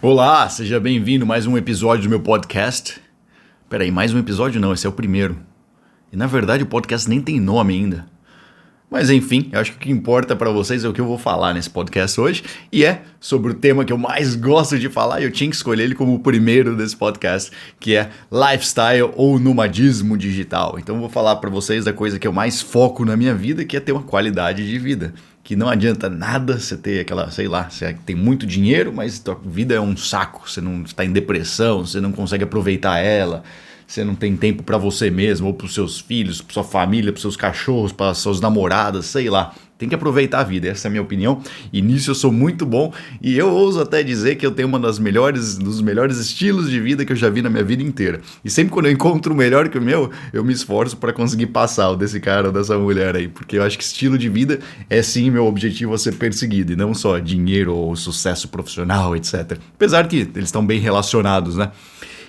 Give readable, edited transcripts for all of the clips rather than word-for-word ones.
Olá, seja bem-vindo a mais um episódio do meu podcast. Peraí, mais um episódio não, esse é o primeiro. E na verdade o podcast nem tem nome ainda. Mas enfim, eu acho que o que importa pra vocês é o que eu vou falar nesse podcast hoje. E é sobre o tema que eu mais gosto de falar, e eu tinha que escolher ele como o primeiro desse podcast, que é lifestyle ou nomadismo digital. Então eu vou falar pra vocês da coisa que eu mais foco na minha vida, que é ter uma qualidade de vida. Que não adianta nada você ter aquela, sei lá, você tem muito dinheiro, mas tua vida é um saco, você não está em depressão, você não consegue aproveitar ela, você não tem tempo para você mesmo, ou para os seus filhos, para sua família, para seus cachorros, para suas namoradas, sei lá. Tem que aproveitar a vida, essa é a minha opinião, e nisso eu sou muito bom, e eu ouso até dizer que eu tenho dos melhores estilos de vida que eu já vi na minha vida inteira. E sempre quando eu encontro o melhor que o meu, eu me esforço para conseguir passar o desse cara ou dessa mulher aí, porque eu acho que estilo de vida é sim meu objetivo a ser perseguido, e não só dinheiro ou sucesso profissional, etc. Apesar que eles estão bem relacionados, né?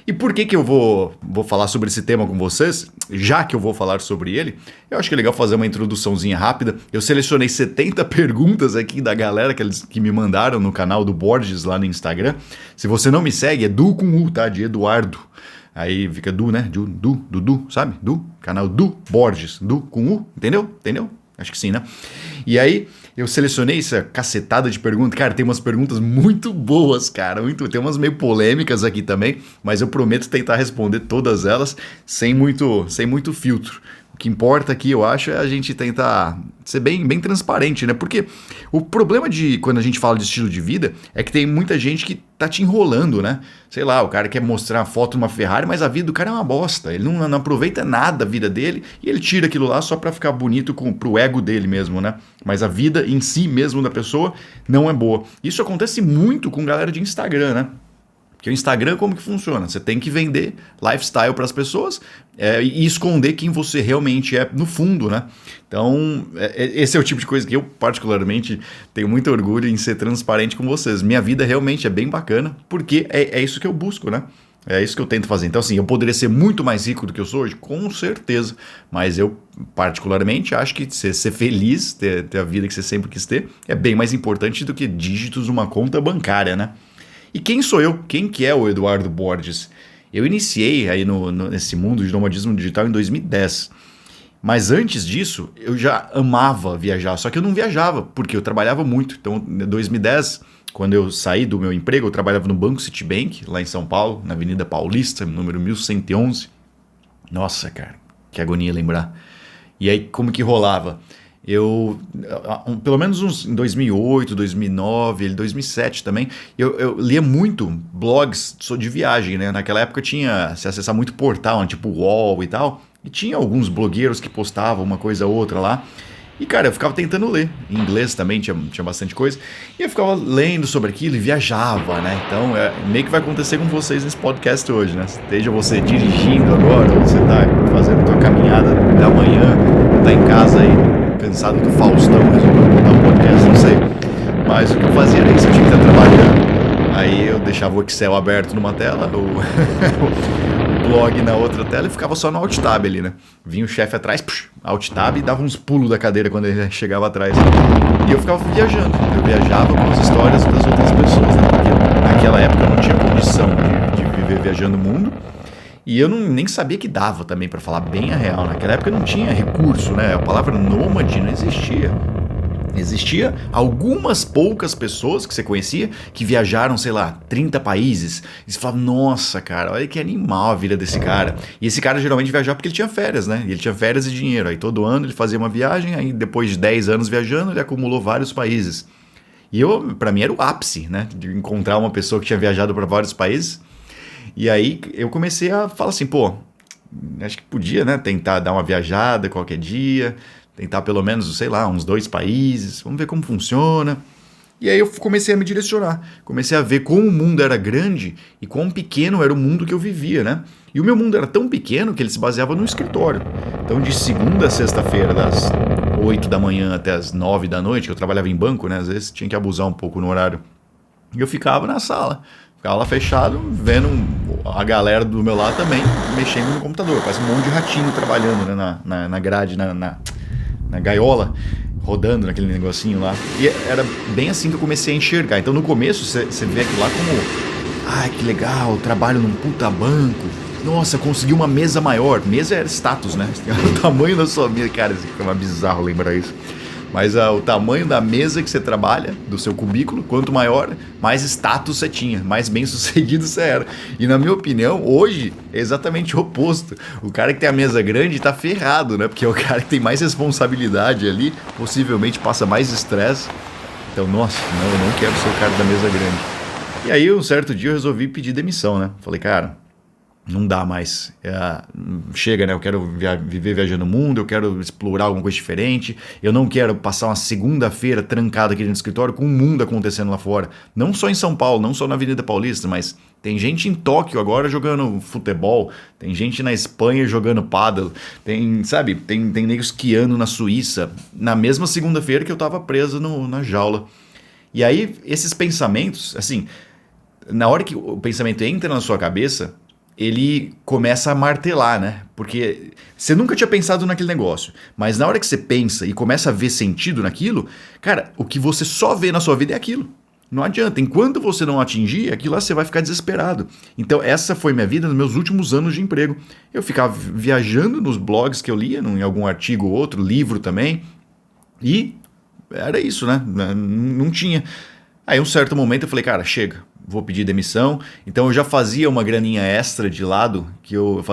E por que eu vou falar sobre esse tema com vocês? Já que eu vou falar sobre ele, eu acho que é legal fazer uma introduçãozinha rápida. Eu selecionei 70 perguntas aqui da galera que me mandaram no canal do Borges lá no Instagram. Se você não me segue, é Du com U, tá? De Eduardo. Aí fica Du, né? Dudu, sabe? Du, canal Du Borges. Du com U, entendeu? Acho que sim, né? E aí, eu selecionei essa cacetada de perguntas. Cara, tem umas perguntas muito boas, cara. Tem umas meio polêmicas aqui também, mas eu prometo tentar responder todas elas sem muito filtro. O que importa aqui, eu acho, é a gente tentar ser bem transparente, né? Porque o problema de quando a gente fala de estilo de vida é que tem muita gente que tá te enrolando, né? Sei lá, o cara quer mostrar uma foto de uma Ferrari, mas a vida do cara é uma bosta. Ele não aproveita nada da vida dele e ele tira aquilo lá só pra ficar bonito pro ego dele mesmo, né? Mas a vida em si mesmo da pessoa não é boa. Isso acontece muito com galera de Instagram, né? Porque o Instagram, como que funciona? Você tem que vender lifestyle para as pessoas e esconder quem você realmente é no fundo, né? Então, esse é o tipo de coisa que eu particularmente tenho muito orgulho em ser transparente com vocês. Minha vida realmente é bem bacana, porque é isso que eu busco, né? É isso que eu tento fazer. Então, assim, eu poderia ser muito mais rico do que eu sou hoje? Com certeza. Mas eu, particularmente, acho que ser feliz, ter a vida que você sempre quis ter, é bem mais importante do que dígitos numa conta bancária, né? E quem sou eu? Quem que é o Eduardo Borges? Eu iniciei aí nesse mundo de nomadismo digital em 2010. Mas antes disso, eu já amava viajar, só que eu não viajava, porque eu trabalhava muito. Então, em 2010, quando eu saí do meu emprego, eu trabalhava no Banco Citibank, lá em São Paulo, na Avenida Paulista, número 1111. Nossa, cara, que agonia lembrar. E aí, como que rolava? Pelo menos em 2008, 2009, 2007 também, eu lia muito blogs de viagem, né? Naquela época se acessar muito portal, né? Tipo UOL e tal, e tinha alguns blogueiros que postavam uma coisa ou outra lá. E, cara, eu ficava tentando ler. Em inglês também tinha bastante coisa. E eu ficava lendo sobre aquilo e viajava, né? Então, meio que vai acontecer com vocês nesse podcast hoje, né? Esteja você dirigindo agora, ou você tá fazendo tua caminhada da manhã, ou tá em casa aí, cansado do Faustão, resolveu botar um podcast, não sei. Mas o que eu fazia era isso, eu tinha que estar trabalhando. Aí eu deixava o Excel aberto numa tela, o blog na outra tela e ficava só no Alt Tab ali, né? Vinha o chefe atrás, Alt Tab e dava uns pulos da cadeira quando ele chegava atrás. E eu ficava viajando. Eu viajava com as histórias das outras pessoas, né? Porque naquela época eu não tinha condição de viver viajando o mundo. E eu nem sabia que dava também, pra falar bem a real. Naquela época não tinha recurso, né? A palavra nômade não existia. Existia algumas poucas pessoas que você conhecia que viajaram, sei lá, 30 países. E você falava, nossa, cara, olha que animal a vida desse cara. E esse cara geralmente viajava porque ele tinha férias, né? E ele tinha férias e dinheiro. Aí todo ano ele fazia uma viagem, aí depois de 10 anos viajando, ele acumulou vários países. E pra mim era o ápice, né? De encontrar uma pessoa que tinha viajado para vários países. E aí eu comecei a falar assim, pô, acho que podia, né, tentar dar uma viajada qualquer dia, tentar pelo menos, sei lá, uns 2 países, vamos ver como funciona. E aí eu comecei a me direcionar, comecei a ver como o mundo era grande e quão pequeno era o mundo que eu vivia, né? E o meu mundo era tão pequeno que ele se baseava no escritório. Então de segunda a sexta-feira, das 8 da manhã até as 9 da noite, que eu trabalhava em banco, né, às vezes tinha que abusar um pouco no horário, e eu ficava na sala. Ficava lá fechado, vendo a galera do meu lado também, mexendo no computador. Parece um monte de ratinho trabalhando, né, na grade, na gaiola, rodando naquele negocinho lá. E era bem assim que eu comecei a enxergar. Então no começo você vê aquilo lá como Ai, que legal, trabalho num puta banco. Nossa, consegui uma mesa maior. Mesa era status, né? O tamanho da sua mesa. Cara, isso é bizarro lembrar isso. Mas o tamanho da mesa que você trabalha, do seu cubículo, quanto maior, mais status você tinha, mais bem sucedido você era. E na minha opinião, hoje é exatamente o oposto. O cara que tem a mesa grande tá ferrado, né? Porque é o cara que tem mais responsabilidade ali, possivelmente passa mais estresse. Então, nossa, não, eu não quero ser o cara da mesa grande. E aí, um certo dia eu resolvi pedir demissão, né? Falei, cara, não dá mais. Chega, né? Eu quero viver viajando o mundo, eu quero explorar alguma coisa diferente. Eu não quero passar uma segunda-feira trancado aqui no escritório com o mundo acontecendo lá fora. Não só em São Paulo, não só na Avenida Paulista, mas tem gente em Tóquio agora jogando futebol, tem gente na Espanha jogando pádel, tem, sabe, tem nego esquiando na Suíça, na mesma segunda-feira que eu tava preso na jaula. E aí, esses pensamentos, assim, na hora que o pensamento entra na sua cabeça, ele começa a martelar, né? Porque você nunca tinha pensado naquele negócio, mas na hora que você pensa e começa a ver sentido naquilo, cara, o que você só vê na sua vida é aquilo. Não adianta, enquanto você não atingir, aquilo lá você vai ficar desesperado. Então essa foi minha vida nos meus últimos anos de emprego. Eu ficava viajando nos blogs que eu lia, em algum artigo ou outro, livro também, e era isso, né? Não tinha. Aí um certo momento eu falei, cara, chega, vou pedir demissão. Então eu já fazia uma graninha extra de lado, que eu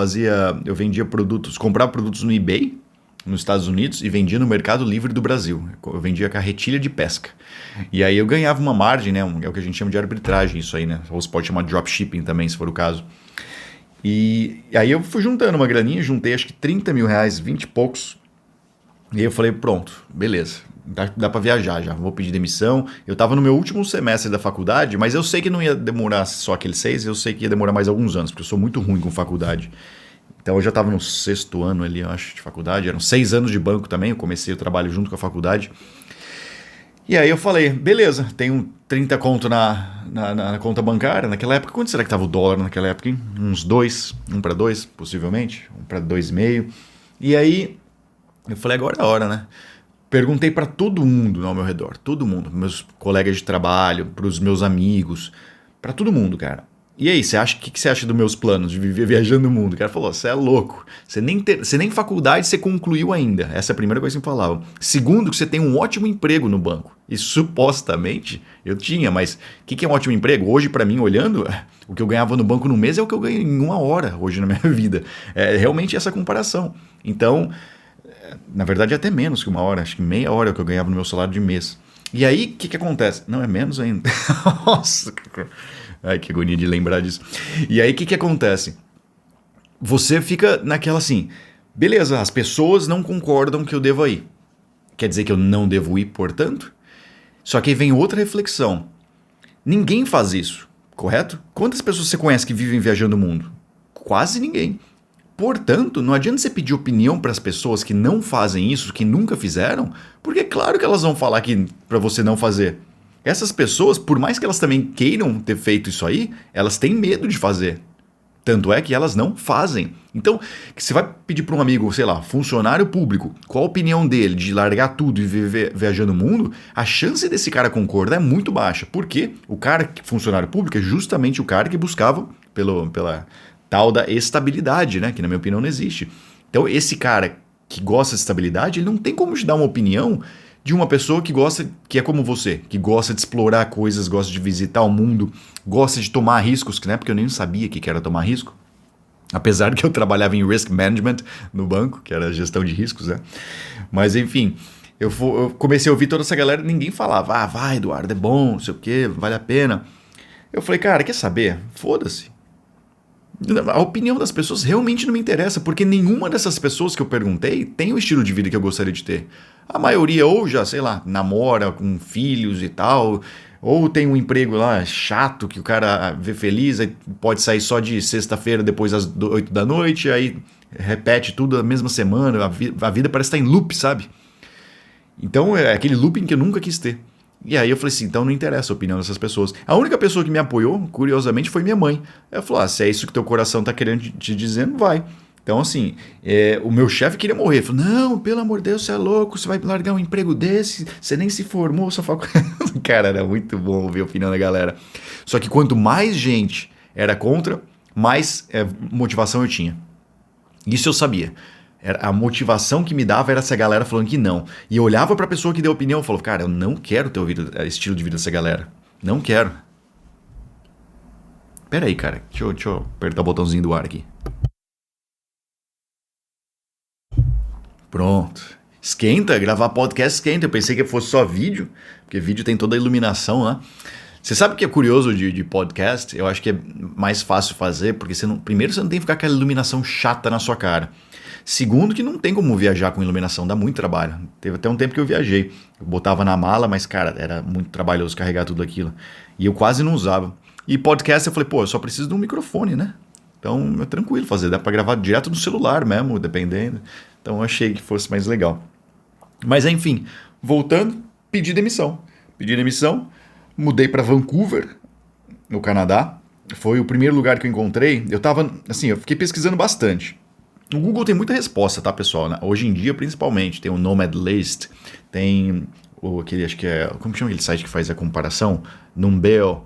vendia produtos, comprava produtos no eBay, nos Estados Unidos, e vendia no Mercado Livre do Brasil. Eu vendia carretilha de pesca. E aí eu ganhava uma margem, né? É o que a gente chama de arbitragem, isso aí, né? Ou você pode chamar de dropshipping também, se for o caso. E aí eu fui juntando uma graninha, juntei acho que 30 mil reais, 20 e poucos. E aí eu falei, pronto, beleza. Dá pra viajar já, vou pedir demissão. Eu tava no meu último semestre da faculdade, mas eu sei que não ia demorar só aqueles 6, eu sei que ia demorar mais alguns anos, porque eu sou muito ruim com faculdade. Então eu já tava no 6º ano ali, eu acho, de faculdade. Eram 6 anos de banco também, eu comecei o trabalho junto com a faculdade. E aí eu falei, beleza, tenho 30 conto na conta bancária. Naquela época, quanto será que tava o dólar naquela época, hein? Uns 2, 1 para 2, possivelmente, 1 para 2,5. E aí eu falei, agora é a hora, né? Perguntei para todo mundo ao meu redor, todo mundo, meus colegas de trabalho, para os meus amigos, para todo mundo, cara. E aí, o que você acha dos meus planos de viver viajando o mundo? O cara falou, você é louco, você nem faculdade você concluiu ainda. Essa é a primeira coisa que me falavam. Segundo, que você tem um ótimo emprego no banco. E supostamente eu tinha, mas o que é um ótimo emprego? Hoje, para mim, olhando, o que eu ganhava no banco no mês é o que eu ganho em 1 hora hoje na minha vida. É realmente essa comparação. Então, na verdade, até menos que 1 hora, acho que meia hora é o que eu ganhava no meu salário de mês. E aí, o que acontece? Não, é menos ainda. Nossa, ai, que agonia de lembrar disso. E aí, o que acontece? Você fica naquela assim, beleza, as pessoas não concordam que eu devo ir. Quer dizer que eu não devo ir, portanto? Só que aí vem outra reflexão. Ninguém faz isso, correto? Quantas pessoas você conhece que vivem viajando o mundo? Quase ninguém. Portanto, não adianta você pedir opinião para as pessoas que não fazem isso, que nunca fizeram, porque é claro que elas vão falar que para você não fazer. Essas pessoas, por mais que elas também queiram ter feito isso aí, elas têm medo de fazer. Tanto é que elas não fazem. Então, você vai pedir para um amigo, sei lá, funcionário público, qual a opinião dele de largar tudo e viver viajando o mundo, a chance desse cara concordar é muito baixa. Porque o cara, funcionário público, é justamente o cara que buscava pela tal da estabilidade, né? Que na minha opinião não existe. Então esse cara que gosta de estabilidade, ele não tem como te dar uma opinião de uma pessoa que é como você, que gosta de explorar coisas, gosta de visitar o mundo, gosta de tomar riscos, que na época eu nem sabia o que era tomar risco. Apesar de que eu trabalhava em risk management no banco, que era gestão de riscos, né? Mas enfim, eu comecei a ouvir toda essa galera, ninguém falava, vai Eduardo, é bom, não sei o que, vale a pena. Eu falei, cara, quer saber? Foda-se. A opinião das pessoas realmente não me interessa, porque nenhuma dessas pessoas que eu perguntei tem o estilo de vida que eu gostaria de ter. A maioria ou já, sei lá, namora com filhos e tal, ou tem um emprego lá chato que o cara vê feliz, aí pode sair só de sexta-feira depois das 8 da noite, aí repete tudo na mesma semana, a vida parece estar em loop, sabe? Então é aquele looping que eu nunca quis ter. E aí eu falei assim, então não interessa a opinião dessas pessoas. A única pessoa que me apoiou, curiosamente, foi minha mãe. Ela falou, se é isso que teu coração tá querendo te dizer, vai. Então, assim, o meu chefe queria morrer. Ele falou, não, pelo amor de Deus, você é louco, você vai largar um emprego desse, você nem se formou, só fala... Cara, era muito bom ouvir a opinião da galera. Só que quanto mais gente era contra, mais motivação eu tinha. Isso eu sabia. A motivação que me dava era essa galera falando que não. E eu olhava pra pessoa que deu opinião e falava, cara, eu não quero ter ouvido estilo de vida dessa galera. Não quero. Pera aí, cara. Deixa eu apertar o botãozinho do ar aqui. Pronto. Esquenta, gravar podcast esquenta. Eu pensei que fosse só vídeo, porque vídeo tem toda a iluminação, né? Você sabe o que é curioso de podcast? Eu acho que é mais fácil fazer, porque primeiro você não tem que ficar com aquela iluminação chata na sua cara. Segundo, que não tem como viajar com iluminação, dá muito trabalho. Teve até um tempo que eu viajei. Eu botava na mala, mas, cara, era muito trabalhoso carregar tudo aquilo. E eu quase não usava. E podcast eu falei, pô, eu só preciso de um microfone, né? Então é tranquilo fazer, dá pra gravar direto no celular mesmo, dependendo. Então eu achei que fosse mais legal. Mas enfim, voltando, pedi demissão. Pedi demissão, mudei pra Vancouver, no Canadá. Foi o primeiro lugar que eu encontrei. Eu fiquei pesquisando bastante. No Google tem muita resposta, tá, pessoal? Hoje em dia, principalmente, tem o Nomad List, tem aquele, acho que é, como chama aquele site que faz a comparação? Numbeo.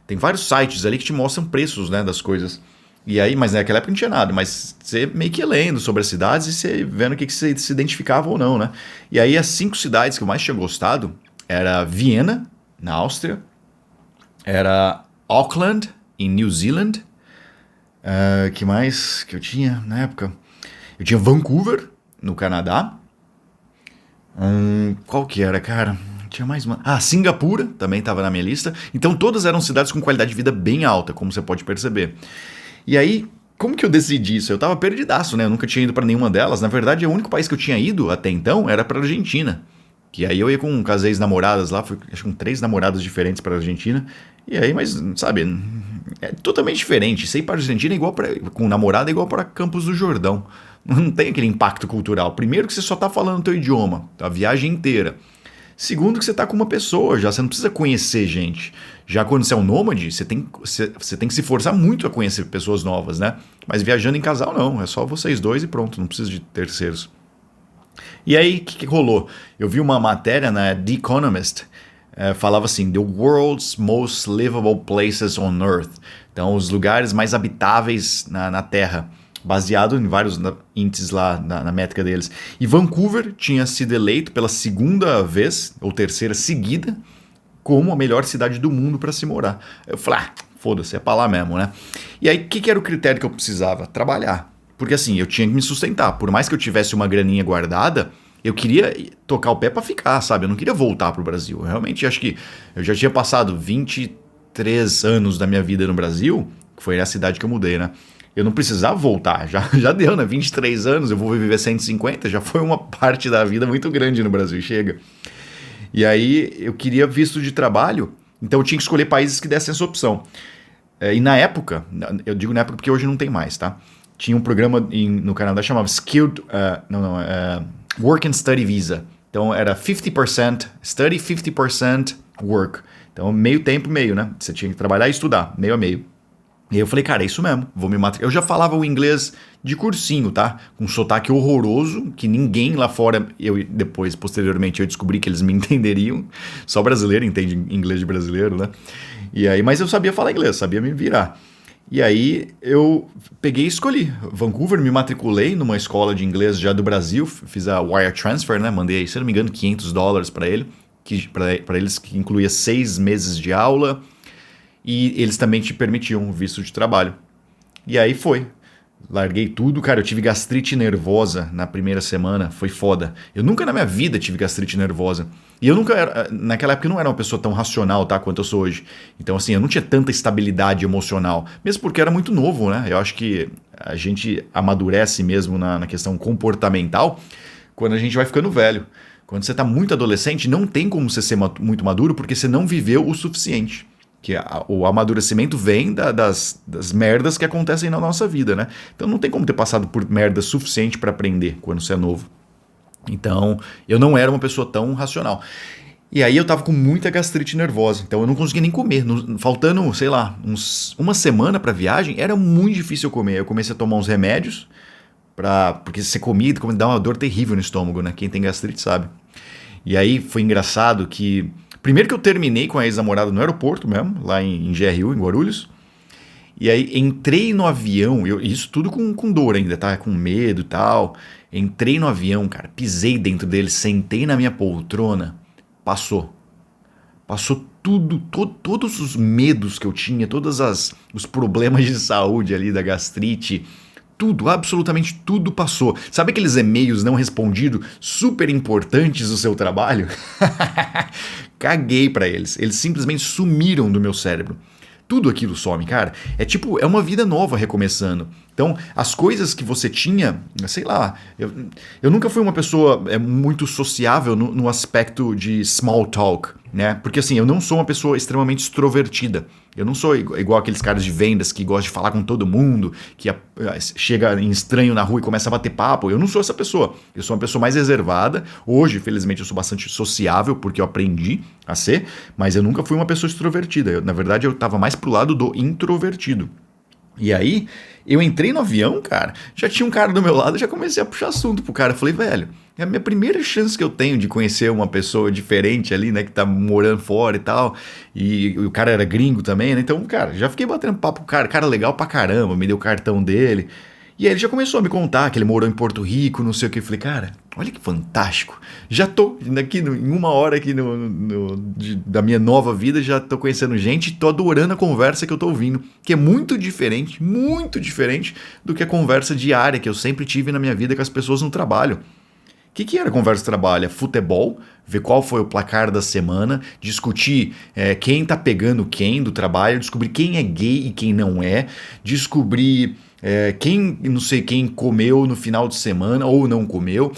Tem vários sites ali que te mostram preços, né, das coisas. E aí, mas naquela época não tinha nada, mas você meio que ia lendo sobre as cidades e você vendo o que você se identificava ou não, né? E aí as 5 cidades que eu mais tinha gostado era Viena, na Áustria, era Auckland, em New Zealand, que mais que eu tinha na época? Eu tinha Vancouver, no Canadá. Qual que era, cara? Tinha mais uma. Singapura também estava na minha lista. Então todas eram cidades com qualidade de vida bem alta, como você pode perceber. E aí, como que eu decidi isso? Eu tava perdidaço, né? Eu nunca tinha ido para nenhuma delas. Na verdade, o único país que eu tinha ido até então era para Argentina. Que aí eu ia com casei namoradas lá, acho que com 3 namoradas diferentes para Argentina. E aí, mas, sabe, é totalmente diferente. Você ir para Argentina é igual com namorada é igual para Campos do Jordão. Não tem aquele impacto cultural. Primeiro que você só tá falando o teu idioma, a viagem inteira. Segundo que você tá com uma pessoa já, você não precisa conhecer gente. Já quando você é um nômade, você tem que se forçar muito a conhecer pessoas novas, né? Mas viajando em casal não, é só vocês dois e pronto, não precisa de terceiros. E aí, o que rolou? Eu vi uma matéria na The Economist, falava assim, The World's Most Livable Places on Earth. Então, os lugares mais habitáveis na Terra, baseado em vários índices lá na métrica deles. E Vancouver tinha sido eleito pela segunda vez, ou terceira seguida, como a melhor cidade do mundo para se morar. Eu falei, foda-se, é pra lá mesmo, né? E aí, o que era o critério que eu precisava? Trabalhar. Porque assim, eu tinha que me sustentar. Por mais que eu tivesse uma graninha guardada, eu queria tocar o pé para ficar, sabe? Eu não queria voltar pro Brasil. Eu realmente acho que eu já tinha passado 23 anos da minha vida no Brasil, que foi a cidade que eu mudei, né? Eu não precisava voltar, já deu, né? 23 anos, eu vou viver 150, já foi uma parte da vida muito grande no Brasil, chega. E aí eu queria visto de trabalho, então eu tinha que escolher países que dessem essa opção. E na época, eu digo na época porque hoje não tem mais, tá? Tinha um programa no Canadá que chamava Work and Study Visa. Então era 50% study, 50% work. Então meio tempo, meio, né? Você tinha que trabalhar e estudar, meio a meio. E aí eu falei, cara, é isso mesmo, vou me matricular. Eu já falava o inglês de cursinho, tá? Com um sotaque horroroso, que ninguém lá fora, posteriormente, eu descobri que eles me entenderiam. Só brasileiro entende inglês de brasileiro, né? E aí, mas eu sabia falar inglês, sabia me virar. E aí eu peguei e escolhi. Vancouver, me matriculei numa escola de inglês já do Brasil, fiz a wire transfer, né? Mandei, se não me engano, $500 para eles, que incluía 6 meses de aula. E eles também te permitiam visto de trabalho. E aí foi. Larguei tudo, cara. Eu tive gastrite nervosa na primeira semana. Foi foda. Eu nunca na minha vida tive gastrite nervosa. E eu nunca era... Naquela época eu não era uma pessoa tão racional, tá? Quanto eu sou hoje. Então, assim, eu não tinha tanta estabilidade emocional. Mesmo porque eu era muito novo, né? Eu acho que a gente amadurece mesmo na questão comportamental quando a gente vai ficando velho. Quando você tá muito adolescente, não tem como você ser muito maduro porque você não viveu o suficiente. Que o amadurecimento vem das merdas que acontecem na nossa vida, né? Então não tem como ter passado por merda suficiente para aprender quando você é novo. Então eu não era uma pessoa tão racional. E aí eu tava com muita gastrite nervosa, então eu não conseguia nem comer. Faltando, sei lá, uma semana pra viagem, era muito difícil eu comer. Eu comecei a tomar uns remédios porque ser comida dá uma dor terrível no estômago, né? Quem tem gastrite sabe. E aí foi engraçado que... Primeiro que eu terminei com a ex-namorada no aeroporto mesmo, lá em GRU, em Guarulhos. E aí entrei no avião, isso tudo com dor ainda, tá? Com medo e tal. Entrei no avião, cara, pisei dentro dele, sentei na minha poltrona, passou. Passou tudo, todos os medos que eu tinha, os problemas de saúde ali da gastrite, tudo, absolutamente tudo passou. Sabe aqueles e-mails não respondidos, super importantes do seu trabalho? Caguei pra eles, eles simplesmente sumiram do meu cérebro. Tudo aquilo some, cara. É uma vida nova recomeçando. Então, as coisas que você tinha, sei lá, eu nunca fui uma pessoa muito sociável no aspecto de small talk, né? Porque assim, eu não sou uma pessoa extremamente extrovertida. Eu não sou igual aqueles caras de vendas que gostam de falar com todo mundo, que chega em estranho na rua e começa a bater papo. Eu não sou essa pessoa. Eu sou uma pessoa mais reservada. Hoje, felizmente, eu sou bastante sociável porque eu aprendi a ser, mas eu nunca fui uma pessoa extrovertida. Na verdade, eu estava mais pro lado do introvertido. E aí, eu entrei no avião, cara, já tinha um cara do meu lado, já comecei a puxar assunto pro cara. Eu falei, velho, é a minha primeira chance que eu tenho de conhecer uma pessoa diferente ali, né, que tá morando fora e tal. E o cara era gringo também, né? Então, cara, já fiquei batendo papo com o cara legal pra caramba, me deu o cartão dele. E aí ele já começou a me contar que ele morou em Porto Rico, não sei o que. Eu falei, cara, olha que fantástico. Já tô aqui em uma hora aqui da minha nova vida, já tô conhecendo gente e tô adorando a conversa que eu tô ouvindo. Que é muito diferente do que a conversa diária que eu sempre tive na minha vida com as pessoas no trabalho. O que era conversa de trabalho? É futebol, ver qual foi o placar da semana, discutir quem tá pegando quem do trabalho, descobrir quem é gay e quem não é, descobrir quem comeu no final de semana ou não comeu.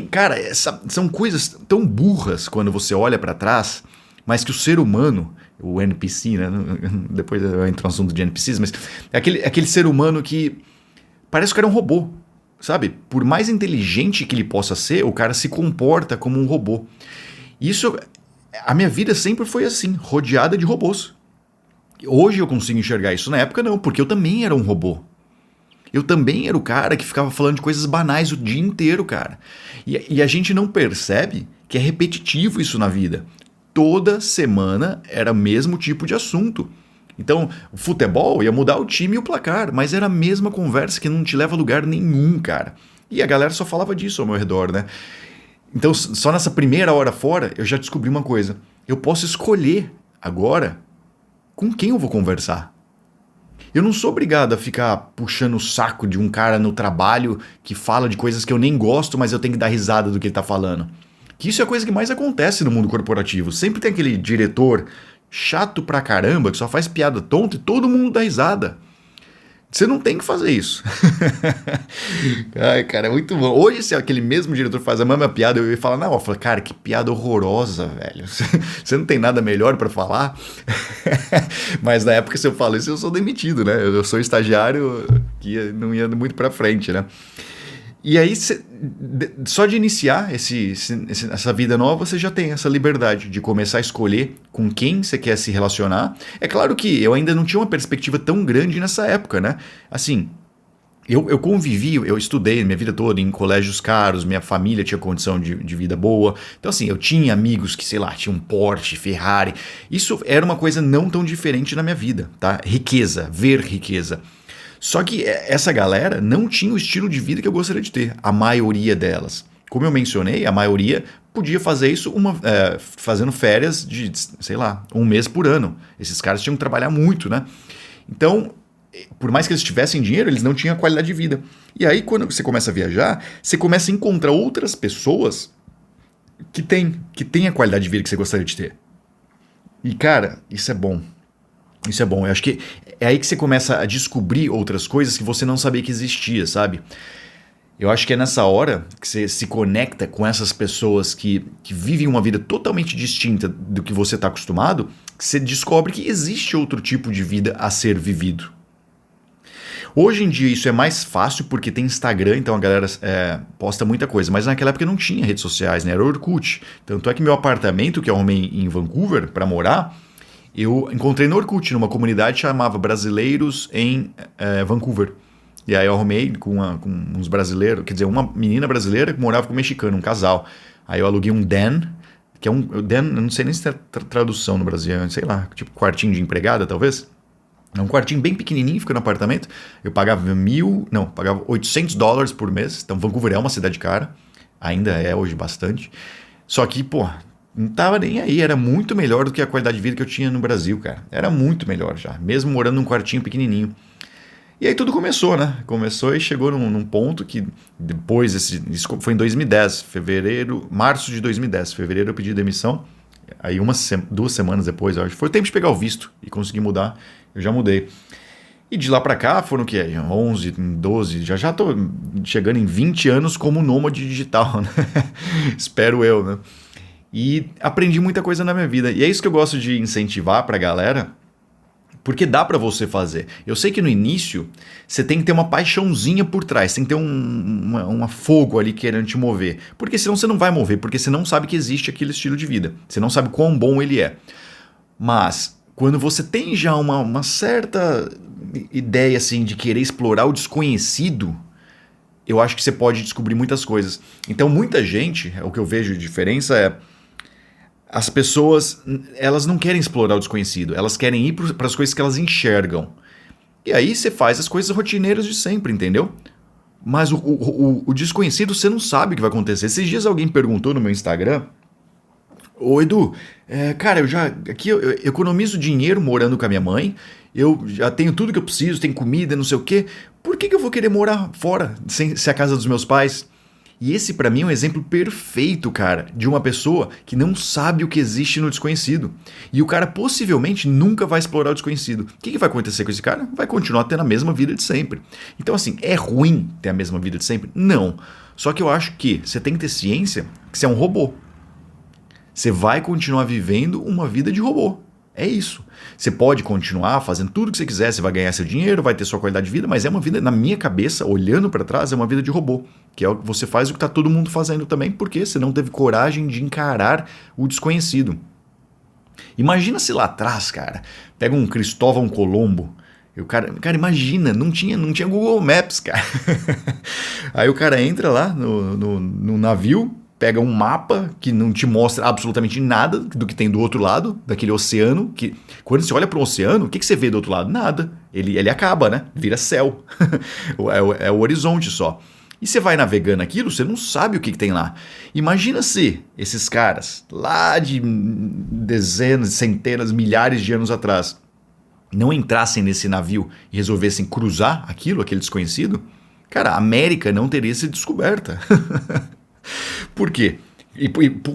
Cara, são coisas tão burras quando você olha para trás, mas que o ser humano, o NPC, né? Depois eu entro no assunto de NPCs, mas é aquele ser humano que parece que era um robô. Sabe, por mais inteligente que ele possa ser, o cara se comporta como um robô. A minha vida sempre foi assim, rodeada de robôs. Hoje eu consigo enxergar isso, na época não, porque eu também era um robô. Eu também era o cara que ficava falando de coisas banais o dia inteiro, cara. E a gente não percebe que é repetitivo isso na vida. Toda semana era o mesmo tipo de assunto. Então, o futebol ia mudar o time e o placar, mas era a mesma conversa que não te leva a lugar nenhum, cara. E a galera só falava disso ao meu redor, né? Então, só nessa primeira hora fora, eu já descobri uma coisa. Eu posso escolher agora com quem eu vou conversar. Eu não sou obrigado a ficar puxando o saco de um cara no trabalho que fala de coisas que eu nem gosto, mas eu tenho que dar risada do que ele tá falando. Que isso é a coisa que mais acontece no mundo corporativo. Sempre tem aquele diretor chato pra caramba, que só faz piada tonta e todo mundo dá risada. Você não tem que fazer isso. Ai, cara, é muito bom. Hoje, se aquele mesmo diretor faz a mesma piada, eu ia falar, não, eu falo, cara, que piada horrorosa, velho. Você não tem nada melhor pra falar? Mas na época, se eu falo isso, eu sou demitido, né? Eu sou estagiário que não ia muito pra frente, né? E aí, só de iniciar essa vida nova, você já tem essa liberdade de começar a escolher com quem você quer se relacionar. É claro que eu ainda não tinha uma perspectiva tão grande nessa época, né? Assim, eu convivi, eu estudei minha vida toda em colégios caros, minha família tinha condição de vida boa. Então, assim, eu tinha amigos que, sei lá, tinham Porsche, Ferrari. Isso era uma coisa não tão diferente na minha vida, tá? Riqueza, ver riqueza. Só que essa galera não tinha o estilo de vida que eu gostaria de ter, a maioria delas. Como eu mencionei, a maioria podia fazer isso fazendo férias de, sei lá, um mês por ano. Esses caras tinham que trabalhar muito, né? Então, por mais que eles tivessem dinheiro, eles não tinham a qualidade de vida. E aí, quando você começa a viajar, você começa a encontrar outras pessoas que têm a qualidade de vida que você gostaria de ter. E, cara, isso é bom. Isso é bom, eu acho que é aí que você começa a descobrir outras coisas que você não sabia que existia, sabe? Eu acho que é nessa hora que você se conecta com essas pessoas que vivem uma vida totalmente distinta do que você está acostumado, que você descobre que existe outro tipo de vida a ser vivido. Hoje em dia isso é mais fácil porque tem Instagram, então a galera posta muita coisa, mas naquela época não tinha redes sociais, né? Era Orkut. Tanto é que meu apartamento que eu arrumei em Vancouver para morar, eu encontrei no Orkut, numa comunidade que chamava Brasileiros em Vancouver. E aí eu arrumei com uns brasileiros, quer dizer, uma menina brasileira que morava com um mexicano, um casal. Aí eu aluguei um den, que é o den, eu não sei nem se tem tradução no Brasil, sei lá, tipo quartinho de empregada, talvez. É um quartinho bem pequenininho, fica no apartamento. Eu pagava pagava $800 por mês. Então Vancouver é uma cidade cara, ainda é hoje bastante. Só que, pô, não tava nem aí, era muito melhor do que a qualidade de vida que eu tinha no Brasil, cara. Era muito melhor já, mesmo morando num quartinho pequenininho. E aí tudo começou, né? Começou e chegou num ponto que depois, isso foi em 2010, março de 2010. Fevereiro eu pedi demissão, aí 2 semanas depois, eu acho, foi o tempo de pegar o visto e conseguir mudar, eu já mudei. E de lá pra cá foram o quê? 11, 12, já tô chegando em 20 anos como nômade digital, né? Espero eu, né? E aprendi muita coisa na minha vida. E é isso que eu gosto de incentivar pra galera, porque dá pra você fazer. Eu sei que no início você tem que ter uma paixãozinha por trás, tem que ter uma fogo ali querendo te mover. Porque senão você não vai mover, porque você não sabe que existe aquele estilo de vida. Você não sabe quão bom ele é. Mas quando você tem já uma certa ideia assim de querer explorar o desconhecido, eu acho que você pode descobrir muitas coisas. Então muita gente, o que eu vejo de diferença é as pessoas, elas não querem explorar o desconhecido, elas querem ir para as coisas que elas enxergam. E aí você faz as coisas rotineiras de sempre, entendeu? Mas o desconhecido você não sabe o que vai acontecer. Esses dias alguém perguntou no meu Instagram: Ô Edu, cara, eu economizo dinheiro morando com a minha mãe, eu já tenho tudo que eu preciso, tenho comida, não sei o quê. Por que eu vou querer morar fora, sem ser a casa dos meus pais? E esse pra mim é um exemplo perfeito, cara, de uma pessoa que não sabe o que existe no desconhecido. E o cara possivelmente nunca vai explorar o desconhecido. O que vai acontecer com esse cara? Vai continuar tendo a mesma vida de sempre. Então assim, é ruim ter a mesma vida de sempre? Não. Só que eu acho que você tem que ter ciência que você é um robô. Você vai continuar vivendo uma vida de robô. É isso. Você pode continuar fazendo tudo que você quiser, você vai ganhar seu dinheiro, vai ter sua qualidade de vida, mas é uma vida, na minha cabeça, olhando para trás, é uma vida de robô. Que é o que você faz o que tá todo mundo fazendo também, porque você não teve coragem de encarar o desconhecido. Imagina se lá atrás, cara, pega um Cristóvão Colombo. Cara, imagina, não tinha Google Maps, cara. Aí o cara entra lá no navio, pega um mapa que não te mostra absolutamente nada do que tem do outro lado, daquele oceano, que quando você olha para o oceano, o que você vê do outro lado? Nada. Ele acaba, né? Vira céu. É o horizonte só. E você vai navegando aquilo, você não sabe o que tem lá. Imagina se esses caras, lá de dezenas, centenas, milhares de anos atrás, não entrassem nesse navio e resolvessem cruzar aquele desconhecido. Cara, a América não teria sido descoberta. Por quê? E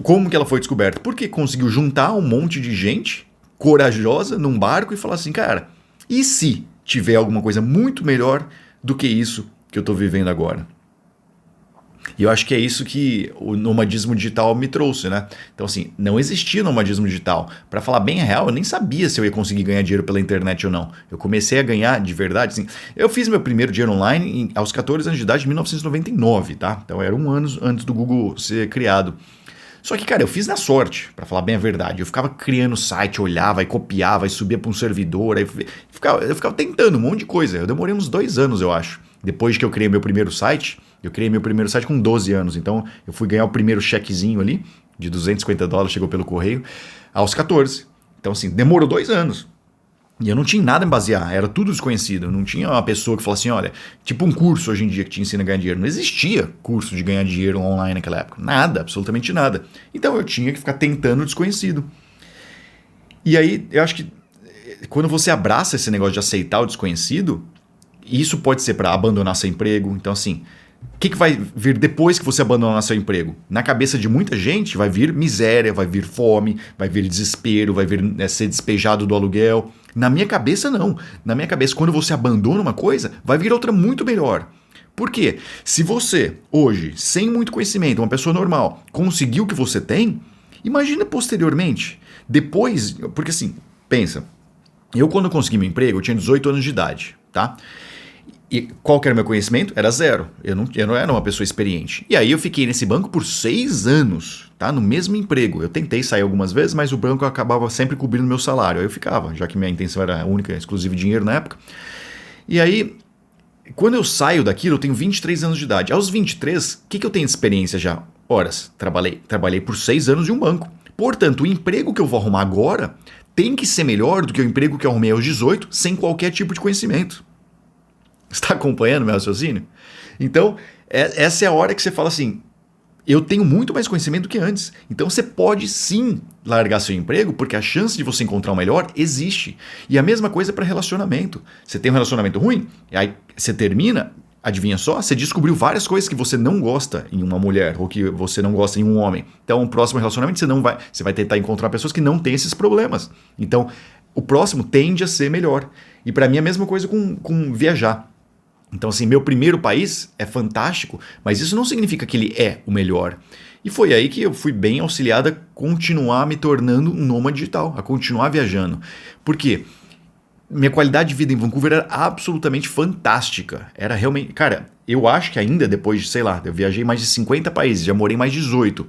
como que ela foi descoberta? Porque conseguiu juntar um monte de gente corajosa num barco e falar assim, cara, e se tiver alguma coisa muito melhor do que isso que eu estou vivendo agora? E eu acho que é isso que o nomadismo digital me trouxe, né? Então, assim, não existia nomadismo digital. Para falar bem a real, eu nem sabia se eu ia conseguir ganhar dinheiro pela internet ou não. Eu comecei a ganhar de verdade, assim. Eu fiz meu primeiro dinheiro online aos 14 anos de idade, em 1999, tá? Então era um ano antes do Google ser criado. Só que, cara, eu fiz na sorte, para falar bem a verdade. Eu ficava criando site, olhava e copiava e subia para um servidor. Eu ficava tentando um monte de coisa. Eu demorei uns 2 anos, eu acho. Depois que eu criei meu primeiro site, eu criei meu primeiro site com 12 anos. Então, eu fui ganhar o primeiro chequezinho ali, de $250, chegou pelo correio, aos 14. Então, assim, demorou 2 anos. E eu não tinha nada a me basear, era tudo desconhecido. Não tinha uma pessoa que falasse assim, olha, tipo um curso hoje em dia que te ensina a ganhar dinheiro. Não existia curso de ganhar dinheiro online naquela época. Nada, absolutamente nada. Então eu tinha que ficar tentando o desconhecido. E aí, eu acho que quando você abraça esse negócio de aceitar o desconhecido, isso pode ser para abandonar seu emprego. Então, assim, o que vai vir depois que você abandonar seu emprego? Na cabeça de muita gente vai vir miséria, vai vir fome, vai vir desespero, vai vir ser despejado do aluguel. Na minha cabeça, não. Na minha cabeça, quando você abandona uma coisa, vai vir outra muito melhor. Por quê? Se você, hoje, sem muito conhecimento, uma pessoa normal, conseguiu o que você tem, imagina posteriormente. Depois, porque assim, pensa, eu quando consegui meu emprego, eu tinha 18 anos de idade, tá? E qual que era o meu conhecimento? Era zero. Eu não era uma pessoa experiente. E aí eu fiquei nesse banco por 6 anos, tá? No mesmo emprego. Eu tentei sair algumas vezes, mas o banco acabava sempre cobrindo meu salário. Aí eu ficava, já que minha intenção era única, exclusiva de dinheiro na época. E aí, Quando eu saio daquilo, eu tenho 23 anos de idade. Aos 23, o que eu tenho de experiência já? Horas, trabalhei por 6 anos em um banco. Portanto, o emprego que eu vou arrumar agora tem que ser melhor do que o emprego que eu arrumei aos 18, sem qualquer tipo de conhecimento. Está acompanhando meu raciocínio? Então, essa é a hora que você fala assim, eu tenho muito mais conhecimento do que antes. Então você pode sim largar seu emprego, porque a chance de você encontrar o melhor existe. E a mesma coisa para relacionamento. Você tem um relacionamento ruim, aí você termina, adivinha só, você descobriu várias coisas que você não gosta em uma mulher, ou que você não gosta em um homem. Então, o próximo relacionamento você vai tentar encontrar pessoas que não têm esses problemas. Então, o próximo tende a ser melhor. E para mim é a mesma coisa com viajar. Então, assim, meu primeiro país é fantástico, mas isso não significa que ele é o melhor. E foi aí que eu fui bem auxiliado a continuar me tornando um nômade digital, a continuar viajando. Por quê? Minha qualidade de vida em Vancouver era absolutamente fantástica. Era realmente... Cara, eu acho que ainda depois de, sei lá, eu viajei mais de 50 países, já morei em mais de 18.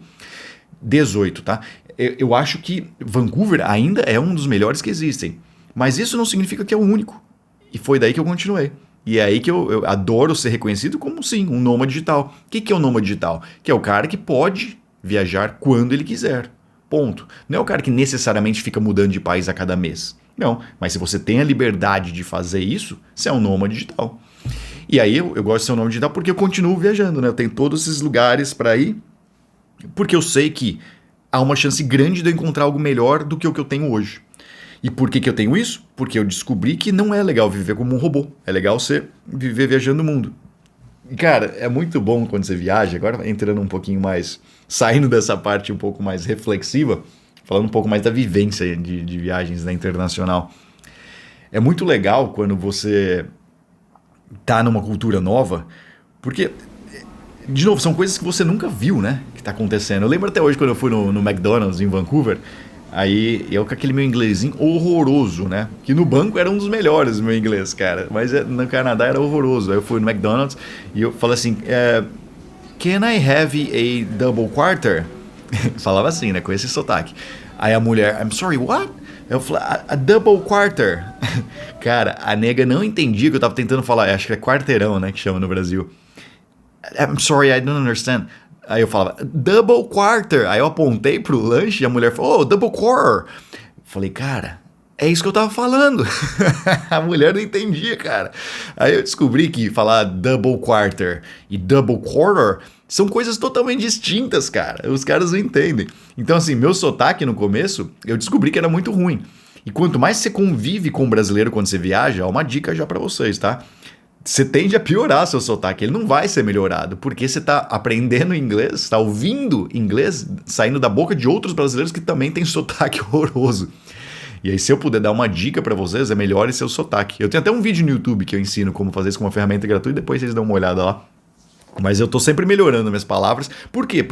18, tá? Eu acho que Vancouver ainda é um dos melhores que existem. Mas isso não significa que é o único. E foi daí que eu continuei. E é aí que eu adoro ser reconhecido como, sim, um nômade digital. O que é um nômade digital? Que é o cara que pode viajar quando ele quiser. Ponto. Não é o cara que necessariamente fica mudando de país a cada mês. Não, mas se você tem a liberdade de fazer isso, você é um nômade digital. E aí eu gosto de ser um nômade digital porque eu continuo viajando, né? Eu tenho todos esses lugares para ir, porque eu sei que há uma chance grande de eu encontrar algo melhor do que o que eu tenho hoje. E por que eu tenho isso? Porque eu descobri que não é legal viver como um robô. É legal você viver viajando o mundo. E, cara, é muito bom quando você viaja, agora entrando um pouquinho mais, saindo dessa parte um pouco mais reflexiva, falando um pouco mais da vivência de viagens, né, internacional. É muito legal quando você tá numa cultura nova, porque, de novo, são coisas que você nunca viu, né, que tá acontecendo. Eu lembro até hoje quando eu fui no McDonald's em Vancouver. Aí eu com aquele meu inglesinho horroroso, né? Que no banco era um dos melhores meu inglês, cara. Mas no Canadá era horroroso. Aí eu fui no McDonald's e eu falei assim, can I have a double quarter? Falava assim, né? Com esse sotaque. Aí a mulher, I'm sorry, what? Eu falei, a double quarter. Cara, a nega não entendia o que eu tava tentando falar. Acho que é quarteirão, né? Que chama no Brasil. I'm sorry, I don't understand. Aí eu falava, double quarter. Aí eu apontei pro lanche e a mulher falou, oh, double quarter. Falei, cara, é isso que eu tava falando. A mulher não entendia, cara. Aí eu descobri que falar double quarter e double quarter são coisas totalmente distintas, cara. Os caras não entendem. Então, assim, meu sotaque no começo, eu descobri que era muito ruim. E quanto mais você convive com o brasileiro quando você viaja, ó, uma dica já pra vocês, tá? Você tende a piorar seu sotaque, ele não vai ser melhorado, porque você está aprendendo inglês, está ouvindo inglês saindo da boca de outros brasileiros que também têm sotaque horroroso. E aí, se eu puder dar uma dica para vocês, é melhore seu sotaque. Eu tenho até um vídeo no YouTube que eu ensino como fazer isso com uma ferramenta gratuita, depois vocês dão uma olhada lá. Mas eu tô sempre melhorando minhas palavras. Por quê?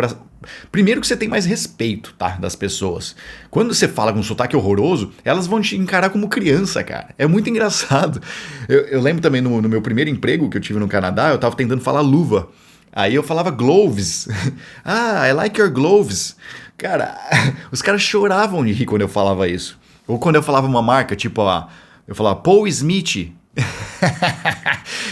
Primeiro que você tem mais respeito, tá? Das pessoas. Quando você fala com um sotaque horroroso, elas vão te encarar como criança, cara. É muito engraçado. Eu lembro também no meu primeiro emprego que eu tive no Canadá, eu tava tentando falar luva. Aí eu falava gloves. Ah, I like your gloves. Cara, os caras choravam de rir quando eu falava isso. Ou quando eu falava uma marca, tipo, eu falava Paul Smith.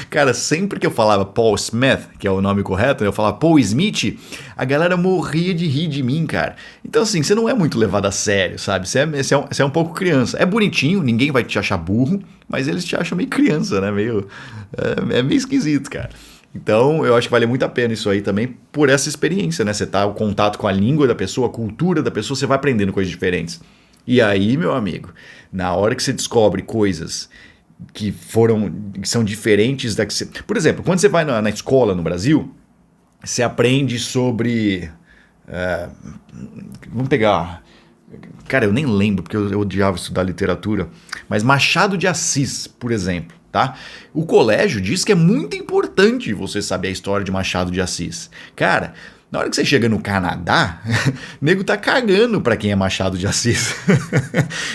Cara, sempre que eu falava Paul Smith, que é o nome correto, eu falava Paul Smith, a galera morria de rir de mim, cara. Então, assim, você não é muito levado a sério, sabe? Você é um pouco criança. É bonitinho, ninguém vai te achar burro, mas eles te acham meio criança, né? É meio esquisito, cara. Então, eu acho que vale muito a pena isso aí também por essa experiência, né? Você tá em contato com a língua da pessoa, a cultura da pessoa, você vai aprendendo coisas diferentes. E aí, meu amigo, na hora que você descobre coisas que são diferentes da que você... Por exemplo, quando você vai na escola no Brasil, você aprende sobre... vamos pegar... Cara, eu nem lembro, porque eu odiava estudar literatura. Mas Machado de Assis, por exemplo, tá? O colégio diz que é muito importante você saber a história de Machado de Assis. Cara... Na hora que você chega no Canadá, o nego tá cagando pra quem é Machado de Assis.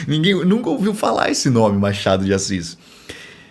Ninguém nunca ouviu falar esse nome, Machado de Assis.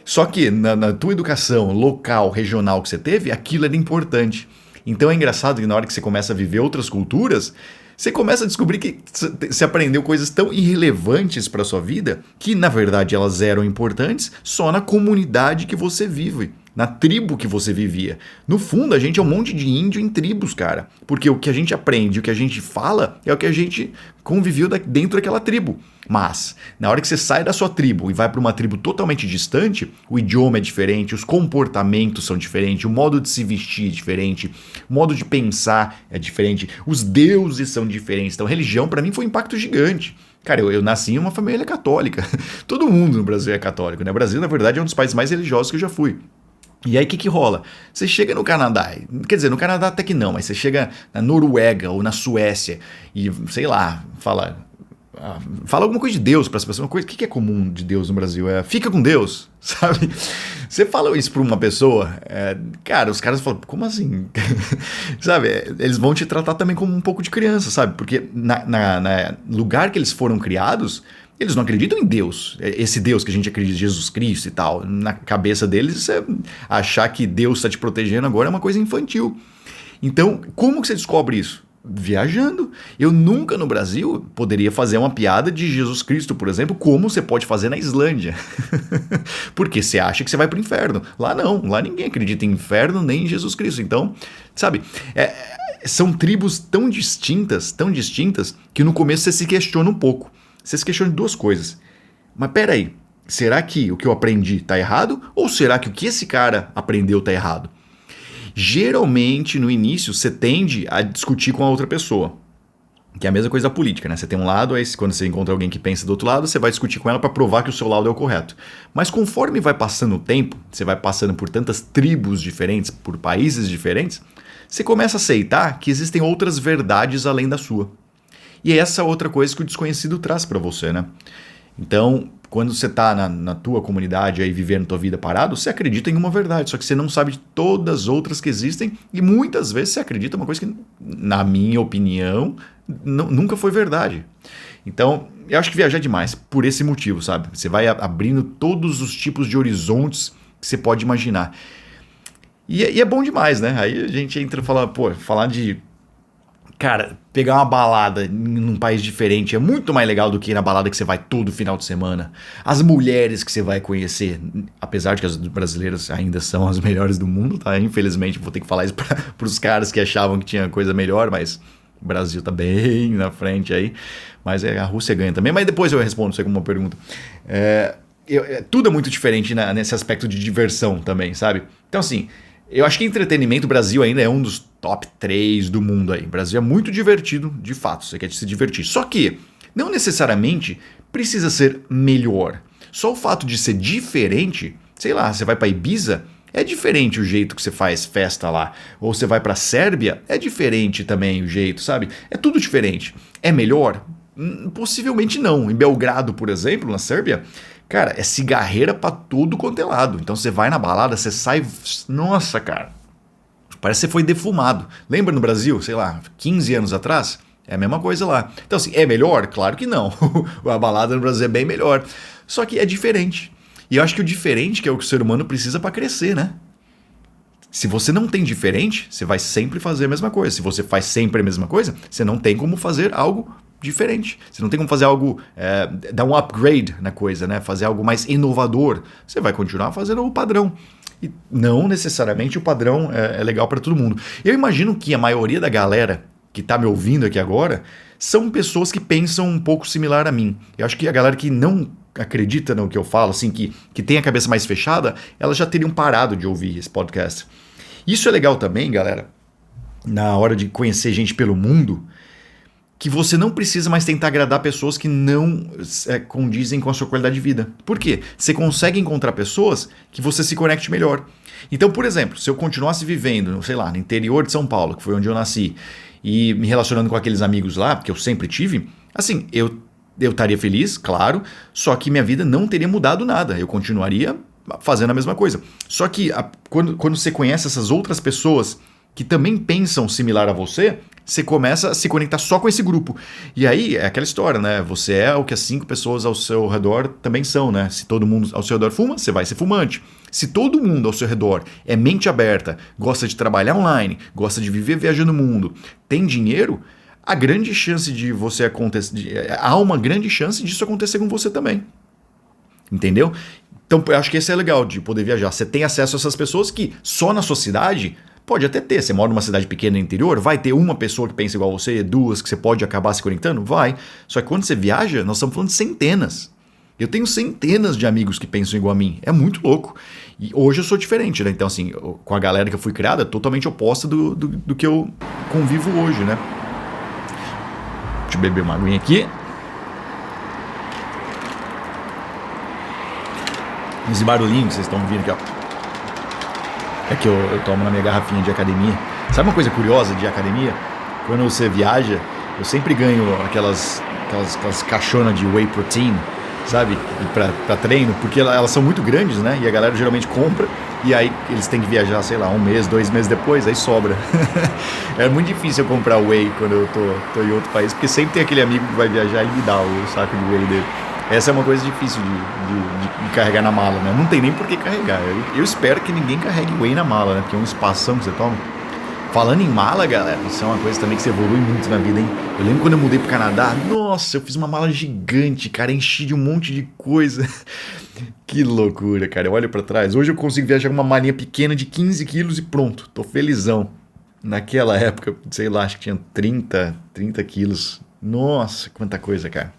Só que na tua educação local, regional que você teve, aquilo era importante. Então é engraçado que na hora que você começa a viver outras culturas, você começa a descobrir que você aprendeu coisas tão irrelevantes para sua vida que, na verdade, elas eram importantes só na comunidade que você vive. na tribo que você vivia. No fundo, a gente é um monte de índio em tribos, cara. Porque o que a gente aprende, o que a gente fala, é o que a gente conviveu dentro daquela tribo. Mas, na hora que você sai da sua tribo e vai para uma tribo totalmente distante, o idioma é diferente, os comportamentos são diferentes, o modo de se vestir é diferente, o modo de pensar é diferente, os deuses são diferentes. Então, religião para mim foi um impacto gigante. Cara, eu nasci em uma família católica. Todo mundo no Brasil é católico, né? O Brasil, na verdade, é um dos países mais religiosos que eu já fui. E aí, o que rola? Você chega no Canadá, quer dizer, no Canadá até que não, mas você chega na Noruega ou na Suécia e, sei lá, fala alguma coisa de Deus para as pessoas. Uma coisa, o que é comum de Deus no Brasil? Fica com Deus, sabe? Você fala isso para uma pessoa, cara, os caras falam, como assim? Sabe? Eles vão te tratar também como um pouco de criança, sabe? Porque na lugar que eles foram criados, eles não acreditam em Deus. Esse Deus que a gente acredita, Jesus Cristo e tal. Na cabeça deles, achar que Deus está te protegendo agora é uma coisa infantil. Então, como que você descobre isso? Viajando. Eu nunca no Brasil poderia fazer uma piada de Jesus Cristo, por exemplo, como você pode fazer na Islândia. Porque você acha que você vai pro inferno. Lá não, lá ninguém acredita em inferno nem em Jesus Cristo. Então, sabe, são tribos tão distintas, que no começo você se questiona um pouco. Você se questiona de duas coisas. Mas peraí, será que o que eu aprendi tá errado? Ou será que o que esse cara aprendeu tá errado? Geralmente, no início, você tende a discutir com a outra pessoa. Que é a mesma coisa da política, né? Você tem um lado, aí quando você encontra alguém que pensa do outro lado, você vai discutir com ela para provar que o seu lado é o correto. Mas conforme vai passando o tempo, você vai passando por tantas tribos diferentes, por países diferentes, você começa a aceitar que existem outras verdades além da sua. E é essa outra coisa que o desconhecido traz para você, né? Então, quando você está na tua comunidade aí vivendo tua vida parado, você acredita em uma verdade, só que você não sabe de todas as outras que existem e muitas vezes você acredita em uma coisa que, na minha opinião, nunca foi verdade. Então, eu acho que viajar é demais por esse motivo, sabe? Você vai abrindo todos os tipos de horizontes que você pode imaginar. E é bom demais, né? Aí a gente entra e fala, falar de... Cara, pegar uma balada num país diferente é muito mais legal do que ir na balada que você vai todo final de semana. As mulheres que você vai conhecer, apesar de que as brasileiras ainda são as melhores do mundo, tá? Infelizmente vou ter que falar isso para os caras que achavam que tinha coisa melhor, mas o Brasil tá bem na frente aí. Mas a Rússia ganha também, mas depois eu respondo isso aí como uma pergunta. Tudo é muito diferente nesse aspecto de diversão também, sabe? Então assim... Eu acho que entretenimento, o Brasil ainda é um dos top 3 do mundo aí. O Brasil é muito divertido, de fato, você quer se divertir. Só que, não necessariamente precisa ser melhor. Só o fato de ser diferente, sei lá, você vai pra Ibiza, é diferente o jeito que você faz festa lá. Ou você vai pra Sérbia, é diferente também o jeito, sabe? É tudo diferente. É melhor? Possivelmente não. Em Belgrado, por exemplo, na Sérvia... Cara, é cigarreira pra tudo quanto é lado. Então você vai na balada, você sai... Nossa, cara. Parece que você foi defumado. Lembra no Brasil, sei lá, 15 anos atrás? É a mesma coisa lá. Então assim, é melhor? Claro que não. A balada no Brasil é bem melhor. Só que é diferente. E eu acho que o diferente que é o que o ser humano precisa pra crescer, né? Se você não tem diferente, você vai sempre fazer a mesma coisa. Se você faz sempre a mesma coisa, você não tem como fazer algo diferente. Você não tem como fazer algo, dar um upgrade na coisa, né? Fazer algo mais inovador. Você vai continuar fazendo o padrão. E não necessariamente o padrão é legal para todo mundo. Eu imagino que a maioria da galera que está me ouvindo aqui agora são pessoas que pensam um pouco similar a mim. Eu acho que a galera que não acredita no que eu falo, assim, que tem a cabeça mais fechada, elas já teriam parado de ouvir esse podcast. Isso é legal também, galera, na hora de conhecer gente pelo mundo, que você não precisa mais tentar agradar pessoas que não condizem com a sua qualidade de vida. Por quê? Você consegue encontrar pessoas que você se conecte melhor. Então, por exemplo, se eu continuasse vivendo, sei lá, no interior de São Paulo, que foi onde eu nasci, e me relacionando com aqueles amigos lá, que eu sempre tive, assim, eu estaria feliz, claro, só que minha vida não teria mudado nada. Eu continuaria fazendo a mesma coisa. Só que quando você conhece essas outras pessoas que também pensam similar a você começa a se conectar só com esse grupo. E aí é aquela história, né? Você é o que as 5 pessoas ao seu redor também são, né? Se todo mundo ao seu redor fuma, você vai ser fumante. Se todo mundo ao seu redor é mente aberta, gosta de trabalhar online, gosta de viver viajando o mundo, tem dinheiro, a grande chance de você acontecer... Há uma grande chance disso acontecer com você também. Entendeu? Então, eu acho que esse é legal de poder viajar. Você tem acesso a essas pessoas que só na sua cidade pode até ter. Você mora numa cidade pequena no interior, vai ter uma pessoa que pensa igual a você, duas que você pode acabar se conectando? Vai. Só que quando você viaja, nós estamos falando de centenas. Eu tenho centenas de amigos que pensam igual a mim. É muito louco. E hoje eu sou diferente, né? Então, assim, com a galera que eu fui criada, totalmente oposta do que eu convivo hoje, né? Deixa eu beber uma aguinha aqui. Esse barulhinho que vocês estão ouvindo aqui, ó. É que eu tomo na minha garrafinha de academia. Sabe uma coisa curiosa de academia? Quando você viaja, eu sempre ganho aquelas caixonas de whey protein, sabe? Pra treino, porque elas são muito grandes, né? E a galera geralmente compra, e aí eles têm que viajar, sei lá, 1 mês, 2 meses depois, aí sobra. É muito difícil eu comprar whey quando eu tô em outro país, porque sempre tem aquele amigo que vai viajar e me dá o saco de whey dele. Essa é uma coisa difícil de carregar na mala, né? Não tem nem por que carregar. Eu espero que ninguém carregue whey na mala, né? Porque é um espação que você toma. Falando em mala, galera, isso é uma coisa também que você evolui muito na vida, hein? Eu lembro quando eu mudei pro Canadá, nossa, eu fiz uma mala gigante, cara, enchi de um monte de coisa. Que loucura, cara. Eu olho pra trás. Hoje eu consigo viajar com uma malinha pequena de 15 quilos e pronto, tô felizão. Naquela época, sei lá, acho que tinha 30 quilos. Nossa, quanta coisa, cara.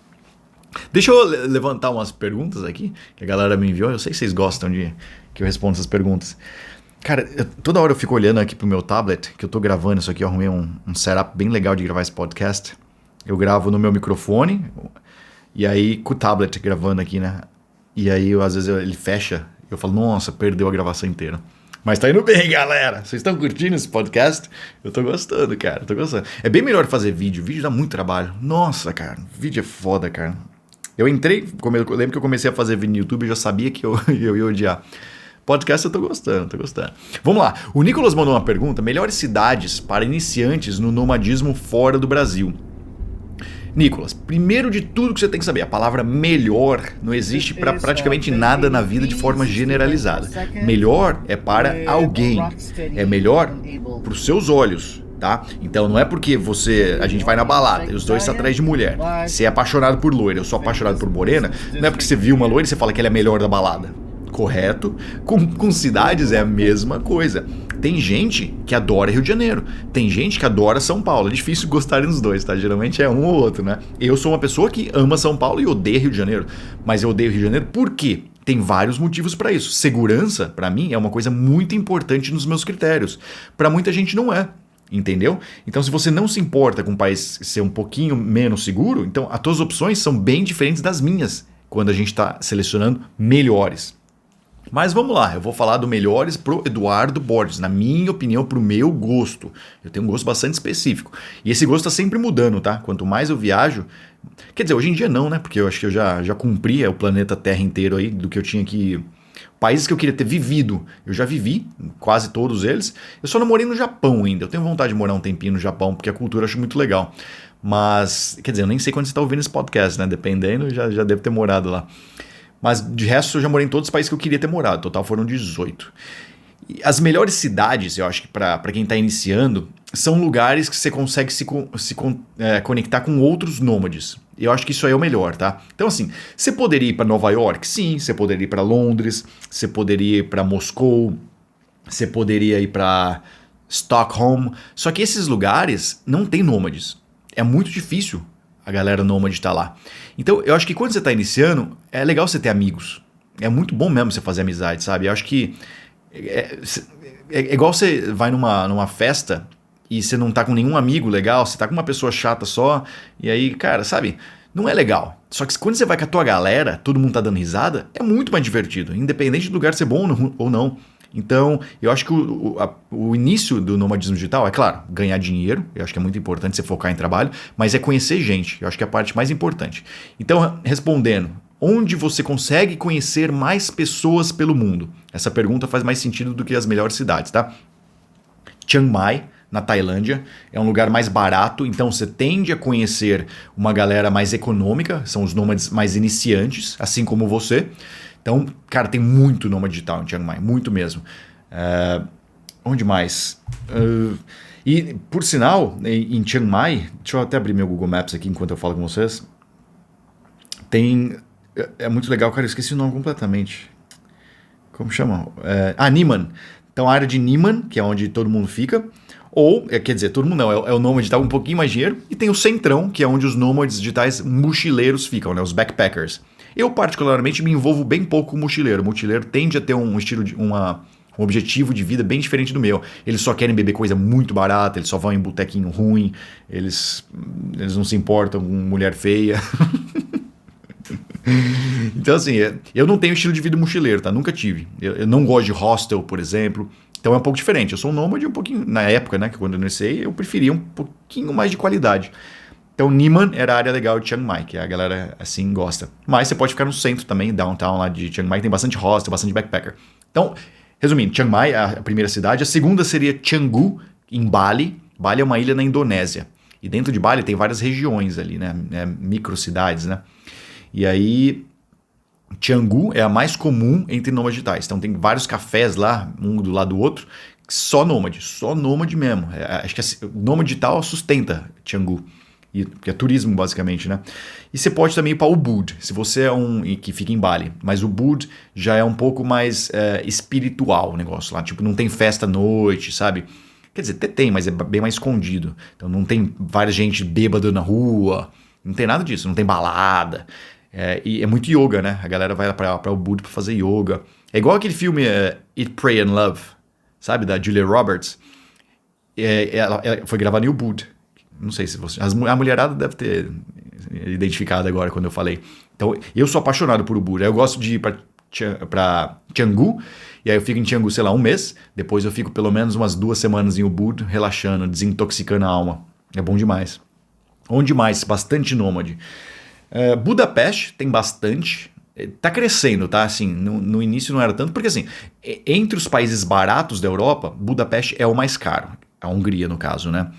Deixa eu levantar umas perguntas aqui que a galera me enviou. Eu sei que vocês gostam de que eu responda essas perguntas. Cara, toda hora eu fico olhando aqui pro meu tablet, que eu tô gravando isso aqui, eu arrumei um setup bem legal de gravar esse podcast. Eu gravo no meu microfone, e aí com o tablet gravando aqui, né? E aí, às vezes, ele fecha, eu falo, nossa, perdeu a gravação inteira. Mas tá indo bem, galera. Vocês estão curtindo esse podcast? Eu tô gostando, cara, eu tô gostando. É bem melhor fazer vídeo dá muito trabalho. Nossa, cara, vídeo é foda, cara. Eu entrei, eu lembro que eu comecei a fazer vídeo no YouTube e já sabia que eu ia odiar. Podcast eu tô gostando. Vamos lá, o Nicolas mandou uma pergunta: melhores cidades para iniciantes no nomadismo fora do Brasil. Nicolas, primeiro de tudo que você tem que saber, a palavra melhor não existe para praticamente nada na vida de forma generalizada. Melhor é para alguém, é melhor para os seus olhos. Tá? Então não é porque a gente vai na balada e os dois estão atrás de mulher. Você é apaixonado por loira, eu sou apaixonado por morena. Não é porque você viu uma loira e você fala que ela é a melhor da balada. Correto? Com cidades é a mesma coisa. Tem gente que adora Rio de Janeiro, tem gente que adora São Paulo. É difícil gostarem dos dois, tá? Geralmente é um ou outro, né? Eu sou uma pessoa que ama São Paulo e odeia Rio de Janeiro. Mas eu odeio Rio de Janeiro por quê? Tem vários motivos para isso. Segurança, para mim, é uma coisa muito importante nos meus critérios. Para muita gente não é. Entendeu? Então, se você não se importa com o país ser um pouquinho menos seguro, então as tuas opções são bem diferentes das minhas quando a gente está selecionando melhores. Mas vamos lá, eu vou falar do melhores pro Eduardo Borges, na minha opinião, pro meu gosto. Eu tenho um gosto bastante específico. E esse gosto está sempre mudando, tá? Quanto mais eu viajo... Quer dizer, hoje em dia não, né? Porque eu acho que eu já cumpri o planeta Terra inteiro aí, do que eu tinha que... Países que eu queria ter vivido, eu já vivi, quase todos eles. Eu só não morei no Japão ainda. Eu tenho vontade de morar um tempinho no Japão, porque a cultura eu acho muito legal. Mas, quer dizer, eu nem sei quando você está ouvindo esse podcast, né? Dependendo, já devo ter morado lá. Mas, de resto, eu já morei em todos os países que eu queria ter morado. Total foram 18. E as melhores cidades, eu acho que para quem está iniciando, são lugares que você consegue se conectar com outros nômades. Eu acho que isso aí é o melhor, tá? Então, assim, você poderia ir para Nova York? Sim. Você poderia ir para Londres, você poderia ir para Moscou, você poderia ir para Stockholm. Só que esses lugares não tem nômades. É muito difícil a galera nômade estar lá. Então, eu acho que quando você está iniciando, é legal você ter amigos. É muito bom mesmo você fazer amizade, sabe? Eu acho que é igual você vai numa festa e você não tá com nenhum amigo legal, você tá com uma pessoa chata só, e aí, cara, sabe, não é legal. Só que quando você vai com a tua galera, todo mundo tá dando risada, é muito mais divertido, independente do lugar ser bom ou não. Então, eu acho que o início do nomadismo digital é, claro, ganhar dinheiro, eu acho que é muito importante você focar em trabalho, mas é conhecer gente, eu acho que é a parte mais importante. Então, respondendo, onde você consegue conhecer mais pessoas pelo mundo? Essa pergunta faz mais sentido do que as melhores cidades, tá? Chiang Mai, na Tailândia, é um lugar mais barato, então você tende a conhecer uma galera mais econômica, são os nômades mais iniciantes, assim como você. Então, cara, tem muito nômade digital em Chiang Mai, muito mesmo. Onde mais? E, por sinal, em Chiang Mai, deixa eu até abrir meu Google Maps aqui enquanto eu falo com vocês, é muito legal, cara, eu esqueci o nome completamente. Como chama? Niman. Então a área de Niman, que é onde todo mundo fica. Ou, quer dizer, todo mundo não, é o nômade digital um pouquinho mais dinheiro. E tem o Centrão, que é onde os nômades digitais mochileiros ficam, né? Os backpackers. Eu, particularmente, me envolvo bem pouco com o mochileiro. O mochileiro tende a ter um estilo um objetivo de vida bem diferente do meu. Eles só querem beber coisa muito barata, eles só vão em botequinho ruim, eles não se importam com mulher feia. Então, assim, eu não tenho estilo de vida mochileiro, tá? Nunca tive. Eu não gosto de hostel, por exemplo. Então é um pouco diferente. Eu sou um nômade um pouquinho... Na época, né, que quando eu nasci, eu preferia um pouquinho mais de qualidade. Então, Niman era a área legal de Chiang Mai, que a galera, assim, gosta. Mas você pode ficar no centro também, downtown lá de Chiang Mai, tem bastante hostel, bastante backpacker. Então, resumindo, Chiang Mai é a primeira cidade. A segunda seria Canggu, em Bali. Bali é uma ilha na Indonésia. E dentro de Bali tem várias regiões ali, né? Microcidades, né? E aí, Canggu é a mais comum entre nômades digitais. Então tem vários cafés lá, um do lado do outro, só nômade mesmo. Acho que nômade digital sustenta Canggu, que é turismo basicamente, né? E você pode também ir para Ubud, se você é que fica em Bali. Mas Ubud já é um pouco mais espiritual o negócio lá. Tipo, não tem festa à noite, sabe? Quer dizer, até tem, mas é bem mais escondido. Então não tem várias gente bêbada na rua, não tem nada disso, não tem balada. E é muito yoga, né? A galera vai para Ubud para fazer yoga. É igual aquele filme Eat, Pray and Love, sabe? Da Julia Roberts. Ela foi gravada em Ubud. Não sei se você... A mulherada deve ter identificado agora quando eu falei. Então, eu sou apaixonado por Ubud. Eu gosto de ir para Canggu. E aí eu fico em Canggu, sei lá, um mês. Depois eu fico pelo menos umas 2 semanas em Ubud, relaxando, desintoxicando a alma. É bom demais. Onde mais? Bastante nômade. Budapeste tem bastante, tá crescendo, tá? Assim, no início não era tanto, porque assim, entre os países baratos da Europa, Budapeste é o mais caro, a Hungria no caso, né?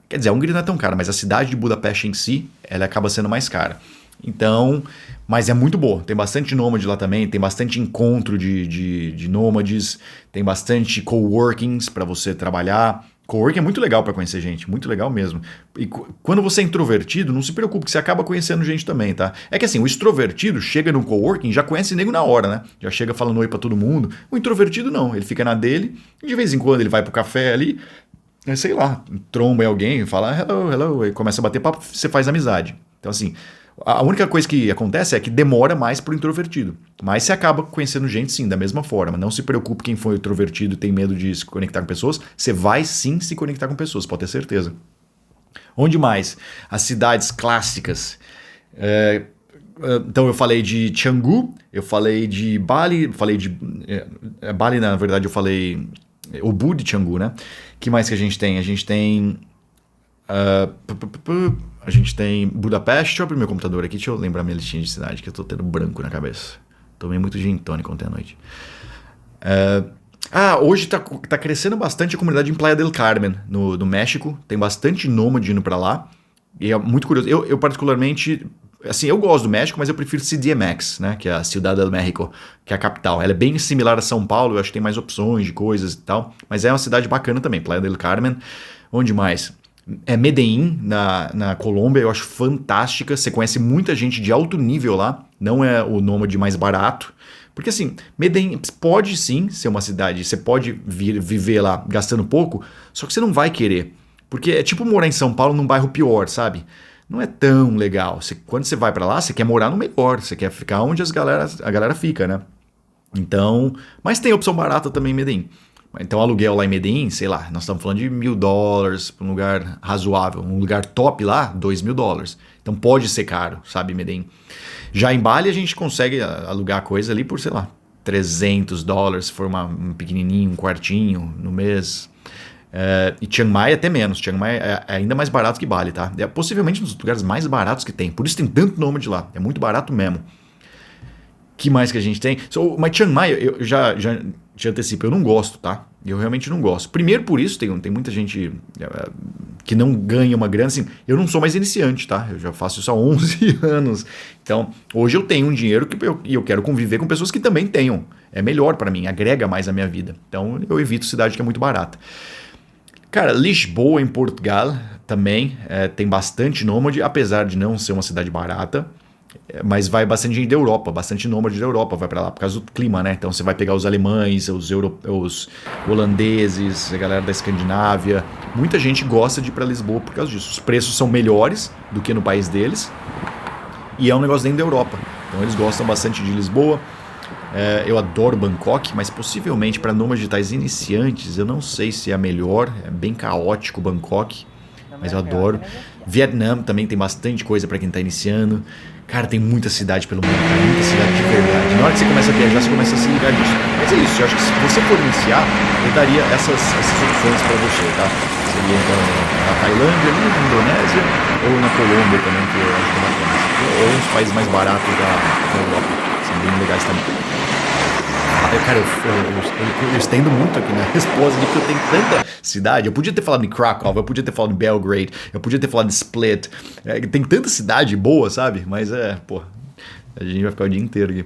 Quer dizer, a Hungria não é tão cara, mas a cidade de Budapeste em si, ela acaba sendo mais cara. Então, mas é muito boa, tem bastante nômade lá também, tem bastante encontro de nômades, tem bastante coworkings para você trabalhar. Coworking é muito legal para conhecer gente, muito legal mesmo. E quando você é introvertido, não se preocupe, que você acaba conhecendo gente também, tá? É que assim, o extrovertido chega no coworking, já conhece nego na hora, né? Já chega falando oi para todo mundo. O introvertido não, ele fica na dele, e de vez em quando ele vai pro café ali, sei lá, tromba em alguém, fala hello, e começa a bater papo, você faz amizade. Então assim, a única coisa que acontece é que demora mais pro introvertido. Mas você acaba conhecendo gente, sim, da mesma forma. Não se preocupe quem for introvertido e tem medo de se conectar com pessoas. Você vai, sim, se conectar com pessoas, pode ter certeza. Onde mais? As cidades clássicas. Então eu falei de Canggu, eu falei de Bali, Bali, na verdade, eu falei Ubud de Canggu, né? Que mais que a gente tem? A gente tem... A gente tem Budapeste. Deixa eu abrir meu computador aqui, deixa eu lembrar minha listinha de cidade, que eu tô tendo branco na cabeça. Tomei muito gin tônico ontem à noite. Hoje tá crescendo bastante a comunidade em Playa del Carmen, no México. Tem bastante nômade indo pra lá. E é muito curioso. Eu particularmente... Assim, eu gosto do México, mas eu prefiro CDMX, né? Que é a Ciudad del México, que é a capital. Ela é bem similar a São Paulo, eu acho que tem mais opções de coisas e tal. Mas é uma cidade bacana também, Playa del Carmen. Onde mais? Medellín, na Colômbia, eu acho fantástica. Você conhece muita gente de alto nível lá. Não é o nômade mais barato. Porque assim, Medellín pode sim ser uma cidade. Você pode viver lá gastando pouco, só que você não vai querer. Porque é tipo morar em São Paulo num bairro pior, sabe? Não é tão legal. Quando você vai pra lá, você quer morar no melhor. Você quer ficar onde a galera fica, né? Então, mas tem opção barata também em Medellín. Então, aluguel lá em Medellín, sei lá, nós estamos falando de $1.000 para um lugar razoável. Um lugar top lá, $2.000. Então, pode ser caro, sabe, Medellín. Já em Bali, a gente consegue alugar coisa ali por, sei lá, $300, se for um pequenininho, um quartinho no mês. E Chiang Mai até menos. Chiang Mai é ainda mais barato que Bali, tá? É possivelmente um dos lugares mais baratos que tem. Por isso tem tanto nômade lá. É muito barato mesmo. Que mais que a gente tem? Mas Chiang Mai, eu já te antecipo, eu não gosto, tá? Eu realmente não gosto. Primeiro por isso, tem muita gente que não ganha uma grana. Assim, eu não sou mais iniciante, tá? Eu já faço isso há 11 anos. Então, hoje eu tenho um dinheiro e eu quero conviver com pessoas que também tenham. É melhor para mim, agrega mais a minha vida. Então, eu evito cidade que é muito barata. Cara, Lisboa, em Portugal, também tem bastante nômade, apesar de não ser uma cidade barata. Mas vai bastante gente da Europa, bastante nômade da Europa vai para lá por causa do clima, né? Então você vai pegar os alemães, os holandeses, a galera da Escandinávia. Muita gente gosta de ir para Lisboa por causa disso. Os preços são melhores do que no país deles e é um negócio dentro da Europa. Então eles gostam bastante de Lisboa. Eu adoro Bangkok, mas possivelmente para nômades digitais iniciantes, eu não sei se é a melhor. É bem caótico Bangkok, mas eu adoro. Vietnã também tem bastante coisa para quem está iniciando. Cara, tem muita cidade pelo mundo, cara, muita cidade de verdade. Na hora que você começa a viajar, você começa a se ligar disso. Mas é isso, eu acho que se você for iniciar, eu daria essas opções para você, tá? Seria então na Tailândia, ali, na Indonésia, ou na Colômbia também, que eu acho que é bacana. Ou uns países mais baratos da Europa, que são bem legais também. Cara, eu estendo muito aqui na resposta, porque eu tenho tanta cidade. Eu podia ter falado em Krakow, eu podia ter falado em Belgrade, eu podia ter falado em Split. Tem tanta cidade boa, sabe? Mas a gente vai ficar o dia inteiro aqui.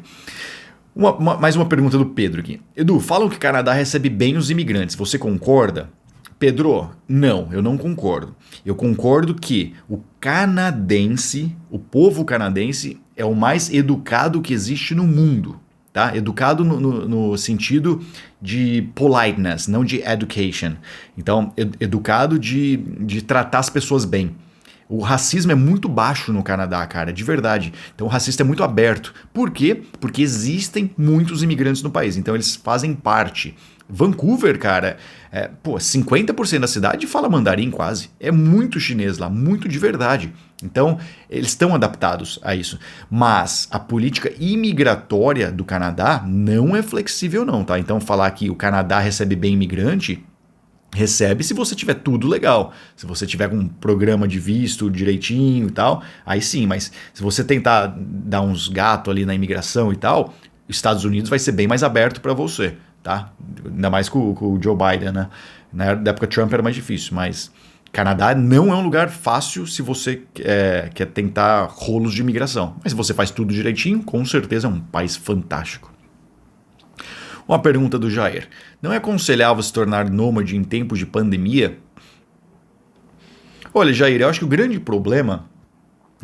Mais uma pergunta do Pedro aqui. Edu, falam que o Canadá recebe bem os imigrantes. Você concorda? Pedro, não, eu não concordo. Eu concordo que o povo canadense é o mais educado que existe no mundo. Tá? Educado no sentido de politeness, não de education. Então, educado de tratar as pessoas bem. O racismo é muito baixo no Canadá, cara, de verdade. Então, o racista é muito aberto. Por quê? Porque existem muitos imigrantes no país. Então, eles fazem parte. Vancouver, cara, 50% da cidade fala mandarim quase. É muito chinês lá, muito de verdade. Então, eles estão adaptados a isso. Mas a política imigratória do Canadá não é flexível não, tá? Então, falar que o Canadá recebe bem imigrante, recebe se você tiver tudo legal. Se você tiver um programa de visto direitinho e tal, aí sim. Mas se você tentar dar uns gatos ali na imigração e tal, os Estados Unidos vai ser bem mais aberto para você. Tá? Ainda mais com o Joe Biden, né? Na época Trump era mais difícil, mas Canadá não é um lugar fácil se você quer tentar rolos de imigração. Mas se você faz tudo direitinho, com certeza é um país fantástico. Uma pergunta do Jair. Não é aconselhável se tornar nômade em tempos de pandemia? Olha, Jair, eu acho que o grande problema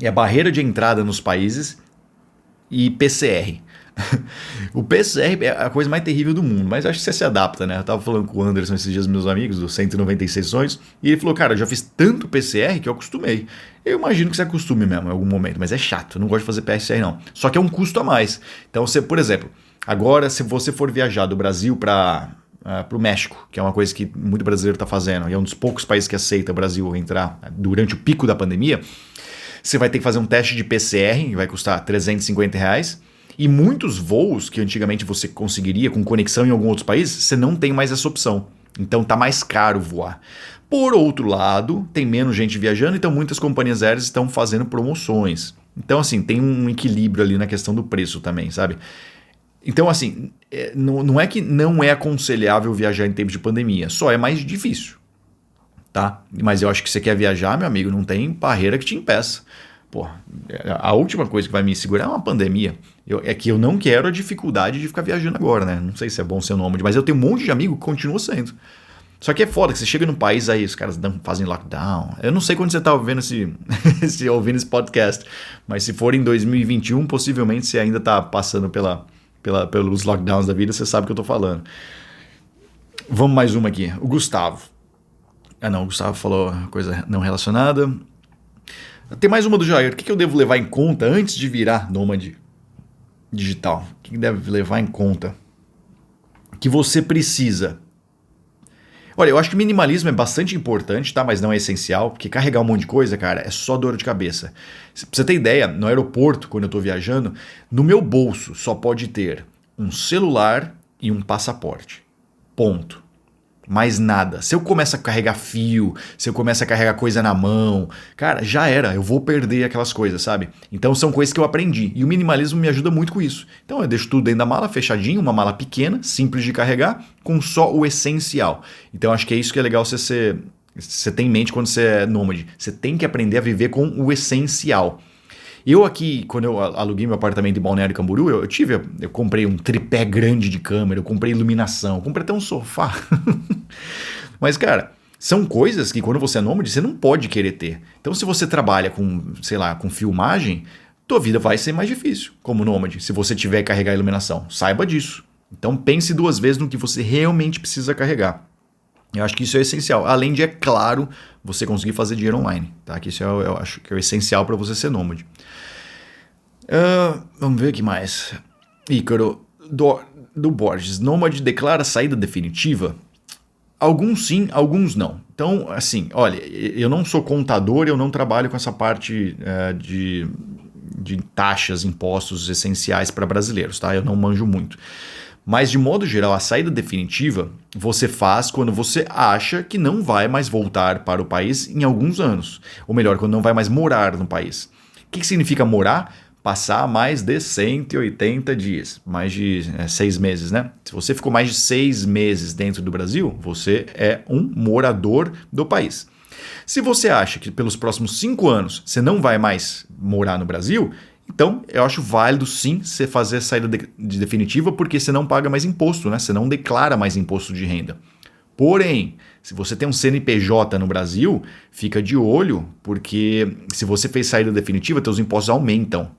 é a barreira de entrada nos países e PCR. O PCR é a coisa mais terrível do mundo, mas acho que você se adapta, né? Eu tava falando com o Anderson esses dias, meus amigos, dos 196 sessões, e ele falou, cara, eu já fiz tanto PCR que eu acostumei. Eu imagino que você acostume mesmo em algum momento, mas é chato, eu não gosto de fazer PCR não. Só que é um custo a mais. Então, você, por exemplo, agora se você for viajar do Brasil para o México, que é uma coisa que muito brasileiro está fazendo, e é um dos poucos países que aceita o Brasil entrar durante o pico da pandemia, você vai ter que fazer um teste de PCR, que vai custar R$350, e muitos voos que antigamente você conseguiria com conexão em algum outro país, você não tem mais essa opção. Então tá mais caro voar. Por outro lado, tem menos gente viajando, então muitas companhias aéreas estão fazendo promoções. Então assim, tem um equilíbrio ali na questão do preço também, sabe? Então assim, não é que não é aconselhável viajar em tempos de pandemia, só é mais difícil, tá? Mas eu acho que você quer viajar, meu amigo, não tem barreira que te impeça. Pô, a última coisa que vai me segurar é uma pandemia. É que eu não quero a dificuldade de ficar viajando agora, né? Não sei se é bom ser nômade, mas eu tenho um monte de amigo que continua sendo. Só que é foda que você chega num país aí, os caras fazem lockdown. Eu não sei quando você tá ouvindo ouvindo esse podcast, mas se for em 2021, possivelmente você ainda tá passando pelos lockdowns da vida, você sabe o que eu tô falando. Vamos mais uma aqui. O Gustavo. O Gustavo falou coisa não relacionada. Tem mais uma do Jair. O que eu devo levar em conta antes de virar nômade digital? O que deve levar em conta? Que você precisa. Olha, eu acho que minimalismo é bastante importante, tá? Mas não é essencial, porque carregar um monte de coisa, cara, é só dor de cabeça. Pra você ter ideia, no aeroporto, quando eu tô viajando, no meu bolso só pode ter um celular e um passaporte. Ponto. Mais nada. Se eu começo a carregar fio, se eu começo a carregar coisa na mão, cara, já era, eu vou perder aquelas coisas, sabe? Então são coisas que eu aprendi e o minimalismo me ajuda muito com isso. Então eu deixo tudo dentro da mala, fechadinho, uma mala pequena, simples de carregar, com só o essencial. Então acho que é isso que é legal você ter em mente quando você é nômade. Você tem que aprender a viver com o essencial. Eu aqui, quando eu aluguei meu apartamento em Balneário Camboriú, eu comprei um tripé grande de câmera, eu comprei iluminação, eu comprei até um sofá. Mas, cara, são coisas que quando você é nômade, você não pode querer ter. Então, se você trabalha com, sei lá, com filmagem, tua vida vai ser mais difícil como nômade, se você tiver que carregar iluminação. Saiba disso. Então pense 2 vezes no que você realmente precisa carregar. Eu acho que isso é essencial. Além de, é claro, você conseguir fazer dinheiro online. Tá? Que isso eu acho que é o essencial para você ser nômade. Vamos ver o que mais. Ícaro, do Borges. Nômade declara saída definitiva? Alguns sim, alguns não. Então, assim, olha, eu não sou contador, eu não trabalho com essa parte de taxas, impostos essenciais para brasileiros, tá? Eu não manjo muito. Mas, de modo geral, a saída definitiva você faz quando você acha que não vai mais voltar para o país em alguns anos. Ou melhor, quando não vai mais morar no país. O que significa morar? Passar mais de 180 dias, mais de 6 meses, né? Se você ficou mais de 6 meses dentro do Brasil, você é um morador do país. Se você acha que pelos próximos 5 anos você não vai mais morar no Brasil, então eu acho válido sim você fazer a saída definitiva, porque você não paga mais imposto, né? Você não declara mais imposto de renda. Porém, se você tem um CNPJ no Brasil, fica de olho, porque se você fez saída definitiva, seus impostos aumentam.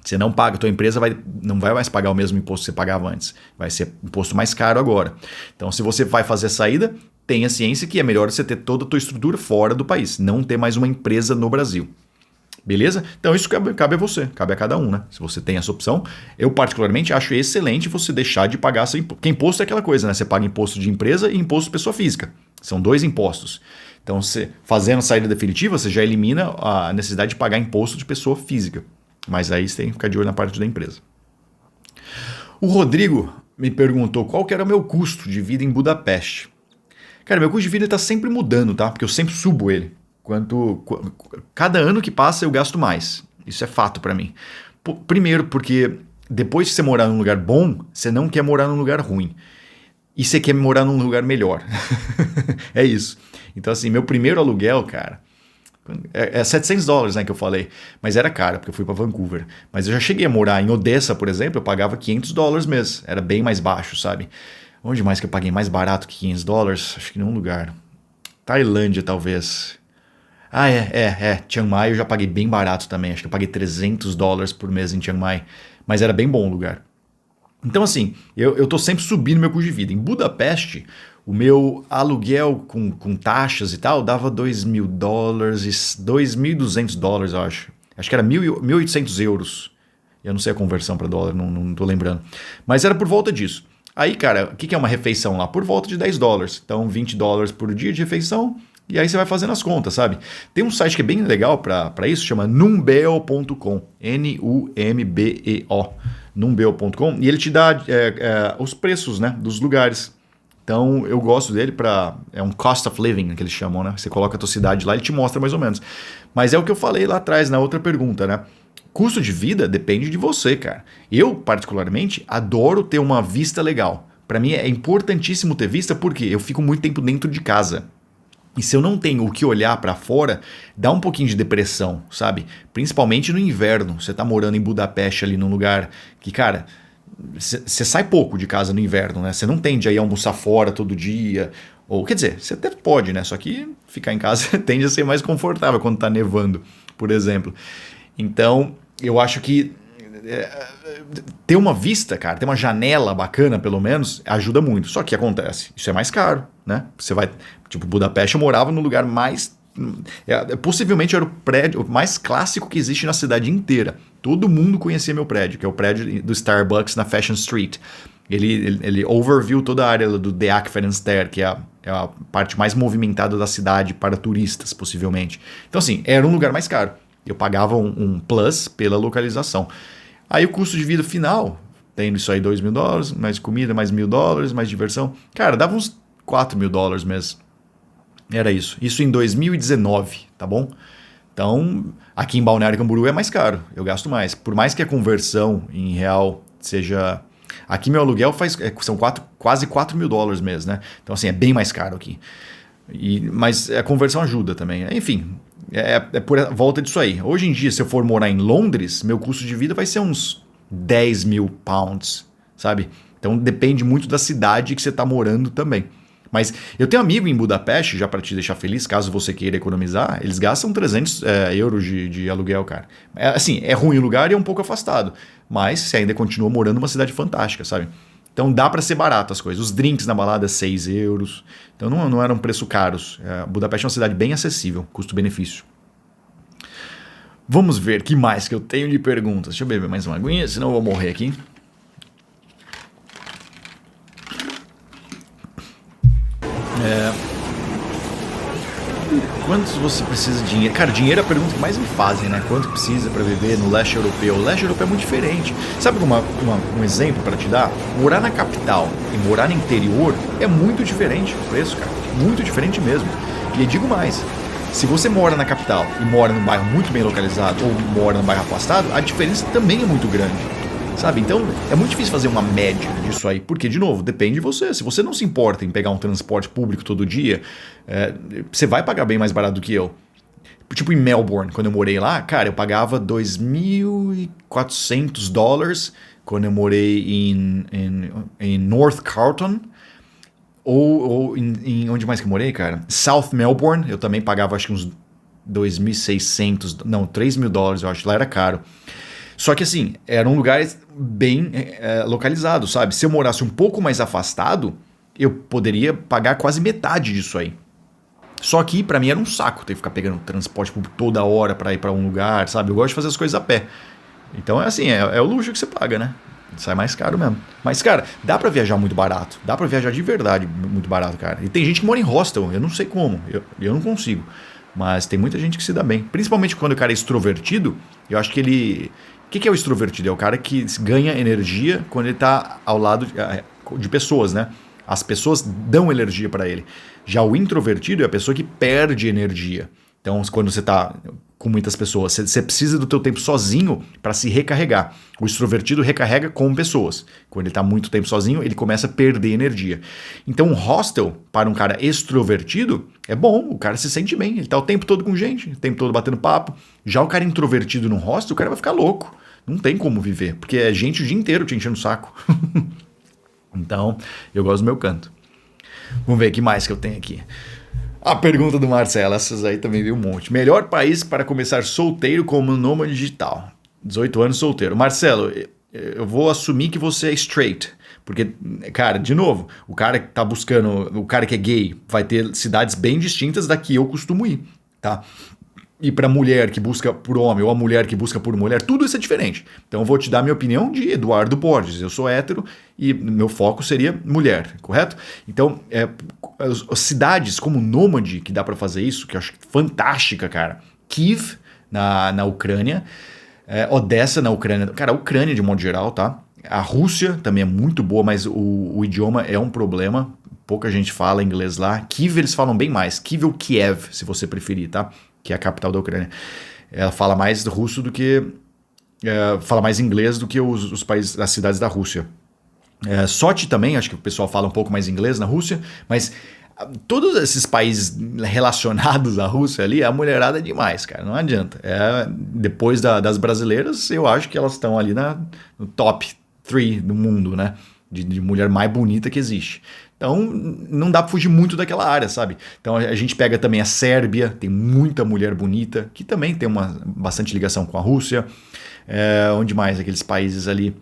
Você não paga, tua empresa não vai mais pagar o mesmo imposto que você pagava antes. Vai ser imposto mais caro agora. Então, se você vai fazer a saída, tenha ciência que é melhor você ter toda a tua estrutura fora do país, não ter mais uma empresa no Brasil. Beleza? Então isso cabe a você, cabe a cada um, né? Se você tem essa opção, eu particularmente acho excelente você deixar de pagar seu imposto. Porque imposto é aquela coisa, né? Você paga imposto de empresa e imposto de pessoa física. São 2 impostos. Então, você, fazendo a saída definitiva, você já elimina a necessidade de pagar imposto de pessoa física. Mas aí você tem que ficar de olho na parte da empresa. O Rodrigo me perguntou qual que era o meu custo de vida em Budapeste. Cara, meu custo de vida está sempre mudando, tá? Porque eu sempre subo ele. Cada ano que passa eu gasto mais. Isso é fato para mim. Primeiro porque depois que você morar num lugar bom, você não quer morar num lugar ruim. E você quer morar num lugar melhor. É isso. Então assim, meu primeiro aluguel, cara, é $700, né, que eu falei. Mas era caro, porque eu fui para Vancouver. Mas eu já cheguei a morar em Odessa, por exemplo, eu pagava $500 mês. Era bem mais baixo, sabe? Onde mais que eu paguei mais barato que $500? Acho que em nenhum lugar. Tailândia, talvez. Chiang Mai eu já paguei bem barato também. Acho que eu paguei $300 por mês em Chiang Mai. Mas era bem bom o lugar. Então assim, eu tô sempre subindo meu custo de vida. Em Budapeste, o meu aluguel com taxas e tal dava $2.000, $2.200, eu acho. Acho que era 1.800 euros. Eu não sei a conversão para dólar, não tô lembrando. Mas era por volta disso. Aí, cara, o que é uma refeição lá? Por volta de $10. Então, $20 por dia de refeição. E aí você vai fazendo as contas, sabe? Tem um site que é bem legal para isso, chama numbeo.com. Numbeo. Numbeo.com. E ele te dá os preços, né, dos lugares. Então, eu gosto dele é um cost of living, que eles chamam, né? Você coloca a tua cidade lá, ele te mostra mais ou menos. Mas é o que eu falei lá atrás, na outra pergunta, né? Custo de vida depende de você, cara. Eu, particularmente, adoro ter uma vista legal. Para mim é importantíssimo ter vista porque eu fico muito tempo dentro de casa. E se eu não tenho o que olhar para fora, dá um pouquinho de depressão, sabe? Principalmente no inverno. Você tá morando em Budapeste ali num lugar que, cara, você sai pouco de casa no inverno, né? Você não tende a ir almoçar fora todo dia. Ou, quer dizer, você até pode, né? Só que ficar em casa tende a ser mais confortável quando tá nevando, por exemplo. Então, eu acho que ter uma vista, cara, ter uma janela bacana, pelo menos, ajuda muito. Só que acontece, isso é mais caro, né? Você vai, tipo, Budapeste, eu morava no lugar mais... possivelmente era o prédio mais clássico que existe na cidade inteira. Todo mundo conhecia meu prédio, que é o prédio do Starbucks na Fashion Street. Ele overviu toda a área do The Akverenster, que é a parte mais movimentada da cidade para turistas, possivelmente. Então, assim, era um lugar mais caro. Eu pagava um plus pela localização. Aí o custo de vida final, tendo isso aí $2.000, mais comida, mais $1.000, mais diversão. Cara, dava uns $4.000 mês. Era isso. Isso em 2019, tá bom? Então, aqui em Balneário Camboriú é mais caro. Eu gasto mais. Por mais que a conversão em real seja... Aqui meu aluguel são quase $4.000 mês, né? Então, assim, é bem mais caro aqui. Mas a conversão ajuda também. Enfim, é por volta disso aí. Hoje em dia, se eu for morar em Londres, meu custo de vida vai ser uns £10.000, sabe? Então depende muito da cidade que você está morando também. Mas eu tenho amigo em Budapeste, já para te deixar feliz, caso você queira economizar, eles gastam 300 euros de aluguel, cara. Assim, é ruim o lugar e é um pouco afastado, mas você ainda continua morando numa cidade fantástica, sabe? Então dá para ser barato as coisas. Os drinks na balada, 6 euros. Então não eram preço caros. Budapeste é uma cidade bem acessível, custo-benefício. Vamos ver, que mais que eu tenho de perguntas. Deixa eu beber mais uma aguinha, senão eu vou morrer aqui. Quantos você precisa de dinheiro? Cara, dinheiro é a pergunta que mais me fazem, né? Quanto precisa para viver no leste europeu? O leste europeu é muito diferente. Sabe um exemplo para te dar? Morar na capital e morar no interior é muito diferente o preço, cara. Muito diferente mesmo. E eu digo mais. Se você mora na capital e mora num bairro muito bem localizado ou mora num bairro afastado, a diferença também é muito grande. Sabe? Então é muito difícil fazer uma média disso aí, porque, de novo, depende de você. Se você não se importa em pegar um transporte público todo dia, você vai pagar bem mais barato do que eu. Tipo em Melbourne, quando eu morei lá, cara, eu pagava $2.400 quando eu morei em North Carlton. Ou em onde mais que eu morei, cara? South Melbourne, eu também pagava acho que uns 2.600, não, $3.000 eu acho, lá era caro. Só que assim, era um lugar bem localizado, sabe? Se eu morasse um pouco mais afastado, eu poderia pagar quase metade disso aí. Só que pra mim era um saco ter que ficar pegando transporte público toda hora pra ir pra um lugar, sabe? Eu gosto de fazer as coisas a pé. Então é assim, é o luxo que você paga, né? Sai mais caro mesmo. Mas, cara, dá pra viajar muito barato. Dá pra viajar de verdade muito barato, cara. E tem gente que mora em hostel. Eu não sei como. Eu não consigo. Mas tem muita gente que se dá bem. Principalmente quando o cara é extrovertido. Eu acho que ele... O que é o extrovertido? É o cara que ganha energia quando ele tá ao lado de pessoas, né? As pessoas dão energia pra ele. Já o introvertido é a pessoa que perde energia. Então, quando você tá com muitas pessoas, você precisa do teu tempo sozinho para se recarregar. O extrovertido recarrega com pessoas. Quando ele está muito tempo sozinho, ele começa a perder energia. Então, um hostel para um cara extrovertido é bom, o cara se sente bem, ele está o tempo todo com gente, o tempo todo batendo papo. Já o cara introvertido num hostel, o cara vai ficar louco. Não tem como viver, porque é gente o dia inteiro te enchendo o saco. Então, eu gosto do meu canto. Vamos ver o que mais que eu tenho aqui. A pergunta do Marcelo, essas aí também veio um monte. Melhor país para começar solteiro como nômade digital. 18 anos solteiro. Marcelo, eu vou assumir que você é straight. Porque, cara, de novo, o cara que tá buscando, o cara que é gay, vai ter cidades bem distintas da que eu costumo ir, tá? E para mulher que busca por homem ou a mulher que busca por mulher, tudo isso é diferente. Então eu vou te dar minha opinião de Eduardo Borges. Eu sou hétero e meu foco seria mulher, correto? Então, as cidades como Nômade, que dá para fazer isso, que eu acho fantástica, cara. Kiev, na Ucrânia. Odessa, na Ucrânia. Cara, a Ucrânia, de modo geral, tá? A Rússia também é muito boa, mas o idioma é um problema. Pouca gente fala inglês lá. Kiev eles falam bem mais. Kiev ou Kiev, se você preferir, tá? Que é a capital da Ucrânia. Ela fala mais russo do que... fala mais inglês do que os países, as cidades da Rússia. Sochi também, acho que o pessoal fala um pouco mais inglês na Rússia, mas todos esses países relacionados à Rússia ali, a mulherada é demais, cara, não adianta. Depois das brasileiras, eu acho que elas estão ali no top 3 do mundo, né? De mulher mais bonita que existe. Então, não dá pra fugir muito daquela área, sabe? Então, a gente pega também a Sérbia, tem muita mulher bonita, que também tem bastante ligação com a Rússia. Onde mais? Aqueles países ali.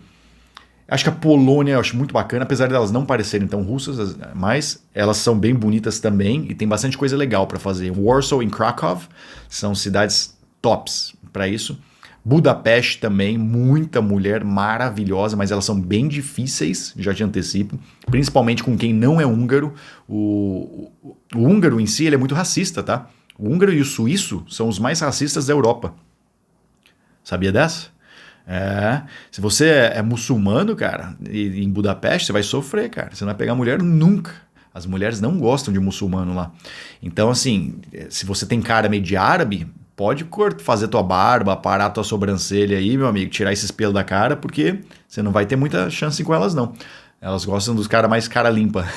Acho que a Polônia eu acho muito bacana, apesar de elas não parecerem tão russas, mas elas são bem bonitas também e tem bastante coisa legal para fazer. Warsaw e Krakow são cidades tops para isso. Budapeste também, muita mulher maravilhosa, mas elas são bem difíceis, já te antecipo, principalmente com quem não é húngaro. O húngaro em si ele é muito racista, tá? O húngaro e o suíço são os mais racistas da Europa. Sabia dessa? Se você é muçulmano, cara, e em Budapeste, você vai sofrer, cara. Você não vai pegar mulher nunca. As mulheres não gostam de muçulmano lá. Então, assim, se você tem cara meio de árabe, pode fazer tua barba, parar tua sobrancelha aí, meu amigo, tirar esse pelo da cara, porque você não vai ter muita chance com elas, não. Elas gostam dos caras mais cara limpa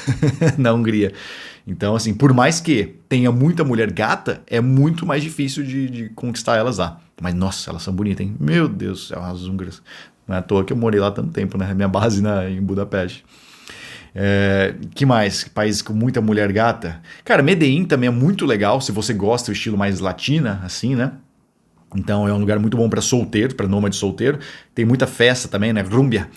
na Hungria. Então, assim, por mais que tenha muita mulher gata, é muito mais difícil de conquistar elas lá. Mas, nossa, elas são bonitas, hein? Meu Deus do céu, as húngaras. Não é à toa que eu morei lá tanto tempo, né? Minha base em Budapeste. Que mais? Países com muita mulher gata. Cara, Medellín também é muito legal, se você gosta do estilo mais latina, assim, né? Então é um lugar muito bom para solteiro, para nômade solteiro. Tem muita festa também, né? Rumbia.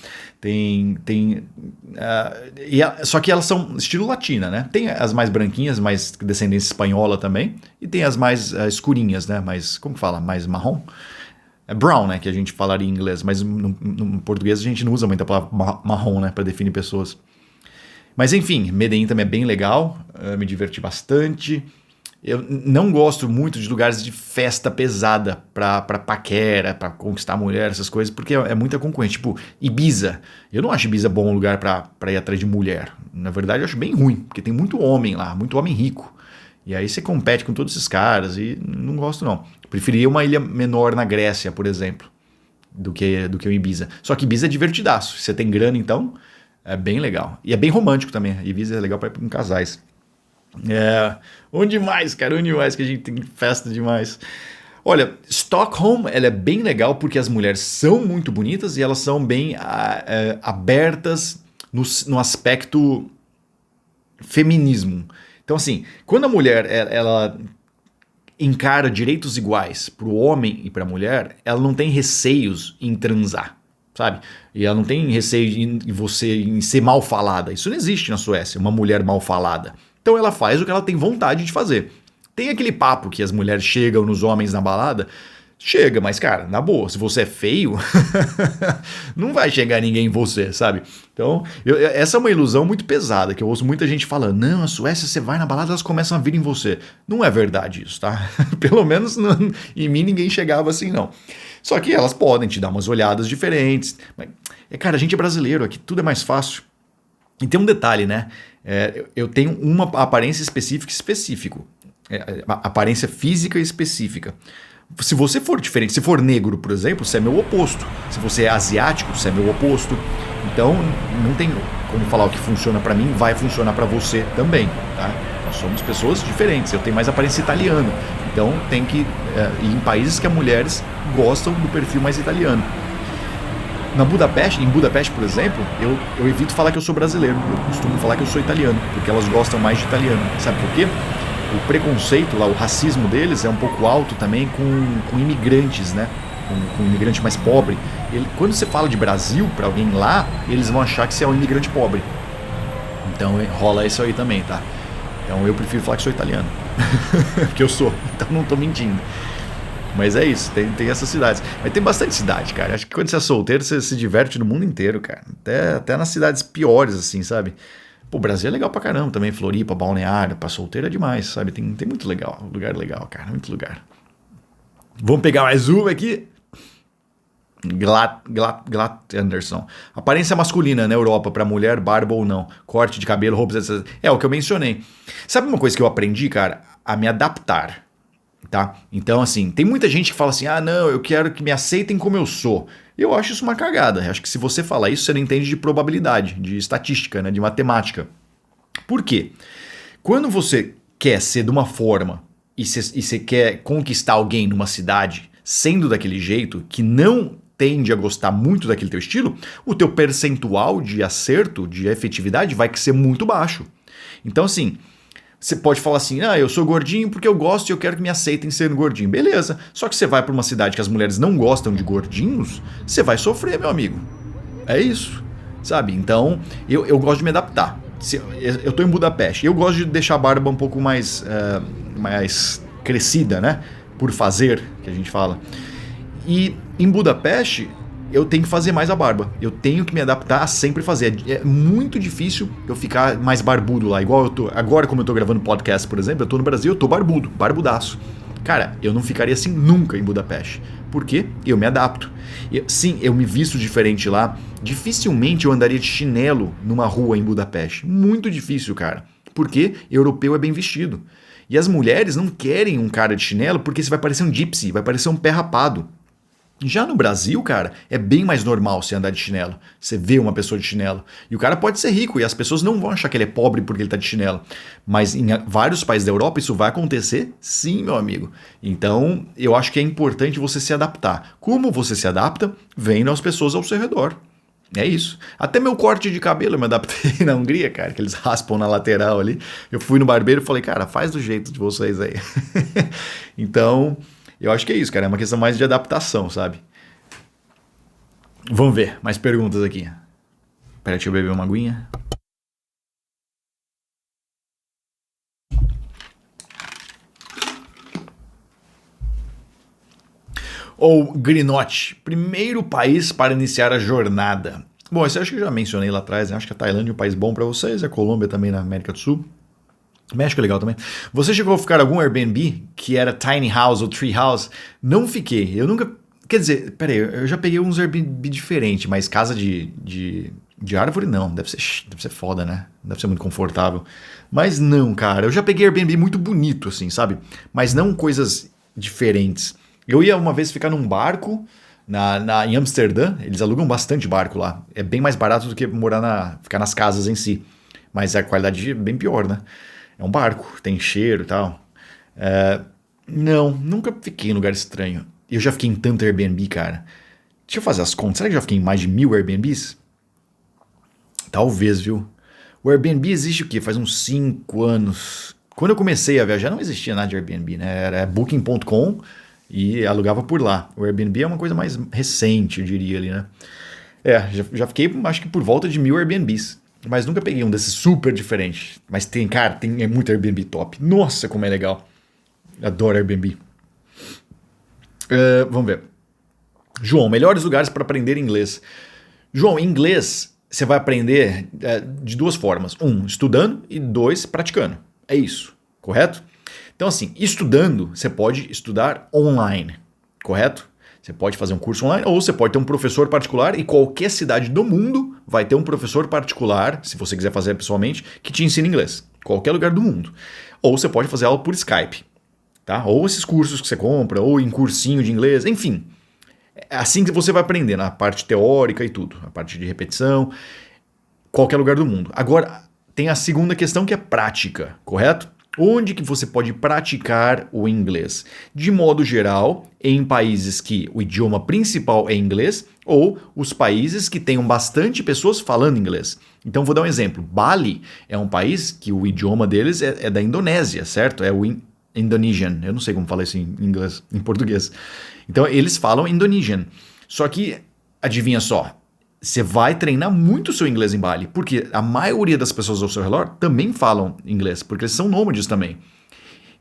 Só que elas são estilo latina, né? Tem as mais branquinhas, mais descendência espanhola também. E tem as mais escurinhas, né? Mais, como que fala? Mais marrom. É brown, né? Que a gente falaria em inglês. Mas no português a gente não usa muito a palavra marrom, né? Para definir pessoas. Mas enfim, Medellín também é bem legal. Me diverti bastante. Eu não gosto muito de lugares de festa pesada pra paquera, pra conquistar mulher, essas coisas, porque é muita concorrente. Tipo, Ibiza. Eu não acho Ibiza bom lugar pra ir atrás de mulher. Na verdade, eu acho bem ruim, porque tem muito homem lá, muito homem rico. E aí você compete com todos esses caras e não gosto não. Preferia uma ilha menor na Grécia, por exemplo, do que o Ibiza. Só que Ibiza é divertidaço. Você tem grana, então, é bem legal. E é bem romântico também. Ibiza é legal pra ir com casais. Onde mais, cara? Onde mais que a gente tem festa demais? Olha, Stockholm, ela é bem legal porque as mulheres são muito bonitas e elas são bem abertas no aspecto feminismo. Então, assim, quando a mulher ela encara direitos iguais para o homem e para a mulher, ela não tem receios em transar, sabe? E ela não tem receio em ser mal falada. Isso não existe na Suécia, uma mulher mal falada. Então ela faz o que ela tem vontade de fazer. Tem aquele papo que as mulheres chegam nos homens na balada. Chega, mas cara, na boa, se você é feio, não vai chegar ninguém em você, sabe? Então, essa é uma ilusão muito pesada, que eu ouço muita gente falando, não, a Suécia, você vai na balada, elas começam a vir em você. Não é verdade isso, tá? Pelo menos em mim ninguém chegava assim, não. Só que elas podem te dar umas olhadas diferentes. Mas, cara, a gente é brasileiro, aqui tudo é mais fácil. E tem um detalhe, né? Eu tenho uma aparência específico. Aparência física específica. Se você for diferente, se for negro, por exemplo, você é meu oposto. Se você é asiático, você é meu oposto. Então, não tem como falar o que funciona pra mim, vai funcionar pra você também, tá? Nós somos pessoas diferentes. Eu tenho mais aparência italiana. Então, tem que ir em países que as mulheres gostam do perfil mais italiano. Em Budapeste, por exemplo, eu evito falar que eu sou brasileiro. Eu costumo falar que eu sou italiano, porque elas gostam mais de italiano. Sabe por quê? O preconceito lá, o racismo deles é um pouco alto também com imigrantes, né? Com imigrante mais pobre. Quando você fala de Brasil para alguém lá, eles vão achar que você é um imigrante pobre. Então rola isso aí também, tá? Então eu prefiro falar que sou italiano. Porque eu sou, então não tô mentindo. Mas é isso, tem essas cidades. Mas tem bastante cidade, cara. Acho que quando você é solteiro, você se diverte no mundo inteiro, cara. Até nas cidades piores, assim, sabe? Pô, o Brasil é legal pra caramba também. Floripa, Balneário, pra solteiro é demais, sabe? Tem muito legal, lugar legal, cara. Muito lugar. Vamos pegar mais uma aqui. Glat Anderson. Aparência masculina na Europa pra mulher, barba ou não. Corte de cabelo, roupas, etc. É o que eu mencionei. Sabe uma coisa que eu aprendi, cara? A me adaptar. Tá? Então, assim, tem muita gente que fala assim, não, eu quero que me aceitem como eu sou. Eu acho isso uma cagada. Eu acho que se você falar isso, você não entende de probabilidade, de estatística, né, de matemática. Por quê? Quando você quer ser de uma forma e você quer conquistar alguém numa cidade sendo daquele jeito, que não tende a gostar muito daquele teu estilo, o teu percentual de acerto, de efetividade, vai ser muito baixo. Então, assim, você pode falar assim, eu sou gordinho porque eu gosto e eu quero que me aceitem sendo gordinho. Beleza, só que você vai para uma cidade que as mulheres não gostam de gordinhos, você vai sofrer, meu amigo. É isso, sabe? Então, eu gosto de me adaptar. Eu tô em Budapeste, eu gosto de deixar a barba um pouco mais crescida, né? Por fazer, que a gente fala. E em Budapeste, eu tenho que fazer mais a barba. Eu tenho que me adaptar a sempre fazer. É muito difícil eu ficar mais barbudo lá. Igual eu tô. Agora, como eu tô gravando podcast, por exemplo, eu tô no Brasil, eu tô barbudaço. Cara, eu não ficaria assim nunca em Budapeste. Por quê? Eu me adapto. Sim, eu me visto diferente lá. Dificilmente eu andaria de chinelo numa rua em Budapeste. Muito difícil, cara. Porque europeu é bem vestido. E as mulheres não querem um cara de chinelo porque você vai parecer um gypsy, vai parecer um pé rapado. Já no Brasil, cara, é bem mais normal você andar de chinelo. Você vê uma pessoa de chinelo. E o cara pode ser rico e as pessoas não vão achar que ele é pobre porque ele tá de chinelo. Mas em vários países da Europa isso vai acontecer sim, meu amigo. Então, eu acho que é importante você se adaptar. Como você se adapta? Vendo as pessoas ao seu redor. É isso. Até meu corte de cabelo eu me adaptei na Hungria, cara, que eles raspam na lateral ali. Eu fui no barbeiro e falei, cara, faz do jeito de vocês aí. Então, eu acho que é isso, cara. É uma questão mais de adaptação, sabe? Vamos ver, mais perguntas aqui. Pera, deixa eu beber uma aguinha. Ou Grinote, primeiro país para iniciar a jornada. Bom, isso eu acho que eu já mencionei lá atrás, né? Acho que a Tailândia é um país bom para vocês, a Colômbia também na América do Sul. México é legal também. Você chegou a ficar em algum Airbnb que era tiny house ou tree house? Não fiquei. Eu nunca. Quer dizer, peraí, eu já peguei uns Airbnb diferentes, mas casa de árvore não. Deve ser foda, né? Deve ser muito confortável. Mas não, cara. Eu já peguei Airbnb muito bonito, assim, sabe? Mas não coisas diferentes. Eu ia uma vez ficar num barco em Amsterdã. Eles alugam bastante barco lá. É bem mais barato do que ficar nas casas em si. Mas a qualidade é bem pior, né? É um barco, tem cheiro e tal. Não, nunca fiquei em lugar estranho. Eu já fiquei em tanto Airbnb, cara. Deixa eu fazer as contas. Será que eu já fiquei em mais de 1.000 Airbnbs? Talvez, viu? O Airbnb existe o quê? Faz uns 5 anos. Quando eu comecei a viajar, não existia nada de Airbnb, né? Era Booking.com e alugava por lá. O Airbnb é uma coisa mais recente, eu diria ali, né? Já fiquei, acho que por volta de 1.000 Airbnbs. Mas nunca peguei um desses super diferentes. Mas tem, cara, é muito Airbnb top. Nossa, como é legal. Adoro Airbnb. Vamos ver. João, melhores lugares para aprender inglês. João, inglês você vai aprender de duas formas. Um, estudando e dois, praticando. É isso, correto? Então assim, estudando, você pode estudar online, correto? Você pode fazer um curso online ou você pode ter um professor particular e qualquer cidade do mundo vai ter um professor particular, se você quiser fazer pessoalmente, que te ensina inglês. Qualquer lugar do mundo. Ou você pode fazer aula por Skype, tá? Ou esses cursos que você compra, ou em cursinho de inglês, enfim. É assim que você vai aprender, na parte teórica e tudo, a parte de repetição, qualquer lugar do mundo. Agora, tem a segunda questão que é prática, correto? Onde que você pode praticar o inglês? De modo geral, em países que o idioma principal é inglês ou os países que tenham bastante pessoas falando inglês. Então vou dar um exemplo. Bali é um país que o idioma deles é da Indonésia, certo? É o Indonesian. Eu não sei como falar isso em inglês, em português. Então eles falam Indonesian. Só que, adivinha só, você vai treinar muito o seu inglês em Bali, porque a maioria das pessoas ao seu redor também falam inglês, porque eles são nômades também.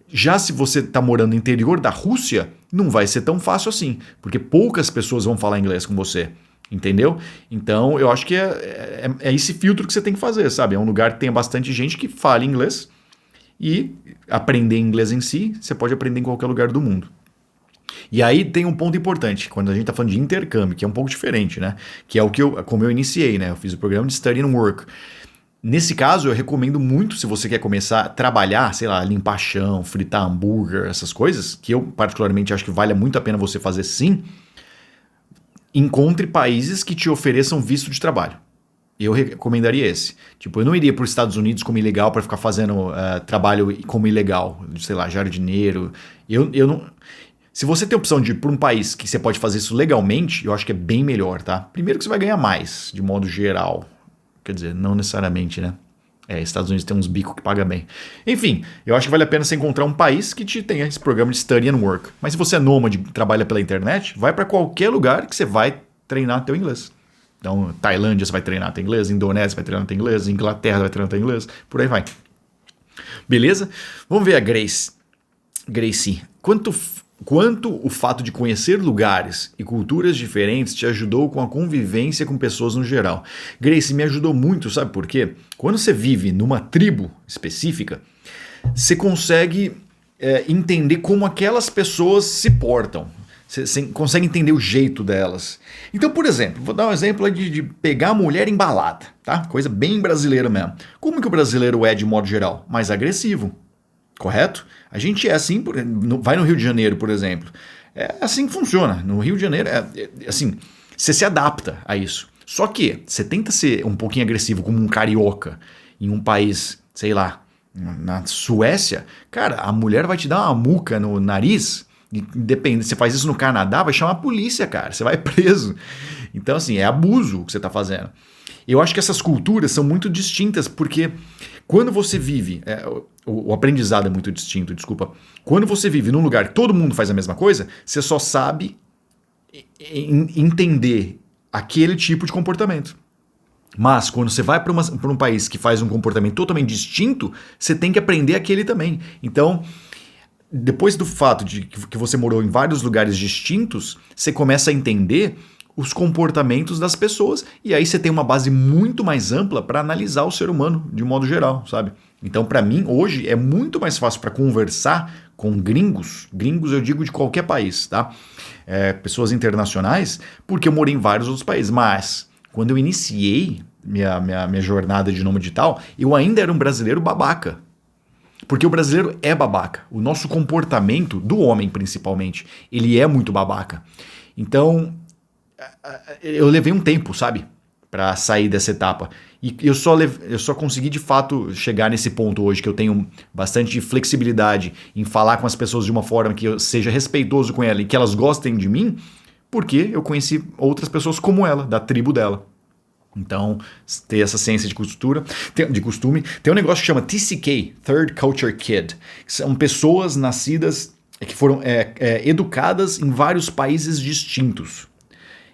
Já se você está morando no interior da Rússia, não vai ser tão fácil assim, porque poucas pessoas vão falar inglês com você, entendeu? Então eu acho que é esse filtro que você tem que fazer, sabe? É um lugar que tenha bastante gente que fale inglês e aprender inglês em si, você pode aprender em qualquer lugar do mundo. E aí tem um ponto importante, quando a gente está falando de intercâmbio, que é um pouco diferente, né? Que é como eu iniciei, né? Eu fiz o programa de Study and Work. Nesse caso, eu recomendo muito, se você quer começar a trabalhar, sei lá, limpar chão, fritar hambúrguer, essas coisas, que eu particularmente acho que vale muito a pena você fazer sim, encontre países que te ofereçam visto de trabalho. Eu recomendaria esse. Tipo, eu não iria para os Estados Unidos como ilegal para ficar fazendo trabalho como ilegal, sei lá, jardineiro. Eu não... Se você tem a opção de ir para um país que você pode fazer isso legalmente, eu acho que é bem melhor, tá? Primeiro que você vai ganhar mais, de modo geral. Quer dizer, não necessariamente, né? Estados Unidos tem uns bicos que pagam bem. Enfim, eu acho que vale a pena você encontrar um país que te tenha esse programa de Study and Work. Mas se você é nômade, trabalha pela internet, vai para qualquer lugar que você vai treinar teu inglês. Então, Tailândia você vai treinar teu inglês, Indonésia você vai treinar teu inglês, Inglaterra vai treinar teu inglês, por aí vai. Beleza? Vamos ver a Grace. Gracie, quanto o fato de conhecer lugares e culturas diferentes te ajudou com a convivência com pessoas no geral? Grace, me ajudou muito, sabe por quê? Quando você vive numa tribo específica, você consegue entender como aquelas pessoas se portam. Você consegue entender o jeito delas. Então, por exemplo, vou dar um exemplo de pegar a mulher em balada, tá? Coisa bem brasileira mesmo. Como que o brasileiro é de modo geral? Mais agressivo. Correto? A gente é assim, vai no Rio de Janeiro, por exemplo. É assim que funciona. No Rio de Janeiro, assim, você se adapta a isso. Só que você tenta ser um pouquinho agressivo como um carioca em um país, sei lá, na Suécia, cara, a mulher vai te dar uma muca no nariz. Depende, você faz isso no Canadá, vai chamar a polícia, cara. Você vai preso. Então, assim, é abuso o que você está fazendo. Eu acho que essas culturas são muito distintas, porque quando você vive, o aprendizado é muito distinto, desculpa. Quando você vive num lugar que todo mundo faz a mesma coisa, você só sabe entender aquele tipo de comportamento. Mas quando você vai para um país que faz um comportamento totalmente distinto, você tem que aprender aquele também. Então, depois do fato de que você morou em vários lugares distintos, você começa a entender os comportamentos das pessoas e aí você tem uma base muito mais ampla para analisar o ser humano de modo geral, sabe? Então, para mim, hoje é muito mais fácil para conversar com gringos eu digo de qualquer país, tá? Pessoas internacionais, porque eu morei em vários outros países, mas quando eu iniciei minha jornada de nômade digital, eu ainda era um brasileiro babaca. Porque o brasileiro é babaca. O nosso comportamento, do homem principalmente, ele é muito babaca. Então, eu levei um tempo, sabe? Para sair dessa etapa. E eu só consegui de fato chegar nesse ponto hoje, que eu tenho bastante flexibilidade em falar com as pessoas de uma forma que eu seja respeitoso com ela e que elas gostem de mim, porque eu conheci outras pessoas como ela, da tribo dela. Então, ter essa ciência de costume. Tem um negócio que chama TCK, Third Culture Kid, que são pessoas nascidas, que foram educadas em vários países distintos.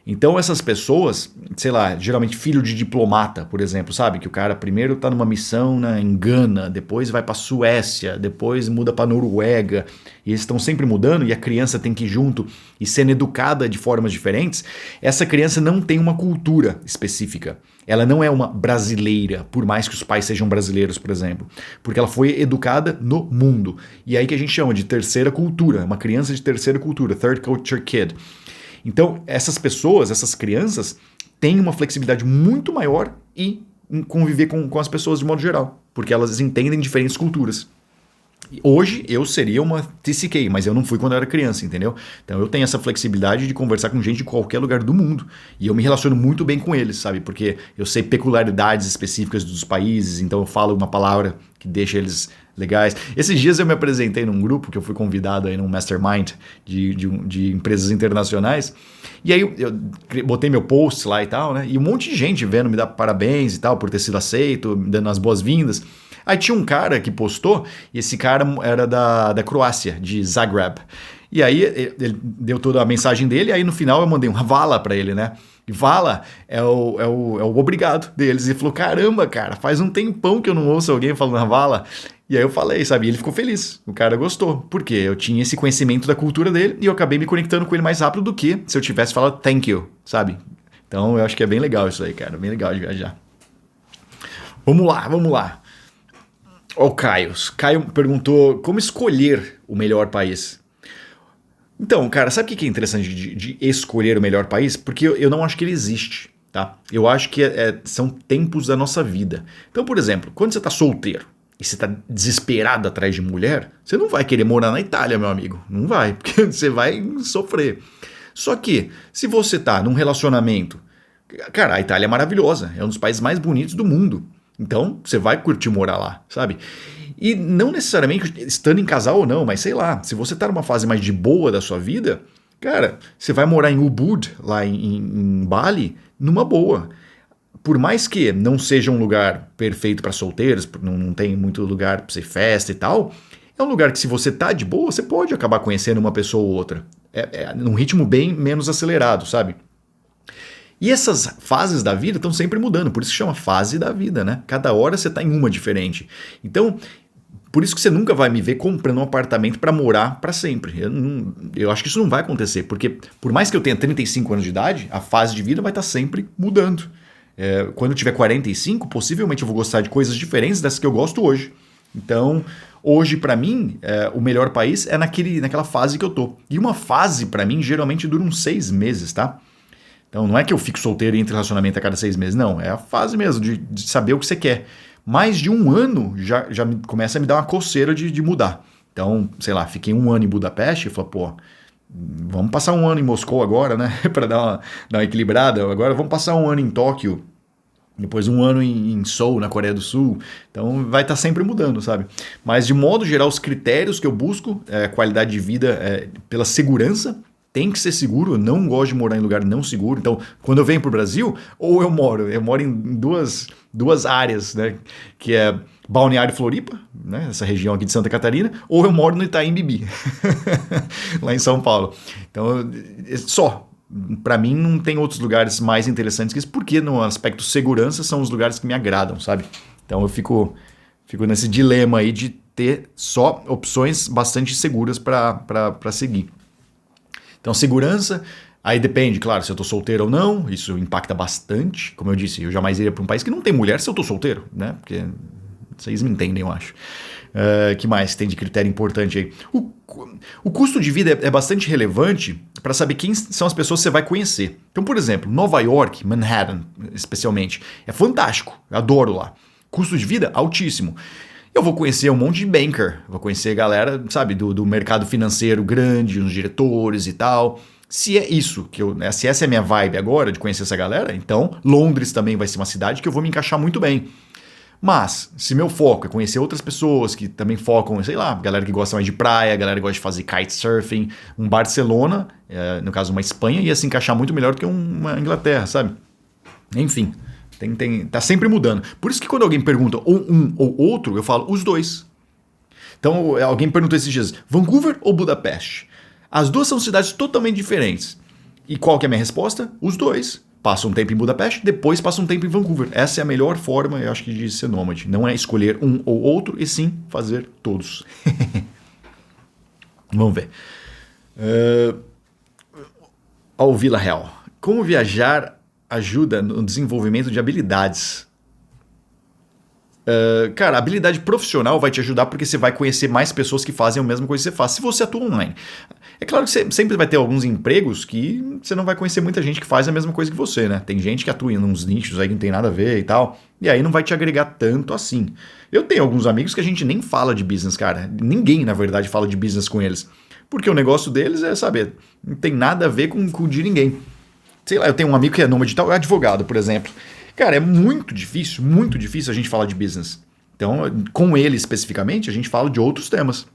Então essas pessoas, sei lá, geralmente filho de diplomata, por exemplo, sabe? Que o cara primeiro tá numa missão em Gana, depois vai pra Suécia, depois muda pra Noruega, e eles estão sempre mudando e a criança tem que ir junto e sendo educada de formas diferentes. Essa criança não tem uma cultura específica. Ela não é uma brasileira, por mais que os pais sejam brasileiros, por exemplo, porque ela foi educada no mundo. E aí que a gente chama de terceira cultura, uma criança de terceira cultura, Third Culture Kid. Então, essas pessoas, essas crianças, têm uma flexibilidade muito maior em conviver com as pessoas de modo geral, porque elas entendem diferentes culturas. Hoje eu seria uma TCK, mas eu não fui quando eu era criança, entendeu? Então eu tenho essa flexibilidade de conversar com gente de qualquer lugar do mundo. E eu me relaciono muito bem com eles, sabe? Porque eu sei peculiaridades específicas dos países, então eu falo uma palavra que deixa eles legais. Esses dias eu me apresentei num grupo que eu fui convidado aí num mastermind de empresas internacionais. E aí eu botei meu post lá e tal, né? E um monte de gente vendo me dar parabéns e tal por ter sido aceito, dando as boas-vindas. Aí tinha um cara que postou, e esse cara era da Croácia, de Zagreb. E aí ele deu toda a mensagem dele, e aí no final eu mandei um vala pra ele, né? E vala é o obrigado deles. E falou, caramba, cara, faz um tempão que eu não ouço alguém falando vala. E aí eu falei, sabe? E ele ficou feliz, o cara gostou. Por quê? Eu tinha esse conhecimento da cultura dele e eu acabei me conectando com ele mais rápido do que se eu tivesse falado thank you, sabe? Então eu acho que é bem legal isso aí, cara. Bem legal de viajar. Vamos lá. Ó, o Caio. Caio perguntou como escolher o melhor país. Então, cara, sabe o que é interessante de escolher o melhor país? Porque eu não acho que ele existe, tá? Eu acho que são tempos da nossa vida. Então, por exemplo, quando você tá solteiro e você tá desesperado atrás de mulher, você não vai querer morar na Itália, meu amigo. Não vai, porque você vai sofrer. Só que, se você tá num relacionamento... Cara, a Itália é maravilhosa. É um dos países mais bonitos do mundo. Então, você vai curtir morar lá, sabe? E não necessariamente estando em casal ou não, mas sei lá, se você tá numa fase mais de boa da sua vida, cara, você vai morar em Ubud, lá em Bali, numa boa. Por mais que não seja um lugar perfeito para solteiros, não tem muito lugar para ser festa e tal, é um lugar que se você tá de boa, você pode acabar conhecendo uma pessoa ou outra. Num ritmo bem menos acelerado, sabe? E essas fases da vida estão sempre mudando, por isso que chama fase da vida, né? Cada hora você está em uma diferente. Então, por isso que você nunca vai me ver comprando um apartamento para morar para sempre. Eu acho que isso não vai acontecer, porque por mais que eu tenha 35 anos de idade, a fase de vida vai estar sempre mudando. Quando eu tiver 45, possivelmente eu vou gostar de coisas diferentes das que eu gosto hoje. Então, hoje para mim, o melhor país é naquela fase que eu tô. E uma fase para mim geralmente dura uns 6 meses, tá? Então não é que eu fico solteiro e entro em relacionamento a cada 6 meses, não. É a fase mesmo de saber o que você quer. Mais de um ano já começa a me dar uma coceira de mudar. Então, sei lá, fiquei 1 ano em Budapeste e falei, pô, vamos passar 1 ano em Moscou agora, né? Para dar uma equilibrada. Agora vamos passar 1 ano em Tóquio. Depois 1 ano em Seoul, na Coreia do Sul. Então vai estar sempre mudando, sabe? Mas de modo geral, os critérios que eu busco, qualidade de vida pela segurança, tem que ser seguro, eu não gosto de morar em lugar não seguro. Então, quando eu venho pro Brasil, ou eu moro em duas áreas, né? Que é Balneário Floripa, né? Essa região aqui de Santa Catarina, ou eu moro no Itaim Bibi, lá em São Paulo. Então, só. Para mim, não tem outros lugares mais interessantes que isso, porque no aspecto segurança são os lugares que me agradam, sabe? Então, eu fico nesse dilema aí de ter só opções bastante seguras para seguir. Então, segurança, aí depende, claro, se eu tô solteiro ou não, isso impacta bastante. Como eu disse, eu jamais iria para um país que não tem mulher se eu tô solteiro, né? Porque vocês me entendem, eu acho. Que mais tem de critério importante aí? O custo de vida é bastante relevante para saber quem são as pessoas que você vai conhecer. Então, por exemplo, Nova York, Manhattan especialmente, é fantástico, eu adoro lá. Custo de vida altíssimo. Eu vou conhecer um monte de banker, vou conhecer galera, sabe, do mercado financeiro grande, uns diretores e tal. Se é isso, se essa é a minha vibe agora, de conhecer essa galera, então Londres também vai ser uma cidade que eu vou me encaixar muito bem. Mas, se meu foco é conhecer outras pessoas que também focam, sei lá, galera que gosta mais de praia, galera que gosta de fazer kitesurfing, um Barcelona, no caso uma Espanha, ia se encaixar muito melhor do que uma Inglaterra, sabe? Enfim, tá sempre mudando. Por isso que quando alguém pergunta ou um ou outro, eu falo os dois. Então, alguém perguntou esses dias, Vancouver ou Budapeste? As duas são cidades totalmente diferentes. E qual que é a minha resposta? Os dois. Passa um tempo em Budapeste, depois passa um tempo em Vancouver. Essa é a melhor forma, eu acho, de ser nômade. Não é escolher um ou outro, e sim fazer todos. Vamos ver. Ao Vila Real. Como viajar ajuda no desenvolvimento de habilidades? Cara, a habilidade profissional vai te ajudar porque você vai conhecer mais pessoas que fazem a mesma coisa que você faz, se você atua online. É claro que você sempre vai ter alguns empregos que você não vai conhecer muita gente que faz a mesma coisa que você, né? Tem gente que atua em uns nichos aí que não tem nada a ver e tal, e aí não vai te agregar tanto assim. Eu tenho alguns amigos que a gente nem fala de business, cara. Ninguém, na verdade, fala de business com eles. Porque o negócio deles é, saber, não tem nada a ver com o de ninguém. Sei lá, eu tenho um amigo que é nômade digital, é advogado, por exemplo. Cara, é muito difícil a gente falar de business. Então, com ele especificamente, a gente fala de outros temas.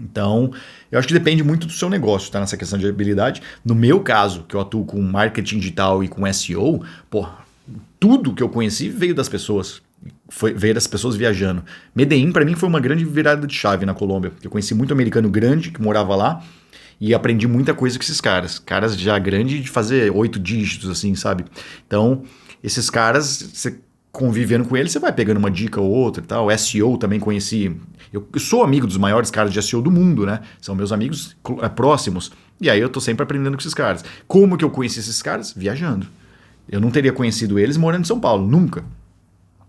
Então, eu acho que depende muito do seu negócio, tá? Nessa questão de habilidade. No meu caso, que eu atuo com marketing digital e com SEO, pô, tudo que eu conheci veio das pessoas. Veio das pessoas viajando. Medellín, para mim, foi uma grande virada de chave na Colômbia. Eu conheci muito americano grande que morava lá e aprendi muita coisa com esses caras. Caras já grandes de fazer 8 dígitos, assim, sabe? Então, esses caras, você convivendo com eles, você vai pegando uma dica ou outra e tal. O SEO também conheci. Eu sou amigo dos maiores caras de SEO do mundo, né? São meus amigos próximos. E aí eu tô sempre aprendendo com esses caras. Como que eu conheci esses caras? Viajando. Eu não teria conhecido eles morando em São Paulo, nunca.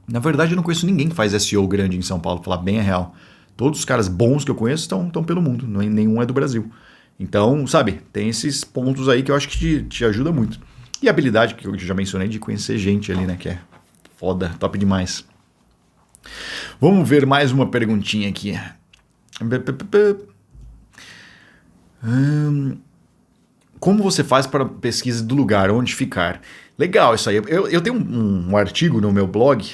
Na verdade, eu não conheço ninguém que faz SEO grande em São Paulo, pra falar bem a real. Todos os caras bons que eu conheço estão pelo mundo, nenhum é do Brasil. Então, sabe, tem esses pontos aí que eu acho que te ajuda muito. E a habilidade que eu já mencionei de conhecer gente ali, né? Que é foda, top demais. Vamos ver mais uma perguntinha aqui. Como você faz para pesquisa do lugar, onde ficar? Legal isso aí. Eu tenho um artigo no meu blog,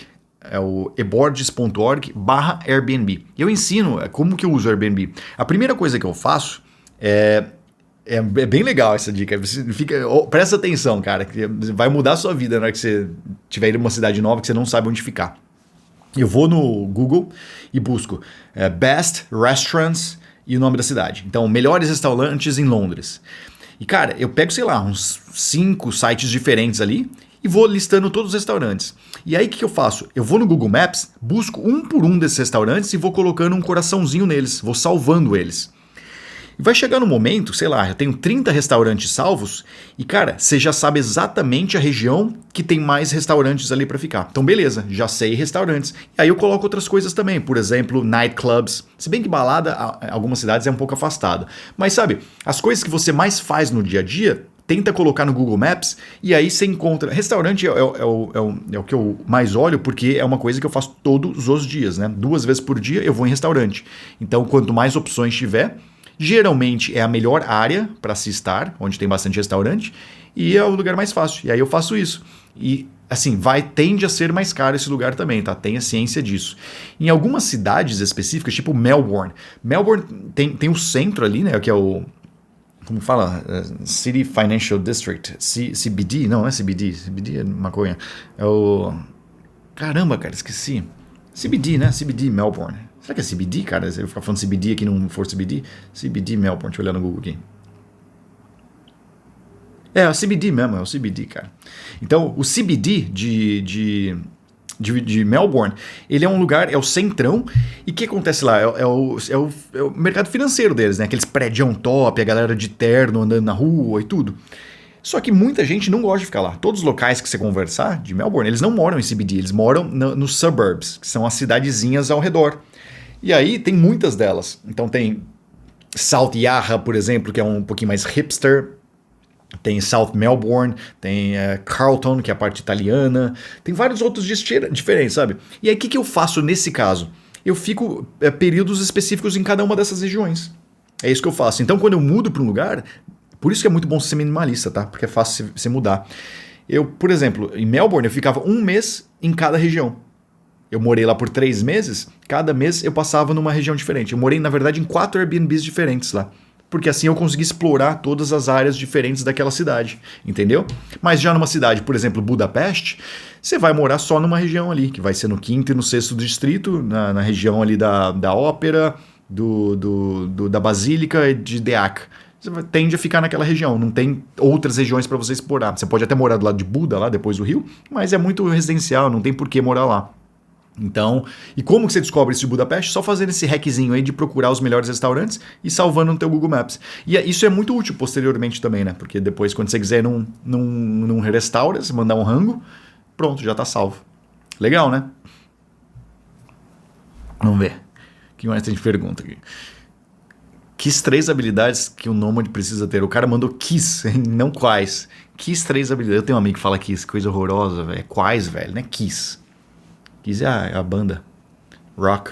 é o eborges.org/Airbnb. Eu ensino como que eu uso o Airbnb. A primeira coisa que eu faço é bem legal essa dica. Você presta atenção, cara, que vai mudar a sua vida na hora que você estiver indo numa cidade nova que você não sabe onde ficar. Eu vou no Google e busco Best Restaurants e o nome da cidade. Então, melhores restaurantes em Londres. E, cara, eu pego, sei lá, uns 5 sites diferentes ali e vou listando todos os restaurantes. E aí, o que eu faço? Eu vou no Google Maps, busco um por um desses restaurantes e vou colocando um coraçãozinho neles, vou salvando eles. E vai chegar no momento, sei lá, eu tenho 30 restaurantes salvos e, cara, você já sabe exatamente a região que tem mais restaurantes ali para ficar. Então, beleza, já sei restaurantes. E aí eu coloco outras coisas também, por exemplo, nightclubs. Se bem que balada, em algumas cidades é um pouco afastado. Mas, sabe, as coisas que você mais faz no dia a dia, tenta colocar no Google Maps e aí você encontra... Restaurante é o que eu mais olho porque é uma coisa que eu faço todos os dias, né? 2 vezes por dia eu vou em restaurante. Então, quanto mais opções tiver... Geralmente é a melhor área para se estar, onde tem bastante restaurante, e é o lugar mais fácil. E aí eu faço isso. E assim, tende a ser mais caro esse lugar também, tá? Tenha ciência disso. Em algumas cidades específicas, tipo Melbourne. Melbourne tem o centro ali, né? Que é o como fala? City Financial District, CBD, não é CBD, CBD é maconha, é o... Caramba, cara, esqueci. CBD, né? CBD Melbourne. Será que é CBD, cara? Se eu ficar falando CBD aqui não for CBD? CBD Melbourne, deixa eu olhar no Google aqui. É o CBD mesmo, é o CBD, cara. Então, o CBD de Melbourne, ele é um lugar, é o centrão, e o que acontece lá? É o mercado financeiro deles, né? Aqueles prédios top, a galera de terno andando na rua e tudo. Só que muita gente não gosta de ficar lá. Todos os locais que você conversar de Melbourne, eles não moram em CBD, eles moram nos suburbs, que são as cidadezinhas ao redor. E aí tem muitas delas. Então tem South Yarra, por exemplo, que é um pouquinho mais hipster. Tem South Melbourne, tem Carlton, que é a parte italiana. Tem vários outros diferentes, sabe? E aí o que eu faço nesse caso? Eu fico períodos específicos em cada uma dessas regiões. É isso que eu faço. Então quando eu mudo para um lugar... Por isso que é muito bom ser minimalista, tá? Porque é fácil você mudar. Eu, por exemplo, em Melbourne, eu ficava um mês em cada região. Eu morei lá por 3 meses, cada mês eu passava numa região diferente. Eu morei, na verdade, em 4 Airbnbs diferentes lá. Porque assim eu consegui explorar todas as áreas diferentes daquela cidade, entendeu? Mas já numa cidade, por exemplo, Budapeste, você vai morar só numa região ali, que vai ser no 5º e no 6º distrito, na região ali da Ópera, da Basílica e de Deac. Você tende a ficar naquela região, não tem outras regiões para você explorar. Você pode até morar do lado de Buda, lá depois do Rio, mas é muito residencial, não tem por que morar lá. Então, e como que você descobre isso de Budapeste? Só fazendo esse hackzinho aí de procurar os melhores restaurantes e salvando no teu Google Maps. E isso é muito útil posteriormente também, né? Porque depois, quando você quiser ir num restaurante, você mandar um rango, pronto, já tá salvo. Legal, né? Vamos ver. O que mais tem de pergunta aqui? Quais 3 habilidades que o nômade precisa ter? O cara mandou quis, não quais. Quais 3 habilidades? Eu tenho um amigo que fala quis, coisa horrorosa, velho. É quais, velho, não é quis. Quis é a banda. Rock.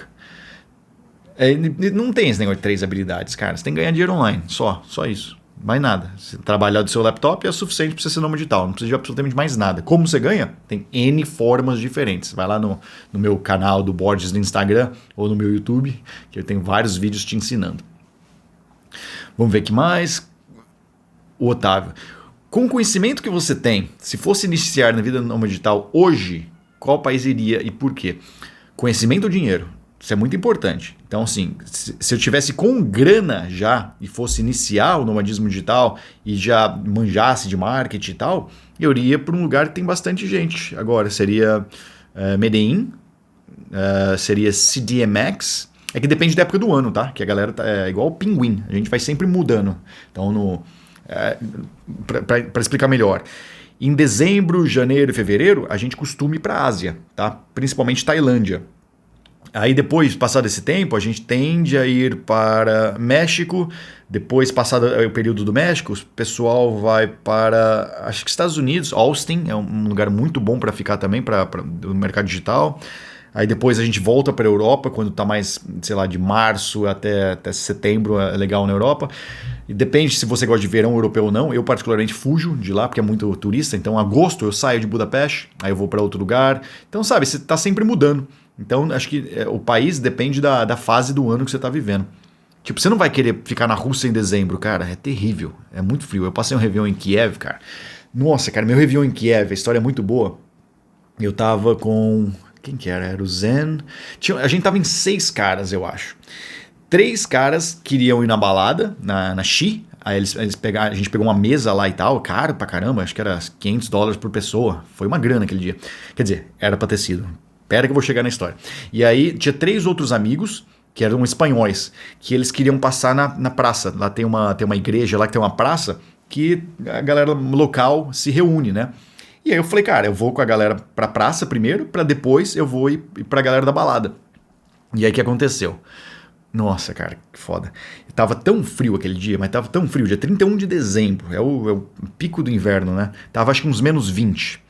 Não tem esse negócio de 3 habilidades, cara. Você tem que ganhar dinheiro online, só isso. Mais nada. Se trabalhar do seu laptop é suficiente para você ser nômade digital. Não precisa de absolutamente mais nada. Como você ganha? Tem N formas diferentes. Vai lá no meu canal do Borges no Instagram ou no meu YouTube, que eu tenho vários vídeos te ensinando. Vamos ver o que mais. O Otávio. Com o conhecimento que você tem, se fosse iniciar na vida nômade digital hoje, qual país iria e por quê? Conhecimento ou dinheiro? Isso é muito importante. Então, assim, se eu tivesse com grana já e fosse iniciar o nomadismo digital e já manjasse de marketing e tal, eu iria para um lugar que tem bastante gente. Agora, seria Medellín, seria CDMX. É que depende da época do ano, tá? Que a galera é igual o pinguim. A gente vai sempre mudando. Então, para explicar melhor. Em dezembro, janeiro e fevereiro, a gente costuma ir para a Ásia, tá? Principalmente Tailândia. Aí depois, passado esse tempo, a gente tende a ir para México. Depois, passado o período do México, o pessoal vai para, acho que Estados Unidos. Austin é um lugar muito bom para ficar também, para o mercado digital. Aí depois a gente volta para a Europa, quando está mais, sei lá, de março até setembro, é legal na Europa. E depende se você gosta de verão europeu ou não. Eu particularmente fujo de lá, porque é muito turista. Então, agosto eu saio de Budapeste, aí eu vou para outro lugar. Então, sabe, você está sempre mudando. Então, acho que o país depende da fase do ano que você está vivendo. Tipo, você não vai querer ficar na Rússia em dezembro, cara. É terrível, é muito frio. Eu passei um Réveillon em Kiev, cara. Nossa, cara, meu Réveillon em Kiev, a história é muito boa. Eu tava com... Quem que era? Era o Zen. A gente tava em 6 caras, eu acho. 3 caras queriam ir na balada, na Xi. Aí eles pegaram, a gente pegou uma mesa lá e tal, caro pra caramba, acho que era $500 por pessoa. Foi uma grana aquele dia. Quer dizer, era pra ter sido. Pera que eu vou chegar na história. E aí tinha 3 outros amigos, que eram espanhóis, que eles queriam passar na praça. Lá tem uma igreja lá que tem uma praça, que a galera local se reúne, né? E aí eu falei, cara, eu vou com a galera pra praça primeiro, pra depois eu vou ir pra galera da balada. E aí o que aconteceu? Nossa, cara, que foda. Tava tão frio aquele dia, mas tava tão frio, dia 31 de dezembro, é o pico do inverno, né? Tava acho que uns menos 20.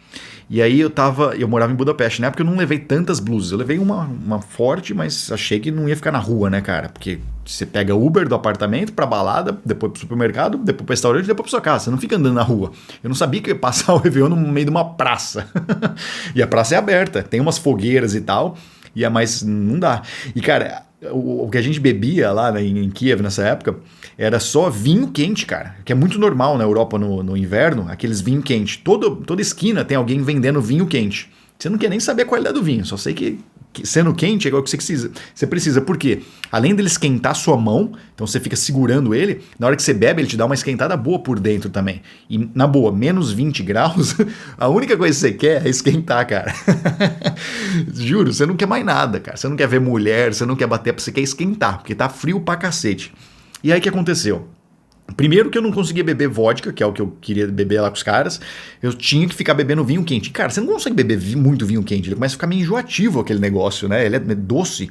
E aí eu morava em Budapeste, na época eu não levei tantas blusas, eu levei uma forte, mas achei que não ia ficar na rua, né, cara? Porque você pega Uber do apartamento pra balada, depois pro supermercado, depois pro restaurante, depois pra sua casa, você não fica andando na rua. Eu não sabia que ia passar o Réveillon no meio de uma praça. E a praça é aberta, tem umas fogueiras e tal, Mas não dá. E, cara, o que a gente bebia lá, né, em Kiev nessa época era só vinho quente, cara. Que é muito normal na Europa no inverno, aqueles vinho quente. Toda esquina tem alguém vendendo vinho quente. Você não quer nem saber a qualidade do vinho, só sei que sendo quente é igual que você precisa. Você precisa, por quê? Além dele esquentar sua mão, então você fica segurando ele, na hora que você bebe, ele te dá uma esquentada boa por dentro também. E, na boa, menos 20 graus, a única coisa que você quer é esquentar, cara. Juro, você não quer mais nada, cara. Você não quer ver mulher, você não quer bater, você quer esquentar, porque tá frio pra cacete. E aí o que aconteceu? Primeiro que eu não conseguia beber vodka, que é o que eu queria beber lá com os caras, eu tinha que ficar bebendo vinho quente. Cara, você não consegue beber muito vinho quente, ele começa a ficar meio enjoativo aquele negócio, né? Ele é doce.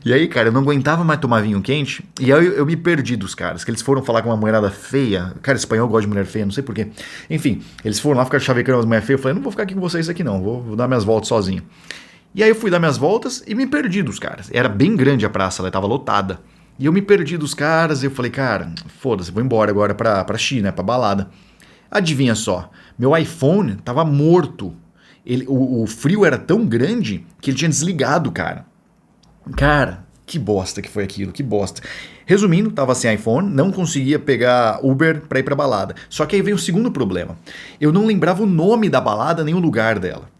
E aí, cara, eu não aguentava mais tomar vinho quente, e aí eu me perdi dos caras, que eles foram falar com uma mulherada feia. Cara, espanhol gosta de mulher feia, não sei porquê. Enfim, eles foram lá ficar chavecando as mulheres feias, eu falei, não vou ficar aqui com vocês aqui não, vou dar minhas voltas sozinho. E aí eu fui dar minhas voltas e me perdi dos caras. Era bem grande a praça, ela estava lotada. E eu me perdi dos caras e eu falei, cara, foda-se, vou embora agora pra China, pra balada. Adivinha só, meu iPhone tava morto. O frio era tão grande que ele tinha desligado, cara. Cara, que bosta que foi aquilo, que bosta. Resumindo, tava sem iPhone, não conseguia pegar Uber pra ir pra balada. Só que aí veio o segundo problema. Eu não lembrava o nome da balada nem o lugar dela.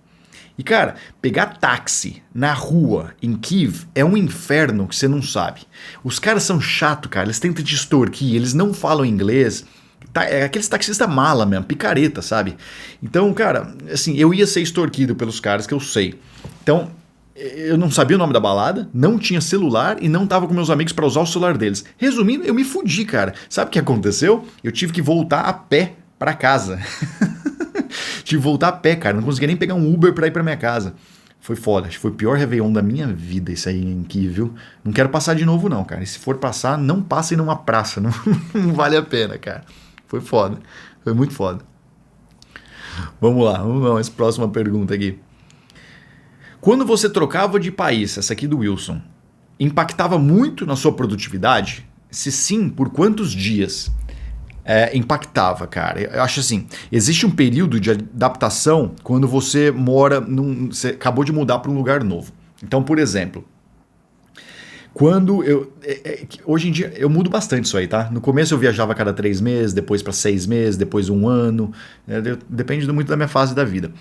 E, cara, pegar táxi na rua, em Kiev, é um inferno que você não sabe. Os caras são chatos, cara, eles tentam te extorquir, eles não falam inglês. É aqueles taxistas mala mesmo, picareta, sabe? Então, cara, assim, eu ia ser extorquido pelos caras que eu sei. Então, eu não sabia o nome da balada, não tinha celular e não tava com meus amigos pra usar o celular deles. Resumindo, eu me fudi, cara. Sabe o que aconteceu? Eu tive que voltar a pé pra casa. Tive que voltar a pé, cara. Não conseguia nem pegar um Uber pra ir pra minha casa. Foi foda. Acho que foi o pior Réveillon da minha vida isso aí em Kiev, viu? Não quero passar de novo, não, cara. E se for passar, não passem numa praça. Não, não vale a pena, cara. Foi foda. Foi muito foda. Vamos lá. Vamos lá. Essa próxima pergunta aqui. Quando você trocava de país, essa aqui do Wilson, impactava muito na sua produtividade? Se sim, por quantos dias? Impactava, cara. Eu acho assim, existe um período de adaptação quando você você acabou de mudar para um lugar novo. Então, por exemplo, quando hoje em dia eu mudo bastante isso aí, tá? No começo eu viajava a cada 3 meses, depois para 6 meses, depois 1 ano, depende muito da minha fase da vida.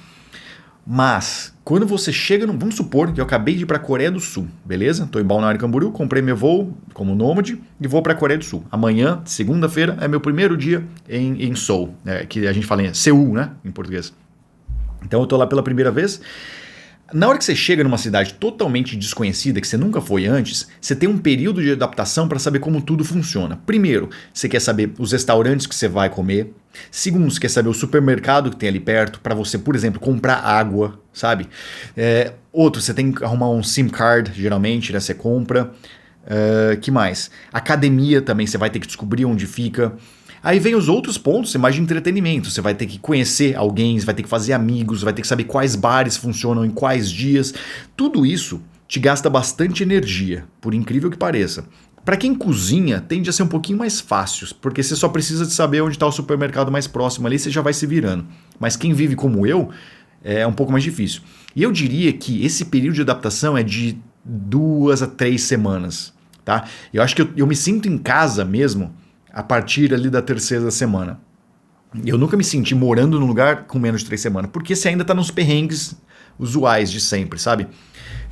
Mas, quando você chega, vamos supor que eu acabei de ir para a Coreia do Sul, beleza? Estou em Balneário Camboriú, comprei meu voo como nômade e vou para a Coreia do Sul. Amanhã, segunda-feira, é meu primeiro dia em Seul, que a gente fala em Seul, né, em português. Então eu estou lá pela primeira vez. Na hora que você chega numa cidade totalmente desconhecida, que você nunca foi antes, você tem um período de adaptação para saber como tudo funciona. Primeiro, você quer saber os restaurantes que você vai comer. Segundo, você quer saber o supermercado que tem ali perto para você, por exemplo, comprar água, sabe? Outro, você tem que arrumar um SIM card, geralmente, né? Você compra. Que mais? Academia também, você vai ter que descobrir onde fica. Aí vem os outros pontos, mais de entretenimento. Você vai ter que conhecer alguém, você vai ter que fazer amigos, vai ter que saber quais bares funcionam em quais dias. Tudo isso te gasta bastante energia, por incrível que pareça. Para quem cozinha, tende a ser um pouquinho mais fácil, porque você só precisa de saber onde está o supermercado mais próximo ali, você já vai se virando. Mas quem vive como eu, é um pouco mais difícil. E eu diria que esse período de adaptação é de 2 a 3 semanas. Tá? Eu acho que eu me sinto em casa mesmo a partir ali da 3ª semana. Eu nunca me senti morando num lugar com menos de 3 semanas, porque você ainda tá nos perrengues usuais de sempre, sabe?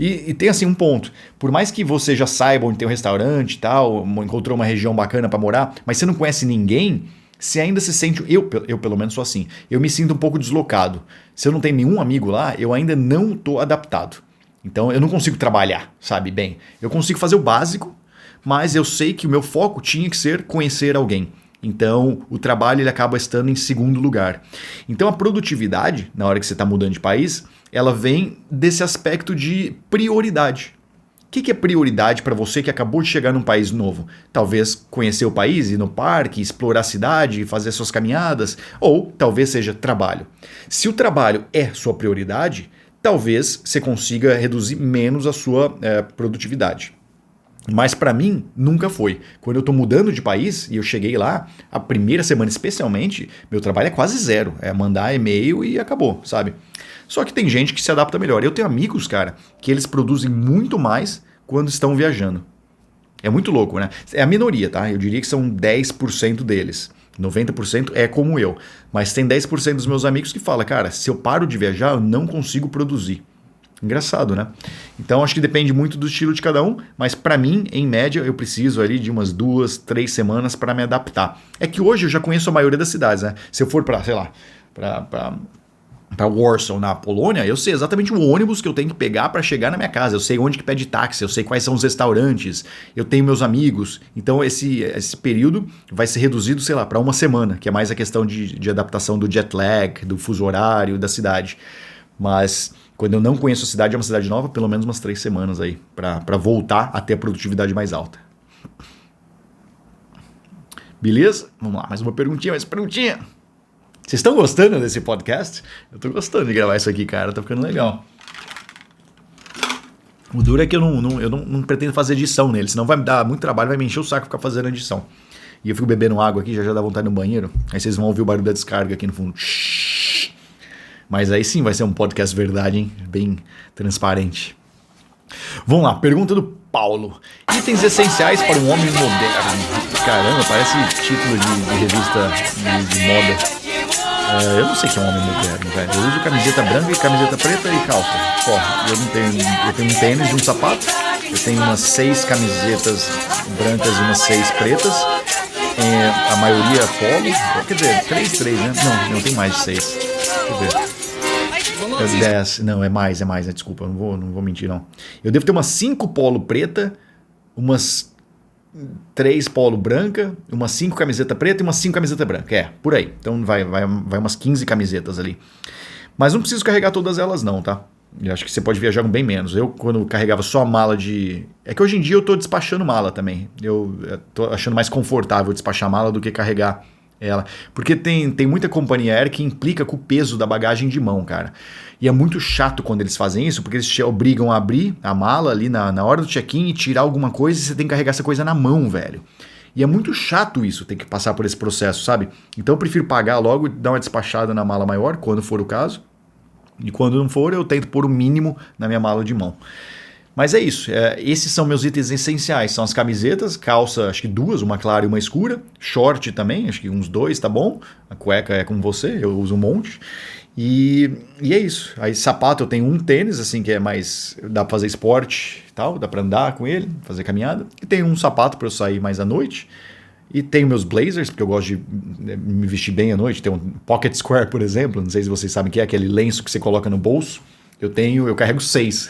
E tem assim um ponto, por mais que você já saiba onde tem um restaurante e tal, encontrou uma região bacana para morar, mas você não conhece ninguém, você ainda se sente, eu pelo menos sou assim, eu me sinto um pouco deslocado. Se eu não tenho nenhum amigo lá, eu ainda não tô adaptado. Então eu não consigo trabalhar, sabe, bem. Eu consigo fazer o básico, mas eu sei que o meu foco tinha que ser conhecer alguém. Então, o trabalho ele acaba estando em segundo lugar. Então, a produtividade, na hora que você está mudando de país, ela vem desse aspecto de prioridade. O que é prioridade para você que acabou de chegar num país novo? Talvez conhecer o país, ir no parque, explorar a cidade, fazer suas caminhadas, ou talvez seja trabalho. Se o trabalho é sua prioridade, talvez você consiga reduzir menos a sua produtividade. Mas pra mim, nunca foi. Quando eu tô mudando de país e eu cheguei lá, a primeira semana especialmente, meu trabalho é quase zero. É mandar e-mail e acabou, sabe? Só que tem gente que se adapta melhor. Eu tenho amigos, cara, que eles produzem muito mais quando estão viajando. É muito louco, né? É a minoria, tá? Eu diria que são 10% deles. 90% é como eu. Mas tem 10% dos meus amigos que falam, cara, se eu paro de viajar, eu não consigo produzir. Engraçado, né? Então acho que depende muito do estilo de cada um, mas pra mim, em média, eu preciso ali de umas 2, 3 semanas pra me adaptar. É que hoje eu já conheço a maioria das cidades, né? Se eu for pra, sei lá, pra Warsaw, na Polônia, eu sei exatamente o ônibus que eu tenho que pegar para chegar na minha casa. Eu sei onde que pede táxi, eu sei quais são os restaurantes, eu tenho meus amigos. Então esse período vai ser reduzido, sei lá, para uma semana, que é mais a questão de adaptação do jet lag, do fuso horário, da cidade. Mas quando eu não conheço a cidade, é uma cidade nova, pelo menos umas 3 semanas aí, para voltar a ter a produtividade mais alta. Beleza? Vamos lá, mais uma perguntinha. Vocês estão gostando desse podcast? Eu tô gostando de gravar isso aqui, cara. Tá ficando legal. O duro é que eu não pretendo fazer edição nele, senão vai me dar muito trabalho, vai me encher o saco ficar fazendo edição. E eu fico bebendo água aqui, já dá vontade no banheiro. Aí vocês vão ouvir o barulho da descarga aqui no fundo. Mas aí sim vai ser um podcast verdade, hein? Bem transparente. Vamos lá, pergunta do Paulo. Itens essenciais para um homem moderno. Caramba, parece título de revista de moda. Eu não sei o que é um homem moderno, velho. Eu uso camiseta branca, camiseta preta e calça. Porra, eu tenho um tênis e um sapato. Eu tenho umas 6 camisetas brancas e umas 6 pretas. A maioria polo. Quer dizer, 3, né? Não tem mais de 6. Deixa eu ver. 10. Não, é mais, desculpa, eu não vou mentir, não. Eu devo ter umas 5 polo preta, umas 3 polo branca, umas 5 camiseta preta e umas 5 camiseta branca. É, por aí. Então vai umas 15 camisetas ali. Mas não preciso carregar todas elas não, tá? Eu acho que você pode viajar com bem menos. Eu, quando carregava só a mala de... É que hoje em dia eu tô despachando mala também. Eu tô achando mais confortável despachar mala do que carregar ela. Porque tem muita companhia aérea que implica com o peso da bagagem de mão, cara. E é muito chato quando eles fazem isso, porque eles te obrigam a abrir a mala ali na hora do check-in e tirar alguma coisa e você tem que carregar essa coisa na mão, velho. E é muito chato isso, ter que passar por esse processo, sabe? Então eu prefiro pagar logo e dar uma despachada na mala maior, quando for o caso. E quando não for, eu tento pôr o mínimo na minha mala de mão. Mas é isso, esses são meus itens essenciais, são as camisetas, calça, acho que 2, uma clara e uma escura, short também, acho que uns 2 tá bom, a cueca é como você, eu uso um monte, e é isso. Aí sapato eu tenho um tênis, assim, que é mais, dá pra fazer esporte e tal, dá pra andar com ele, fazer caminhada, e tenho um sapato pra eu sair mais à noite, e tenho meus blazers, porque eu gosto de me vestir bem à noite, tem um pocket square, por exemplo, não sei se vocês sabem o que é, aquele lenço que você coloca no bolso. Eu carrego 6.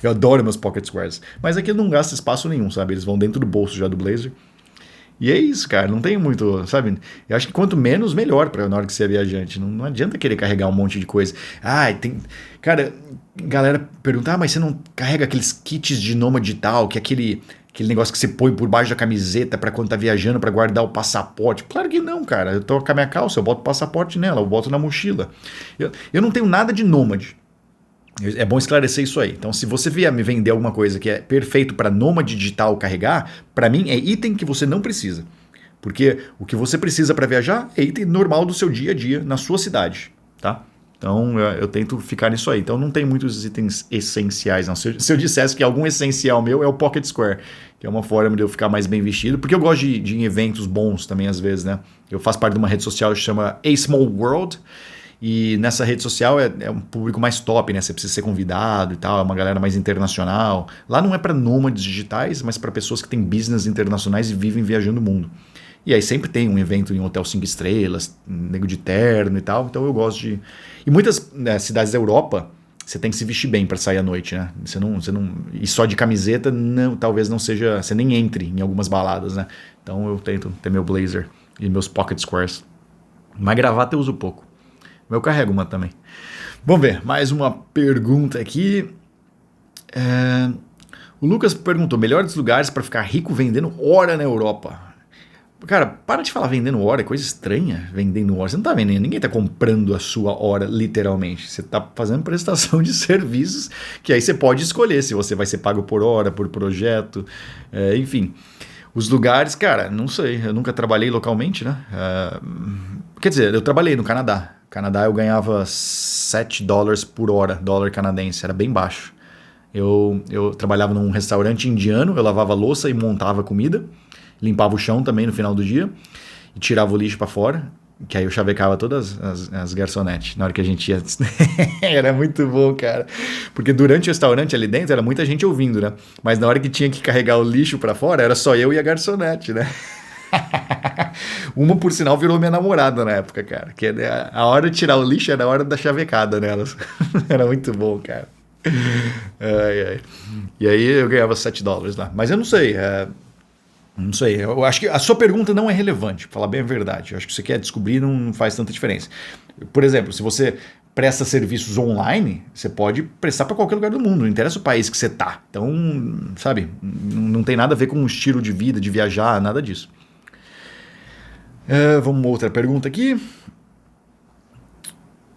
Eu adoro meus pocket squares. Mas aqui não gasta espaço nenhum, sabe? Eles vão dentro do bolso já do blazer. E é isso, cara. Não tem muito, sabe? Eu acho que quanto menos, melhor na hora que você é viajante. Não adianta querer carregar um monte de coisa. Cara, galera pergunta, mas você não carrega aqueles kits de nômade digital, que é aquele negócio que você põe por baixo da camiseta para quando tá viajando, para guardar o passaporte? Claro que não, cara. Eu tô com a minha calça, eu boto o passaporte nela, eu boto na mochila. Eu não tenho nada de nômade. É bom esclarecer isso aí. Então, se você vier me vender alguma coisa que é perfeito para nômade digital carregar, para mim é item que você não precisa. Porque o que você precisa para viajar é item normal do seu dia a dia na sua cidade, tá? Então, eu tento ficar nisso aí. Então, não tem muitos itens essenciais, não. Se eu dissesse que algum essencial meu é o Pocket Square, que é uma forma de eu ficar mais bem vestido, porque eu gosto de ir em eventos bons também, às vezes, né? Eu faço parte de uma rede social que chama A Small World, e nessa rede social é um público mais top, né? Você precisa ser convidado e tal, é uma galera mais internacional. Lá não é para nômades digitais, mas para pessoas que têm business internacionais e vivem viajando o mundo. E aí sempre tem um evento em um hotel 5 estrelas, nego de terno e tal, então eu gosto de... E muitas cidades da Europa, você tem que se vestir bem para sair à noite, né? Você não... E só de camiseta, não, talvez não seja... Você nem entre em algumas baladas, né? Então eu tento ter meu blazer e meus pocket squares. Mas gravata eu uso pouco. Eu carrego uma também. Vamos ver, mais uma pergunta aqui. O Lucas perguntou, melhores lugares para ficar rico vendendo hora na Europa? Cara, para de falar vendendo hora, é coisa estranha vendendo hora. Você não tá vendendo, ninguém tá comprando a sua hora literalmente. Você tá fazendo prestação de serviços, que aí você pode escolher se você vai ser pago por hora, por projeto, enfim. Os lugares, cara, não sei, eu nunca trabalhei localmente, né? Quer dizer, eu trabalhei no Canadá. No Canadá eu ganhava $7 por hora, dólar canadense, era bem baixo. Eu trabalhava num restaurante indiano, eu lavava louça e montava comida. Limpava o chão também no final do dia e tirava o lixo para fora, que aí eu chavecava todas as garçonetes na hora que a gente ia. Era muito bom, cara. Porque durante o restaurante ali dentro era muita gente ouvindo, né? Mas na hora que tinha que carregar o lixo para fora, era só eu e a garçonete, né? Uma, por sinal, virou minha namorada na época, cara. Que a hora de tirar o lixo era a hora da chavecada nelas. Era muito bom, cara. Ai, ai. E aí eu ganhava $7 lá. Mas eu não sei. Não sei, eu acho que a sua pergunta não é relevante, pra falar bem a verdade. Eu acho que você quer descobrir não faz tanta diferença. Por exemplo, se você presta serviços online, você pode prestar para qualquer lugar do mundo, não interessa o país que você tá. Então, sabe, não tem nada a ver com o estilo de vida, de viajar, nada disso. Vamos outra pergunta aqui.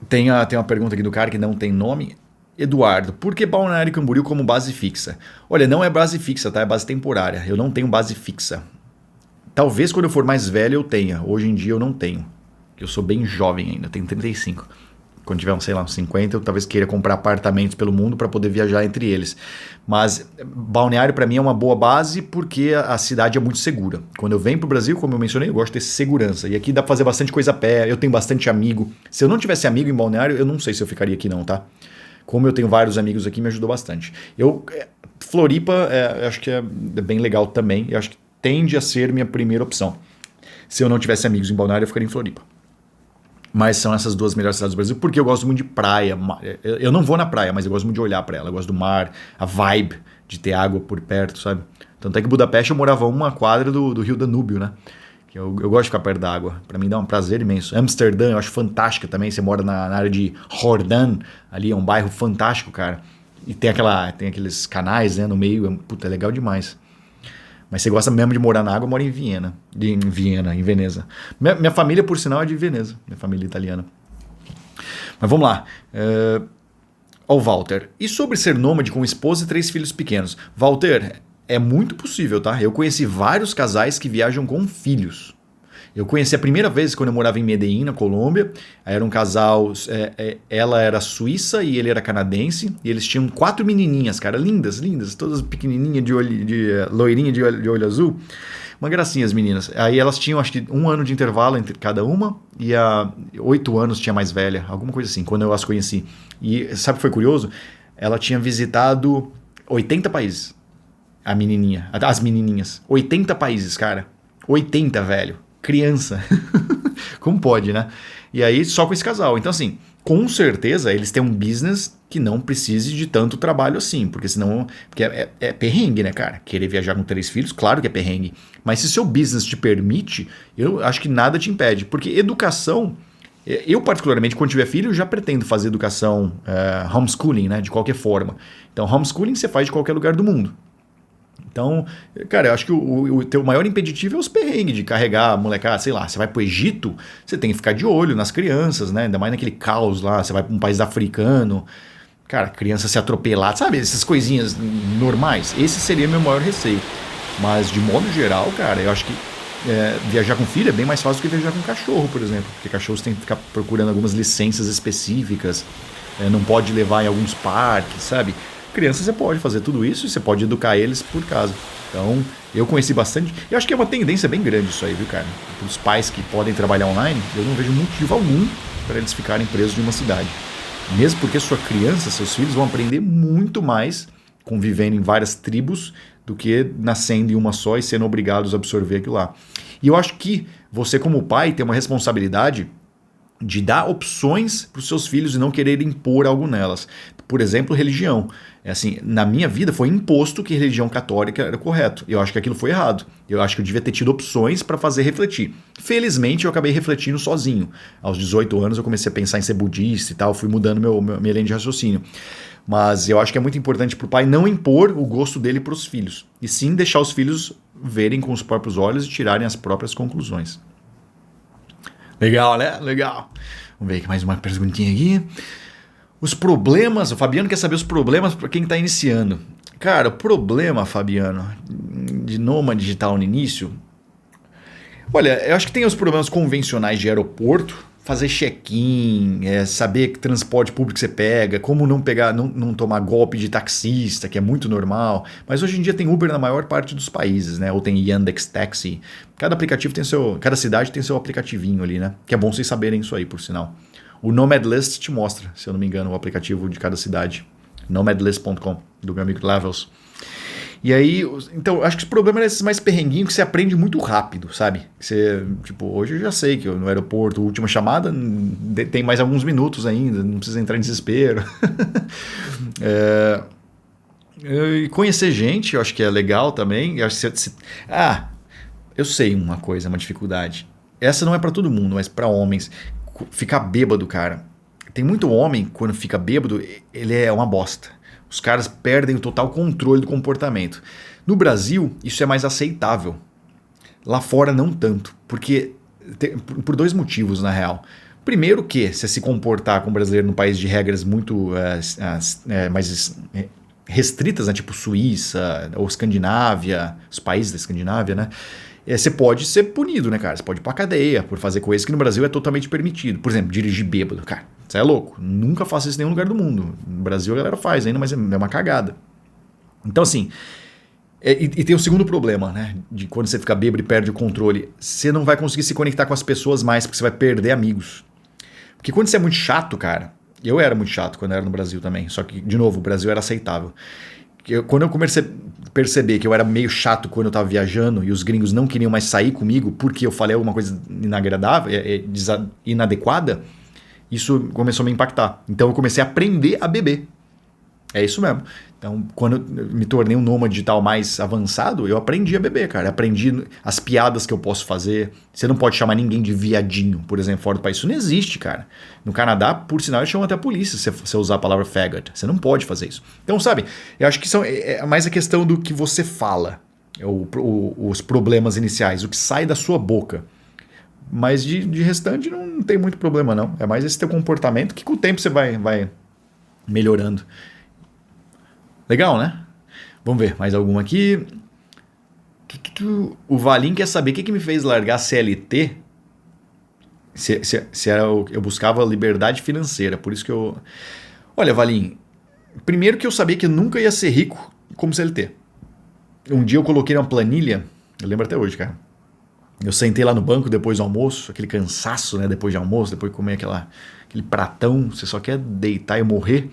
Tem uma pergunta aqui do cara que não tem nome. Eduardo, por que Balneário Camboriú como base fixa? Olha, não é base fixa, tá? É base temporária. Eu não tenho base fixa. Talvez quando eu for mais velho eu tenha. Hoje em dia eu não tenho. Eu sou bem jovem ainda, tenho 35. Quando tiver, sei lá, uns 50, eu talvez queira comprar apartamentos pelo mundo para poder viajar entre eles. Mas Balneário para mim é uma boa base porque a cidade é muito segura. Quando eu venho pro Brasil, como eu mencionei, eu gosto de ter segurança. E aqui dá pra fazer bastante coisa a pé, eu tenho bastante amigo. Se eu não tivesse amigo em Balneário, eu não sei se eu ficaria aqui não, tá? Como eu tenho vários amigos aqui, me ajudou bastante. Floripa, acho que é bem legal também. Eu acho que tende a ser minha primeira opção. Se eu não tivesse amigos em Balneário, eu ficaria em Floripa. Mas são essas duas melhores cidades do Brasil, porque eu gosto muito de praia. Eu não vou na praia, mas eu gosto muito de olhar para ela. Eu gosto do mar, a vibe de ter água por perto, sabe? Tanto é que Budapeste eu morava a uma quadra do rio Danúbio, né? Eu gosto de ficar perto da água. Para mim dá um prazer imenso. Amsterdã eu acho fantástica também. Você mora na área de Rotterdam. Ali é um bairro fantástico, cara. E tem aqueles canais, né, no meio. Puta, é legal demais. Mas você gosta mesmo de morar na água, mora em Viena. Em Veneza. Minha família, por sinal, é de Veneza. Minha família italiana. Mas vamos lá. Ó o Walter. E sobre ser nômade com esposa e 3 filhos pequenos? Walter... É muito possível, tá? Eu conheci vários casais que viajam com filhos. Eu conheci a primeira vez quando eu morava em Medellín, na Colômbia. Era um casal, ela era suíça e ele era canadense. E eles tinham 4 menininhas, cara, lindas, todas pequenininhas, loirinha de olho azul. Uma gracinha as meninas. Aí elas tinham, acho que 1 ano de intervalo entre cada uma. E há 8 anos tinha mais velha, alguma coisa assim, quando eu as conheci. E sabe o que foi curioso? Ela tinha visitado 80 países. As menininhas. 80 países, cara. 80, velho. Criança. Como pode, né? E aí, só com esse casal. Então, assim, com certeza, eles têm um business que não precise de tanto trabalho assim. Porque senão... Porque é perrengue, né, cara? Querer viajar com 3 filhos, claro que é perrengue. Mas se seu business te permite, eu acho que nada te impede. Porque educação... Eu, particularmente, quando tiver filho, já pretendo fazer educação homeschooling, né? De qualquer forma. Então, homeschooling você faz de qualquer lugar do mundo. Então, cara, eu acho que o teu maior impeditivo é os perrengues de carregar a molecada, sei lá, você vai pro Egito, você tem que ficar de olho nas crianças, né? Ainda mais naquele caos lá, você vai para um país africano, cara, criança se atropelar, sabe? Essas coisinhas normais. Esse seria meu maior receio. Mas, de modo geral, cara, eu acho que viajar com filho é bem mais fácil do que viajar com cachorro, por exemplo. Porque cachorros tem que ficar procurando algumas licenças específicas, não pode levar em alguns parques, sabe? Criança você pode fazer tudo isso e você pode educar eles por casa. Então, eu conheci bastante. E acho que é uma tendência bem grande isso aí, viu, cara? Os pais que podem trabalhar online, eu não vejo motivo algum para eles ficarem presos de uma cidade. Mesmo porque sua criança, seus filhos vão aprender muito mais convivendo em várias tribos do que nascendo em uma só e sendo obrigados a absorver aquilo lá. E eu acho que você, como pai, tem uma responsabilidade de dar opções para os seus filhos e não querer impor algo nelas. Por exemplo, religião. Assim, na minha vida foi imposto que religião católica era correto. Eu acho que aquilo foi errado. Eu acho que eu devia ter tido opções para fazer refletir. Felizmente, eu acabei refletindo sozinho. Aos 18 anos, eu comecei a pensar em ser budista e tal, fui mudando minha linha de raciocínio. Mas eu acho que é muito importante para o pai não impor o gosto dele para os filhos, e sim deixar os filhos verem com os próprios olhos e tirarem as próprias conclusões. Legal, né? Legal. Vamos ver aqui mais uma perguntinha aqui. Os problemas, o Fabiano quer saber os problemas para quem está iniciando. Cara, o problema, Fabiano, de nômade digital no início, olha, eu acho que tem os problemas convencionais de aeroporto, fazer check-in, saber que transporte público você pega, como não pegar, não tomar golpe de taxista, que é muito normal. Mas hoje em dia tem Uber na maior parte dos países, né? Ou tem Yandex Taxi. Cada aplicativo tem cada cidade tem seu aplicativinho ali, né? Que é bom vocês saberem isso aí, por sinal. O Nomad List te mostra, se eu não me engano, o aplicativo de cada cidade. Nomadlist.com, do meu amigo Levels. E aí, então, acho que o problema é esses mais perrenguinhos que você aprende muito rápido, sabe? Você, tipo, hoje eu já sei que no aeroporto, última chamada, tem mais alguns minutos ainda, não precisa entrar em desespero. E conhecer gente, eu acho que é legal também. Eu sei uma coisa, uma dificuldade. Essa não é para todo mundo, mas para homens. Ficar bêbado, cara. Tem muito homem, quando fica bêbado, ele é uma bosta. Os caras perdem o total controle do comportamento. No Brasil, isso é mais aceitável. Lá fora, não tanto. Porque por dois motivos, na real. Primeiro que, se comportar como brasileiro num país de regras muito mais restritas, né, tipo Suíça ou Escandinávia, os países da Escandinávia, né? Você pode ser punido, né, cara? Você pode ir pra cadeia por fazer coisas que no Brasil é totalmente permitido. Por exemplo, dirigir bêbado. Cara, você é louco. Nunca faça isso em nenhum lugar do mundo. No Brasil a galera faz ainda, mas é uma cagada. Então, assim... E tem o segundo problema, né? De quando você fica bêbado e perde o controle. Você não vai conseguir se conectar com as pessoas mais, porque você vai perder amigos. Porque quando você é muito chato, cara... Eu era muito chato quando eu era no Brasil também. Só que, de novo, o Brasil era aceitável. Quando eu comecei a perceber que eu era meio chato quando eu tava viajando e os gringos não queriam mais sair comigo porque eu falei alguma coisa inagradável, inadequada, isso começou a me impactar. Então eu comecei a aprender a beber. É isso mesmo. Então, quando eu me tornei um nômade digital mais avançado, eu aprendi a beber, cara. Aprendi as piadas que eu posso fazer. Você não pode chamar ninguém de viadinho, por exemplo, fora do país. Isso não existe, cara. No Canadá, por sinal, eles chamam até a polícia se você usar a palavra faggot. Você não pode fazer isso. Então, sabe, eu acho que é mais a questão do que você fala. Os problemas iniciais, o que sai da sua boca. Mas de restante não tem muito problema, não. É mais esse teu comportamento que com o tempo você vai melhorando. Legal, né? Vamos ver, mais alguma aqui. O Valim quer saber o que me fez largar a CLT. Se eu buscava liberdade financeira. Por isso que eu... Olha, Valim, primeiro que eu sabia que eu nunca ia ser rico como CLT. Um dia eu coloquei uma planilha, eu lembro até hoje, cara. Eu sentei lá no banco depois do almoço, aquele cansaço, né? Depois de almoço, depois de comer aquele pratão, você só quer deitar e morrer.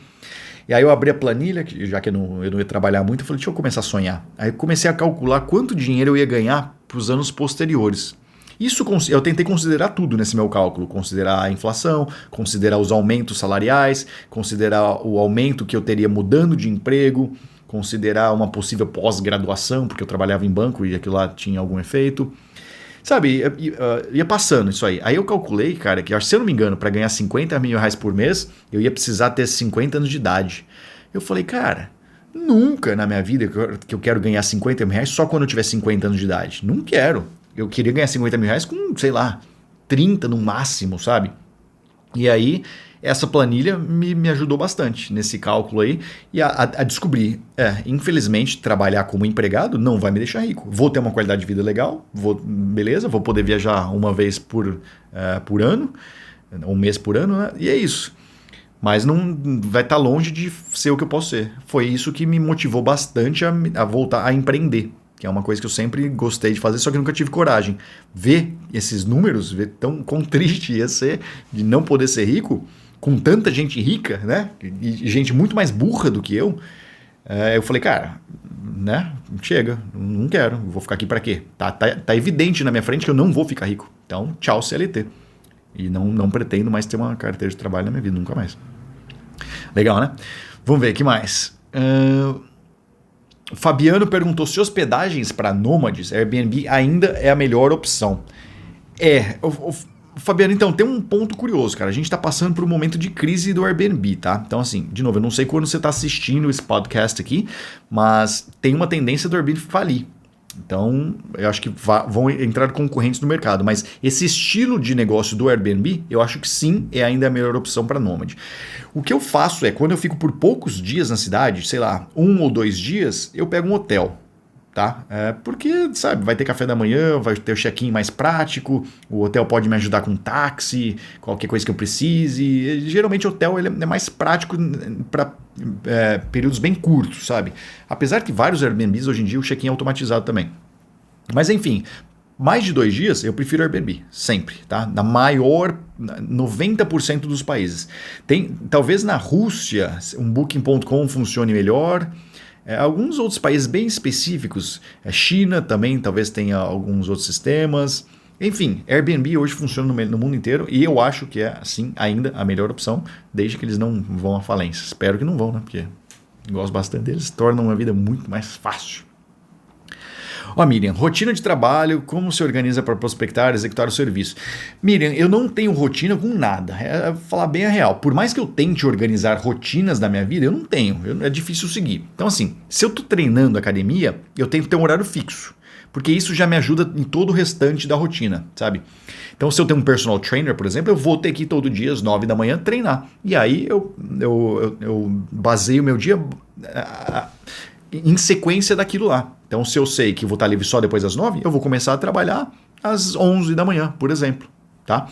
E aí eu abri a planilha, já que eu não ia trabalhar muito, eu falei, deixa eu começar a sonhar. Aí eu comecei a calcular quanto dinheiro eu ia ganhar para os anos posteriores. Isso eu tentei considerar tudo nesse meu cálculo, considerar a inflação, considerar os aumentos salariais, considerar o aumento que eu teria mudando de emprego, considerar uma possível pós-graduação, porque eu trabalhava em banco e aquilo lá tinha algum efeito. Sabe, ia passando isso aí. Aí eu calculei, cara, que se eu não me engano, para ganhar 50 mil reais por mês, eu ia precisar ter 50 anos de idade. Eu falei, cara, nunca na minha vida que eu quero ganhar 50 mil reais só quando eu tiver 50 anos de idade. Não quero. Eu queria ganhar 50 mil reais com, sei lá, 30 no máximo, sabe? E aí, essa planilha me ajudou bastante nesse cálculo aí e a descobrir, infelizmente, trabalhar como empregado não vai me deixar rico. Vou ter uma qualidade de vida legal, beleza, vou poder viajar uma vez por ano, um mês por ano, né? E é isso. Mas não vai estar longe de ser o que eu posso ser. Foi isso que me motivou bastante a voltar a empreender, que é uma coisa que eu sempre gostei de fazer, só que nunca tive coragem. Ver esses números, ver quão triste ia ser de não poder ser rico, com tanta gente rica, né? E gente muito mais burra do que eu falei, cara, né? Chega, não quero, vou ficar aqui pra quê? Tá evidente na minha frente que eu não vou ficar rico. Então, tchau CLT. E não pretendo mais ter uma carteira de trabalho na minha vida, nunca mais. Legal, né? Vamos ver, o que mais? Fabiano perguntou se hospedagens para nômades, Airbnb ainda é a melhor opção. Fabiano, então, tem um ponto curioso, cara. A gente está passando por um momento de crise do Airbnb, tá? Então, assim, de novo, eu não sei quando você está assistindo esse podcast aqui, mas tem uma tendência do Airbnb falir. Então, eu acho que vão entrar concorrentes no mercado. Mas esse estilo de negócio do Airbnb, eu acho que sim, é ainda a melhor opção para nômade. O que eu faço é, quando eu fico por poucos dias na cidade, sei lá, 1 ou 2 dias, eu pego um hotel. Tá? Porque, sabe, vai ter café da manhã, vai ter o check-in mais prático, o hotel pode me ajudar com táxi, qualquer coisa que eu precise. E, geralmente o hotel ele é mais prático para períodos bem curtos, sabe? Apesar que vários Airbnbs hoje em dia o check-in é automatizado também. Mas enfim, mais de 2 dias eu prefiro Airbnb, sempre, tá? Na maior 90% dos países. Talvez na Rússia um Booking.com funcione melhor. Alguns outros países bem específicos, China também talvez tenha alguns outros sistemas. Enfim, Airbnb hoje funciona no mundo inteiro e eu acho que é, assim, ainda a melhor opção, desde que eles não vão à falência. Espero que não vão, né? Porque eu gosto bastante deles, tornam a vida muito mais fácil. Ó, Miriam, rotina de trabalho, como se organiza para prospectar, executar o serviço? Miriam, eu não tenho rotina com nada, falar bem a real. Por mais que eu tente organizar rotinas da minha vida, eu não tenho, é difícil seguir. Então assim, se eu estou treinando academia, eu tenho que ter um horário fixo, porque isso já me ajuda em todo o restante da rotina, sabe? Então se eu tenho um personal trainer, por exemplo, eu vou ter que ir todo dia às 9 da manhã treinar. E aí eu baseio o meu dia em sequência daquilo lá. Então, se eu sei que vou estar livre só depois das 9, eu vou começar a trabalhar às 11 da manhã, por exemplo. Tá?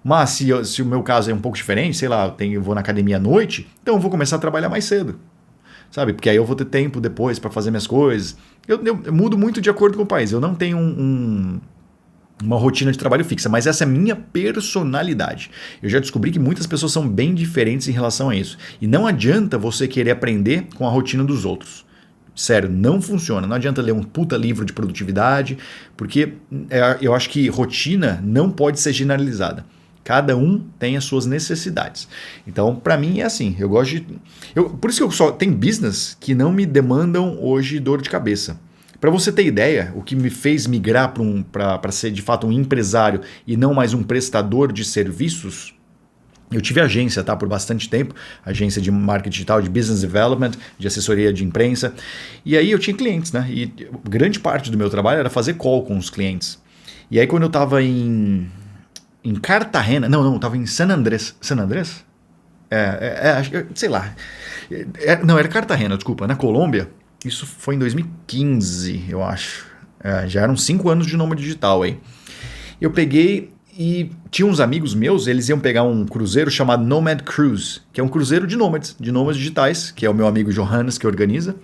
Mas se o meu caso é um pouco diferente, sei lá, eu vou na academia à noite, então eu vou começar a trabalhar mais cedo. Sabe? Porque aí eu vou ter tempo depois para fazer minhas coisas. Eu mudo muito de acordo com o país. Eu não tenho uma rotina de trabalho fixa, mas essa é a minha personalidade. Eu já descobri que muitas pessoas são bem diferentes em relação a isso. E não adianta você querer aprender com a rotina dos outros. Sério, não funciona. Não adianta ler um puta livro de produtividade, porque eu acho que rotina não pode ser generalizada. Cada um tem as suas necessidades. Então, para mim é assim. Eu gosto de. Por isso que eu só tenho business que não me demandam hoje dor de cabeça. Para você ter ideia, o que me fez migrar para ser de fato um empresário e não mais um prestador de serviços. Eu tive agência, tá, por bastante tempo, agência de marketing digital, de business development, de assessoria de imprensa. E aí eu tinha clientes, né? E grande parte do meu trabalho era fazer call com os clientes. E aí quando eu estava em Cartagena, não, estava em San Andrés. San Andrés? Sei lá. Não, era Cartagena, desculpa, na Colômbia. Isso foi em 2015, eu acho. Já eram 5 anos de nômade digital aí. Eu peguei e tinha uns amigos meus, eles iam pegar um cruzeiro chamado Nomad Cruise, que é um cruzeiro de nômades digitais, que é o meu amigo Johannes que organiza.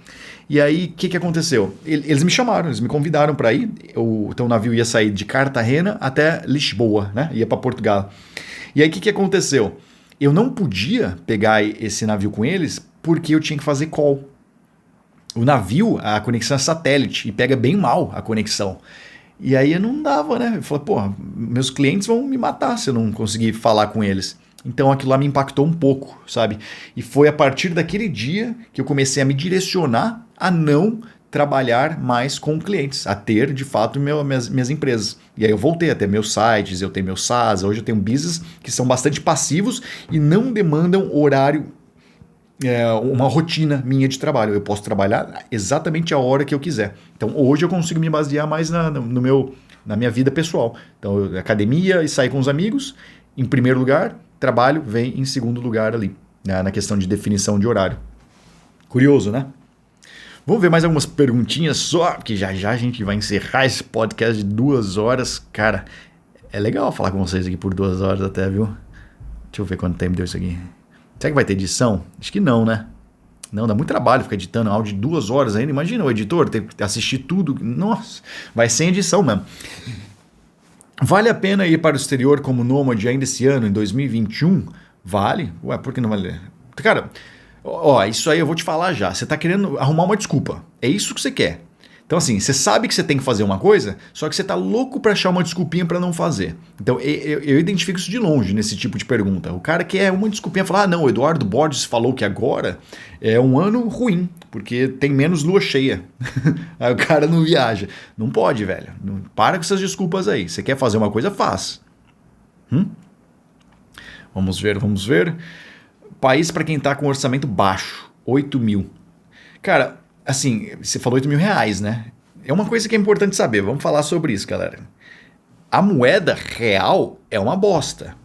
E aí, o que aconteceu? Eles me chamaram, eles me convidaram para ir. Então o navio ia sair de Cartagena até Lisboa, né? Ia para Portugal. E aí, o que aconteceu? Eu não podia pegar esse navio com eles porque eu tinha que fazer call. O navio, a conexão é satélite e pega bem mal a conexão. E aí não dava, né? Eu falei, pô, meus clientes vão me matar se eu não conseguir falar com eles. Então aquilo lá me impactou um pouco, sabe? E foi a partir daquele dia que eu comecei a me direcionar a não trabalhar mais com clientes, a ter de fato minhas empresas. E aí eu voltei a ter meus sites, eu tenho meu SaaS, hoje eu tenho business que são bastante passivos e não demandam horário, uma rotina minha de trabalho. Eu posso trabalhar exatamente a hora que eu quiser. Então hoje eu consigo me basear mais na minha vida pessoal. Então academia e sair com os amigos, em primeiro lugar, trabalho vem em segundo lugar ali, né, na questão de definição de horário. Curioso, né? Vamos ver mais algumas perguntinhas só, porque já a gente vai encerrar esse podcast de 2 horas. Cara, é legal falar com vocês aqui por 2 horas até, viu? Deixa eu ver quanto tempo deu isso aqui. Será que vai ter edição? Acho que não, né? Não, dá muito trabalho ficar editando áudio de 2 horas ainda. Imagina o editor ter que assistir tudo. Nossa, vai sem edição mesmo. Vale a pena ir para o exterior como nômade ainda esse ano, em 2021? Vale? Ué, por que não vale? Cara, isso aí eu vou te falar já. Você está querendo arrumar uma desculpa. É isso que você quer. Então assim, você sabe que você tem que fazer uma coisa, só que você tá louco para achar uma desculpinha para não fazer. Então eu identifico isso de longe nesse tipo de pergunta. O cara quer uma desculpinha, falar, não, o Eduardo Borges falou que agora é um ano ruim, porque tem menos lua cheia. Aí o cara não viaja. Não pode, velho. Não, para com essas desculpas aí. Você quer fazer uma coisa, faz. Vamos ver. País para quem tá com orçamento baixo, 8 mil. Cara, assim, você falou 8 mil reais, né? é uma coisa que é importante saber, vamos falar sobre isso, galera. A moeda real é uma bosta.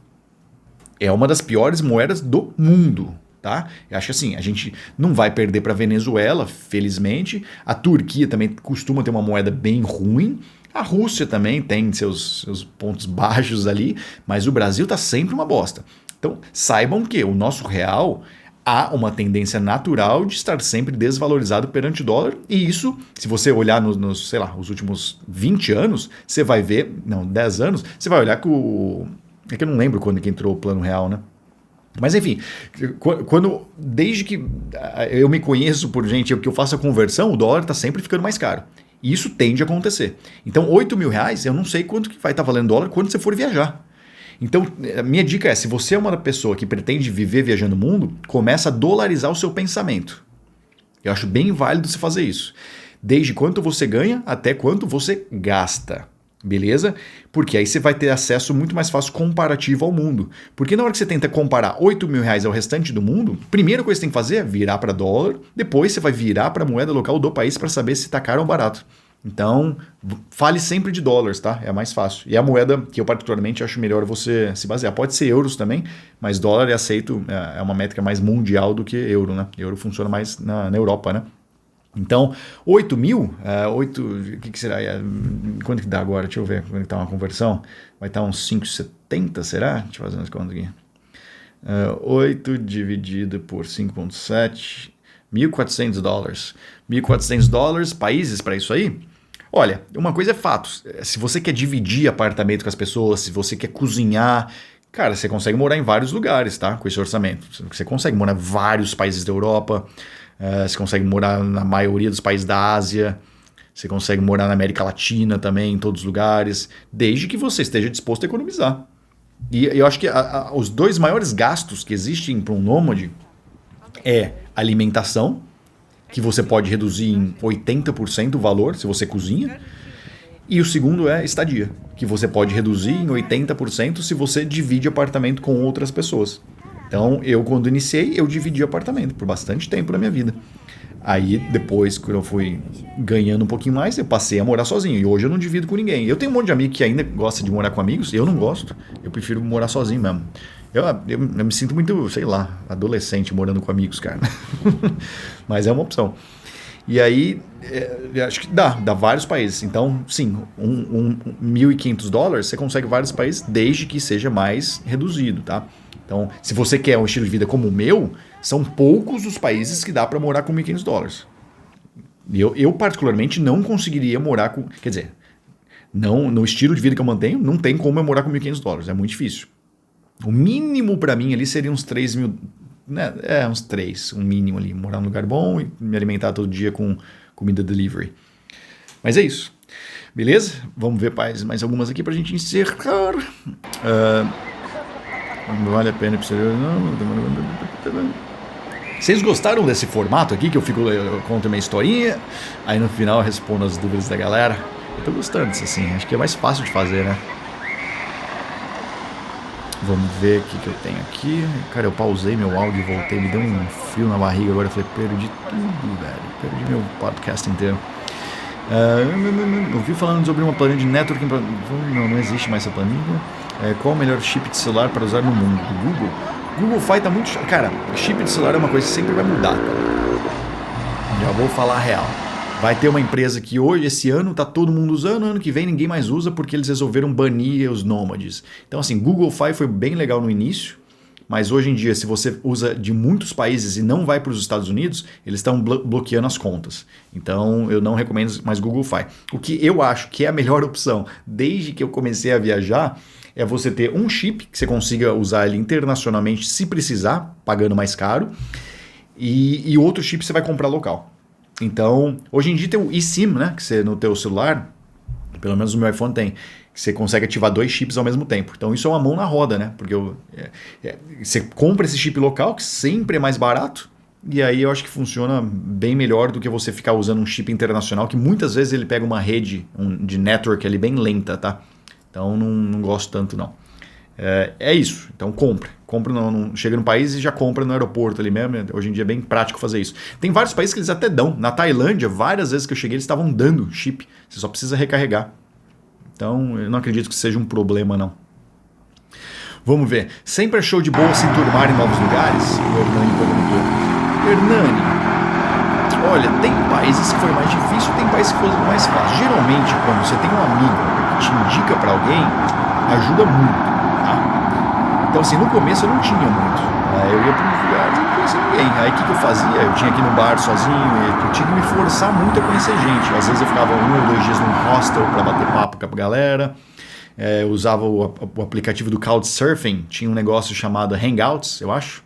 É uma das piores moedas do mundo, tá? Eu acho que assim, a gente não vai perder para Venezuela, felizmente. A Turquia também costuma ter uma moeda bem ruim. A Rússia também tem seus pontos baixos ali, mas o Brasil tá sempre uma bosta. Então, saibam que o nosso real há uma tendência natural de estar sempre desvalorizado perante o dólar, e isso, se você olhar sei lá, os últimos 20 anos, você vai ver, não, 10 anos, você vai olhar que é que eu não lembro quando que entrou o Plano Real, né? Mas enfim, desde que eu me conheço por gente que eu faço a conversão, o dólar está sempre ficando mais caro. E isso tende a acontecer. Então, R$8.000, eu não sei quanto que vai estar valendo dólar quando você for viajar. Então, a minha dica é, se você é uma pessoa que pretende viver viajando o mundo, começa a dolarizar o seu pensamento. Eu acho bem válido você fazer isso. Desde quanto você ganha até quanto você gasta. Beleza? Porque aí você vai ter acesso muito mais fácil comparativo ao mundo. Porque na hora que você tenta comparar R$8.000 ao restante do mundo, a primeira coisa que você tem que fazer é virar para dólar, depois você vai virar para a moeda local do país para saber se está caro ou barato. Então, fale sempre de dólares, tá? É mais fácil. E a moeda que eu particularmente acho melhor você se basear. Pode ser euros também, mas dólar é aceito, é uma métrica mais mundial do que euro, né? Euro funciona mais na Europa, né? Então, 8 mil, o que será? Quanto que dá agora? Deixa eu ver quando está uma conversão. Vai estar uns 5,70, será? Deixa eu fazer umas contas aqui. 8 dividido por 5,7, $1.400. $1.400, países para isso aí? Olha, uma coisa é fato. Se você quer dividir apartamento com as pessoas, se você quer cozinhar, cara, você consegue morar em vários lugares, tá? Com esse orçamento. Você consegue morar em vários países da Europa. Você consegue morar na maioria dos países da Ásia, você consegue morar na América Latina também, em todos os lugares, desde que você esteja disposto a economizar. E eu acho que os dois maiores gastos que existem para um nômade é alimentação, que você pode reduzir em 80% o valor se você cozinha, e o segundo é estadia, que você pode reduzir em 80% se você divide apartamento com outras pessoas. Então, quando iniciei, eu dividi apartamento por bastante tempo na minha vida. Aí, depois, quando eu fui ganhando um pouquinho mais, eu passei a morar sozinho. E hoje eu não divido com ninguém. Eu tenho um monte de amigo que ainda gosta de morar com amigos. Eu não gosto. Eu prefiro morar sozinho mesmo. Eu me sinto muito, sei lá, adolescente morando com amigos, cara. Mas é uma opção. E aí, acho que dá vários países. Então, sim, $1.500 você consegue vários países desde que seja mais reduzido, tá? Então, se você quer um estilo de vida como o meu, são poucos os países que dá para morar com $1.500. Eu particularmente não conseguiria morar com... Quer dizer, não, no estilo de vida que eu mantenho, não tem como eu morar com $1.500. É muito difícil. O mínimo para mim ali seria uns 3 mil... Né? Uns 3, um mínimo ali. Morar num lugar bom e me alimentar todo dia com comida delivery. Mas é isso. Beleza? Vamos ver mais algumas aqui para a gente encerrar. Não vale a pena para você. Vocês gostaram desse formato aqui que eu conto minha historinha, aí no final eu respondo as dúvidas da galera? Eu tô gostando disso assim, acho que é mais fácil de fazer, né? Vamos ver o que eu tenho aqui. Cara, eu pausei meu áudio e voltei, me deu um frio na barriga agora, eu falei, perdi tudo, velho, perdi meu podcast inteiro. Eu vi falando sobre uma planilha de networking. Não existe mais essa planilha. Qual o melhor chip de celular para usar no mundo? O Google? Google Fi tá muito... Cara, chip de celular é uma coisa que sempre vai mudar, cara. Já vou falar a real. Vai ter uma empresa que hoje, esse ano, tá todo mundo usando, ano que vem ninguém mais usa porque eles resolveram banir os nômades. Então, assim, Google Fi foi bem legal no início, mas hoje em dia, se você usa de muitos países e não vai para os Estados Unidos, eles estão bloqueando as contas. Então, eu não recomendo mais Google Fi. O que eu acho que é a melhor opção, desde que eu comecei a viajar, é você ter um chip que você consiga usar ele internacionalmente se precisar, pagando mais caro, e outro chip você vai comprar local. Então, hoje em dia tem o eSIM, né, que você no teu celular, pelo menos no meu iPhone tem, que você consegue ativar 2 chips ao mesmo tempo. Então isso é uma mão na roda, né? Porque você compra esse chip local, que sempre é mais barato, e aí eu acho que funciona bem melhor do que você ficar usando um chip internacional, que muitas vezes ele pega uma rede de network ali bem lenta, tá? Então não gosto tanto não. É isso, então compre compra chega no país e já compra no aeroporto ali mesmo. Hoje em dia é bem prático fazer isso. Tem vários países que eles até dão. Na Tailândia, várias vezes que eu cheguei, eles estavam dando chip. Você só precisa recarregar. Então, eu não acredito que seja um problema, não. Vamos ver. Sempre achou de boa se enturmar em novos lugares? O Hernani perguntou. Hernani, olha, tem países que foi mais difícil, tem países que foi mais fácil. Geralmente, quando você tem um amigo que te indica para alguém, ajuda muito. Então, assim, no começo eu não tinha muito. Eu ia para uns lugares e não conhecia ninguém. Aí o que eu fazia? Eu tinha que ir no bar sozinho, eu tinha que me forçar muito a conhecer gente. Às vezes eu ficava 1 ou 2 dias num hostel para bater papo com a galera. Eu usava o aplicativo do Couchsurfing, tinha um negócio chamado Hangouts, eu acho,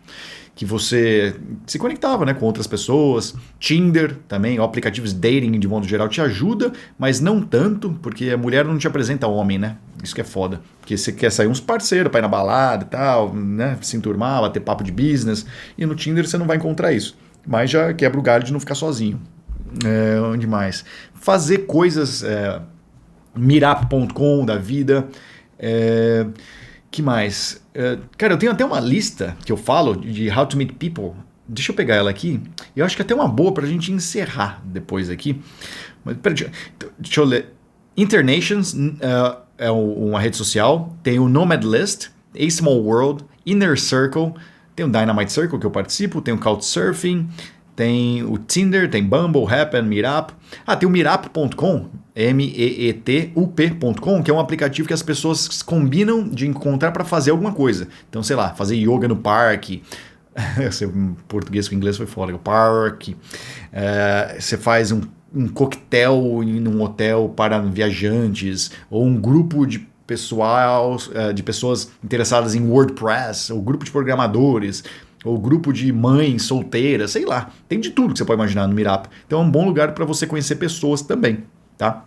que você se conectava, né, com outras pessoas. Tinder também, aplicativos de dating de modo geral te ajuda, mas não tanto, porque a mulher não te apresenta homem, né? Isso que é foda. Porque você quer sair uns parceiros pra ir na balada e tal, né? Se enturmar, bater papo de business. E no Tinder você não vai encontrar isso. Mas já quebra o galho de não ficar sozinho. Onde mais? Fazer coisas... Meetup.com da vida. Que mais? Cara, eu tenho até uma lista que eu falo de how to meet people. Deixa eu pegar ela aqui. Eu acho que é até uma boa pra gente encerrar depois aqui. Mas peraí, deixa eu ler. Internations é uma rede social. Tem o Nomad List, A Small World, Inner Circle. Tem o Dynamite Circle que eu participo. Tem o Couchsurfing. Tem o Tinder, tem Bumble, Happn, Meetup. Tem o Meetup.com, meetup.com, que é um aplicativo que as pessoas combinam de encontrar para fazer alguma coisa. Então, sei lá, fazer yoga no parque. Português com inglês foi foda. Parque. Você faz um coquetel em um hotel para viajantes, ou um grupo de pessoas interessadas em WordPress, ou grupo de programadores, ou grupo de mães solteiras, sei lá. Tem de tudo que você pode imaginar no Meetup. Então é um bom lugar para você conhecer pessoas também, tá?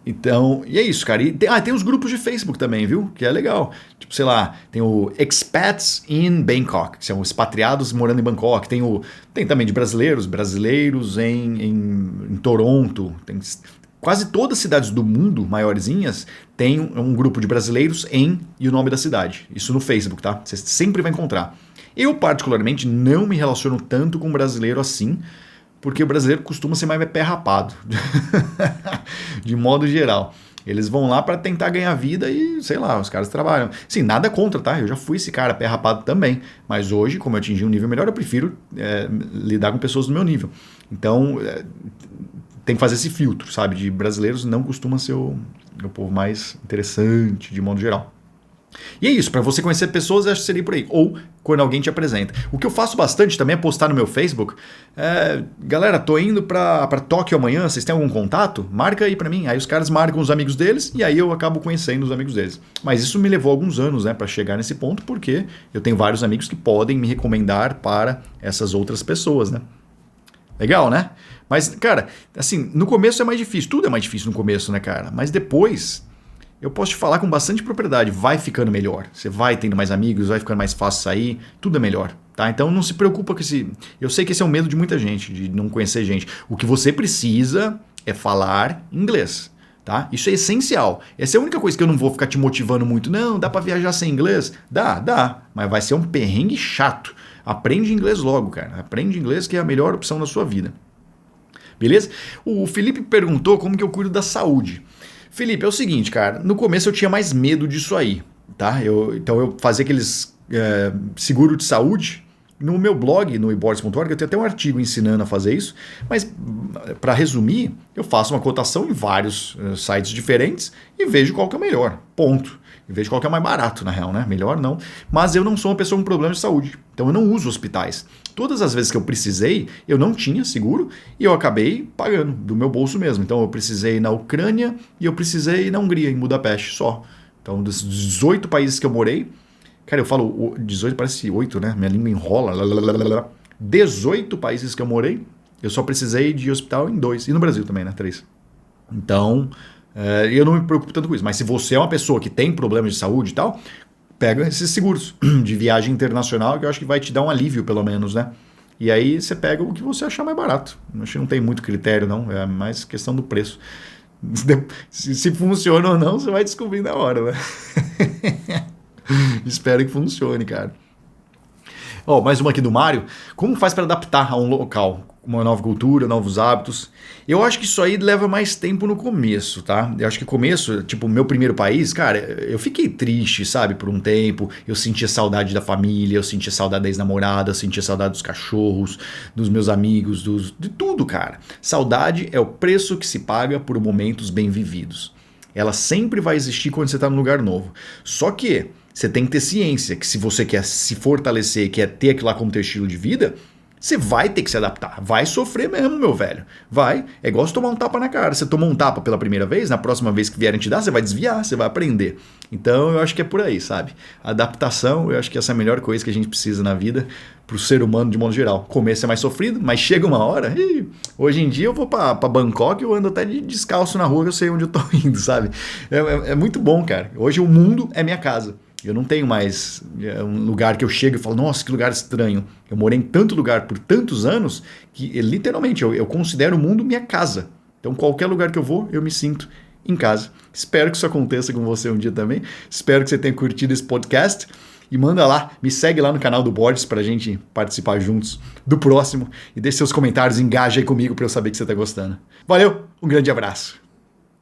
Então, e é isso, cara. E tem os grupos de Facebook também, viu? Que é legal. Tipo, sei lá, tem o Expats in Bangkok, que são expatriados morando em Bangkok. Tem também de brasileiros em Toronto. Tem quase todas as cidades do mundo, maiorzinhas, tem um grupo de brasileiros e o nome da cidade. Isso no Facebook, tá? Você sempre vai encontrar. Eu, particularmente, não me relaciono tanto com brasileiro assim, porque o brasileiro costuma ser mais pé rapado, de modo geral. Eles vão lá para tentar ganhar vida e, sei lá, os caras trabalham. Sim, nada contra, tá? Eu já fui esse cara pé rapado também, mas hoje, como eu atingi um nível melhor, eu prefiro lidar com pessoas do meu nível. Então, tem que fazer esse filtro, sabe? De brasileiros não costuma ser o povo mais interessante, de modo geral. E é isso, para você conhecer pessoas, acho que seria por aí. Ou quando alguém te apresenta. O que eu faço bastante também é postar no meu Facebook. Galera, tô indo para Tóquio amanhã, vocês têm algum contato? Marca aí para mim. Aí os caras marcam os amigos deles e aí eu acabo conhecendo os amigos deles. Mas isso me levou alguns anos, né, para chegar nesse ponto, porque eu tenho vários amigos que podem me recomendar para essas outras pessoas, né? Legal, né? Mas, cara, assim, no começo é mais difícil. Tudo é mais difícil no começo, né, cara? Mas depois, eu posso te falar com bastante propriedade. Vai ficando melhor. Você vai tendo mais amigos, vai ficando mais fácil sair. Tudo é melhor, tá? Então não se preocupa com esse... Eu sei que esse é o medo de muita gente, de não conhecer gente. O que você precisa é falar inglês, tá? Isso é essencial. Essa é a única coisa que eu não vou ficar te motivando muito. Não, dá pra viajar sem inglês? Dá. Mas vai ser um perrengue chato. Aprende inglês logo, cara. Aprende inglês que é a melhor opção na sua vida. Beleza? O Felipe perguntou como que eu cuido da saúde. Felipe, é o seguinte, cara. No começo eu tinha mais medo disso aí, tá? Então eu fazia aqueles seguro de saúde. No meu blog, no eBords.org, eu tenho até um artigo ensinando a fazer isso. Mas, para resumir, eu faço uma cotação em vários sites diferentes e vejo qual que é o melhor. Ponto. E vejo qual que é mais barato, na real, né? Melhor não. Mas eu não sou uma pessoa com problema de saúde. Então eu não uso hospitais. Todas as vezes que eu precisei, eu não tinha seguro e eu acabei pagando do meu bolso mesmo. Então eu precisei na Ucrânia e eu precisei na Hungria, em Budapeste só. Então dos 18 países que eu morei, cara, eu falo 18, parece 8, né? Minha língua enrola. 18 países que eu morei, eu só precisei de hospital em 2. E no Brasil também, né? 3. Então, eu não me preocupo tanto com isso. Mas se você é uma pessoa que tem problemas de saúde e tal, pega esses seguros de viagem internacional, que eu acho que vai te dar um alívio, pelo menos, né? E aí você pega o que você achar mais barato. Acho que não tem muito critério, não. É mais questão do preço. Se funciona ou não, você vai descobrir na hora, né? Espero que funcione, cara. Ó, mais uma aqui do Mário. Como faz para adaptar a um local? Uma nova cultura, novos hábitos. Eu acho que isso aí leva mais tempo no começo, tá? Eu acho que começo, tipo, meu primeiro país, cara, eu fiquei triste, sabe, por um tempo. Eu sentia saudade da família, eu sentia saudade da ex-namorada, eu sentia saudade dos cachorros, dos meus amigos, de tudo, cara. Saudade é o preço que se paga por momentos bem vividos. Ela sempre vai existir quando você está num lugar novo. Só que você tem que ter ciência que se você quer se fortalecer, quer ter aquilo lá como teu estilo de vida, você vai ter que se adaptar. Vai sofrer mesmo, meu velho. Vai. É igual você tomar um tapa na cara. Você tomou um tapa pela primeira vez, na próxima vez que vierem te dar, você vai desviar, você vai aprender. Então eu acho que é por aí, sabe? Adaptação, eu acho que essa é a melhor coisa que a gente precisa na vida pro ser humano de modo geral. Começo é mais sofrido, mas chega uma hora. Hoje em dia eu vou pra Bangkok, eu ando até de descalço na rua, eu sei onde eu tô indo, sabe? É muito bom, cara. Hoje o mundo é minha casa. Eu não tenho mais um lugar que eu chego e falo, nossa, que lugar estranho. Eu morei em tanto lugar por tantos anos que literalmente eu considero o mundo minha casa. Então qualquer lugar que eu vou, eu me sinto em casa. Espero que isso aconteça com você um dia também. Espero que você tenha curtido esse podcast. E manda lá, me segue lá no canal do Borges pra gente participar juntos do próximo. E deixe seus comentários, engaja aí comigo pra eu saber que você tá gostando. Valeu, um grande abraço.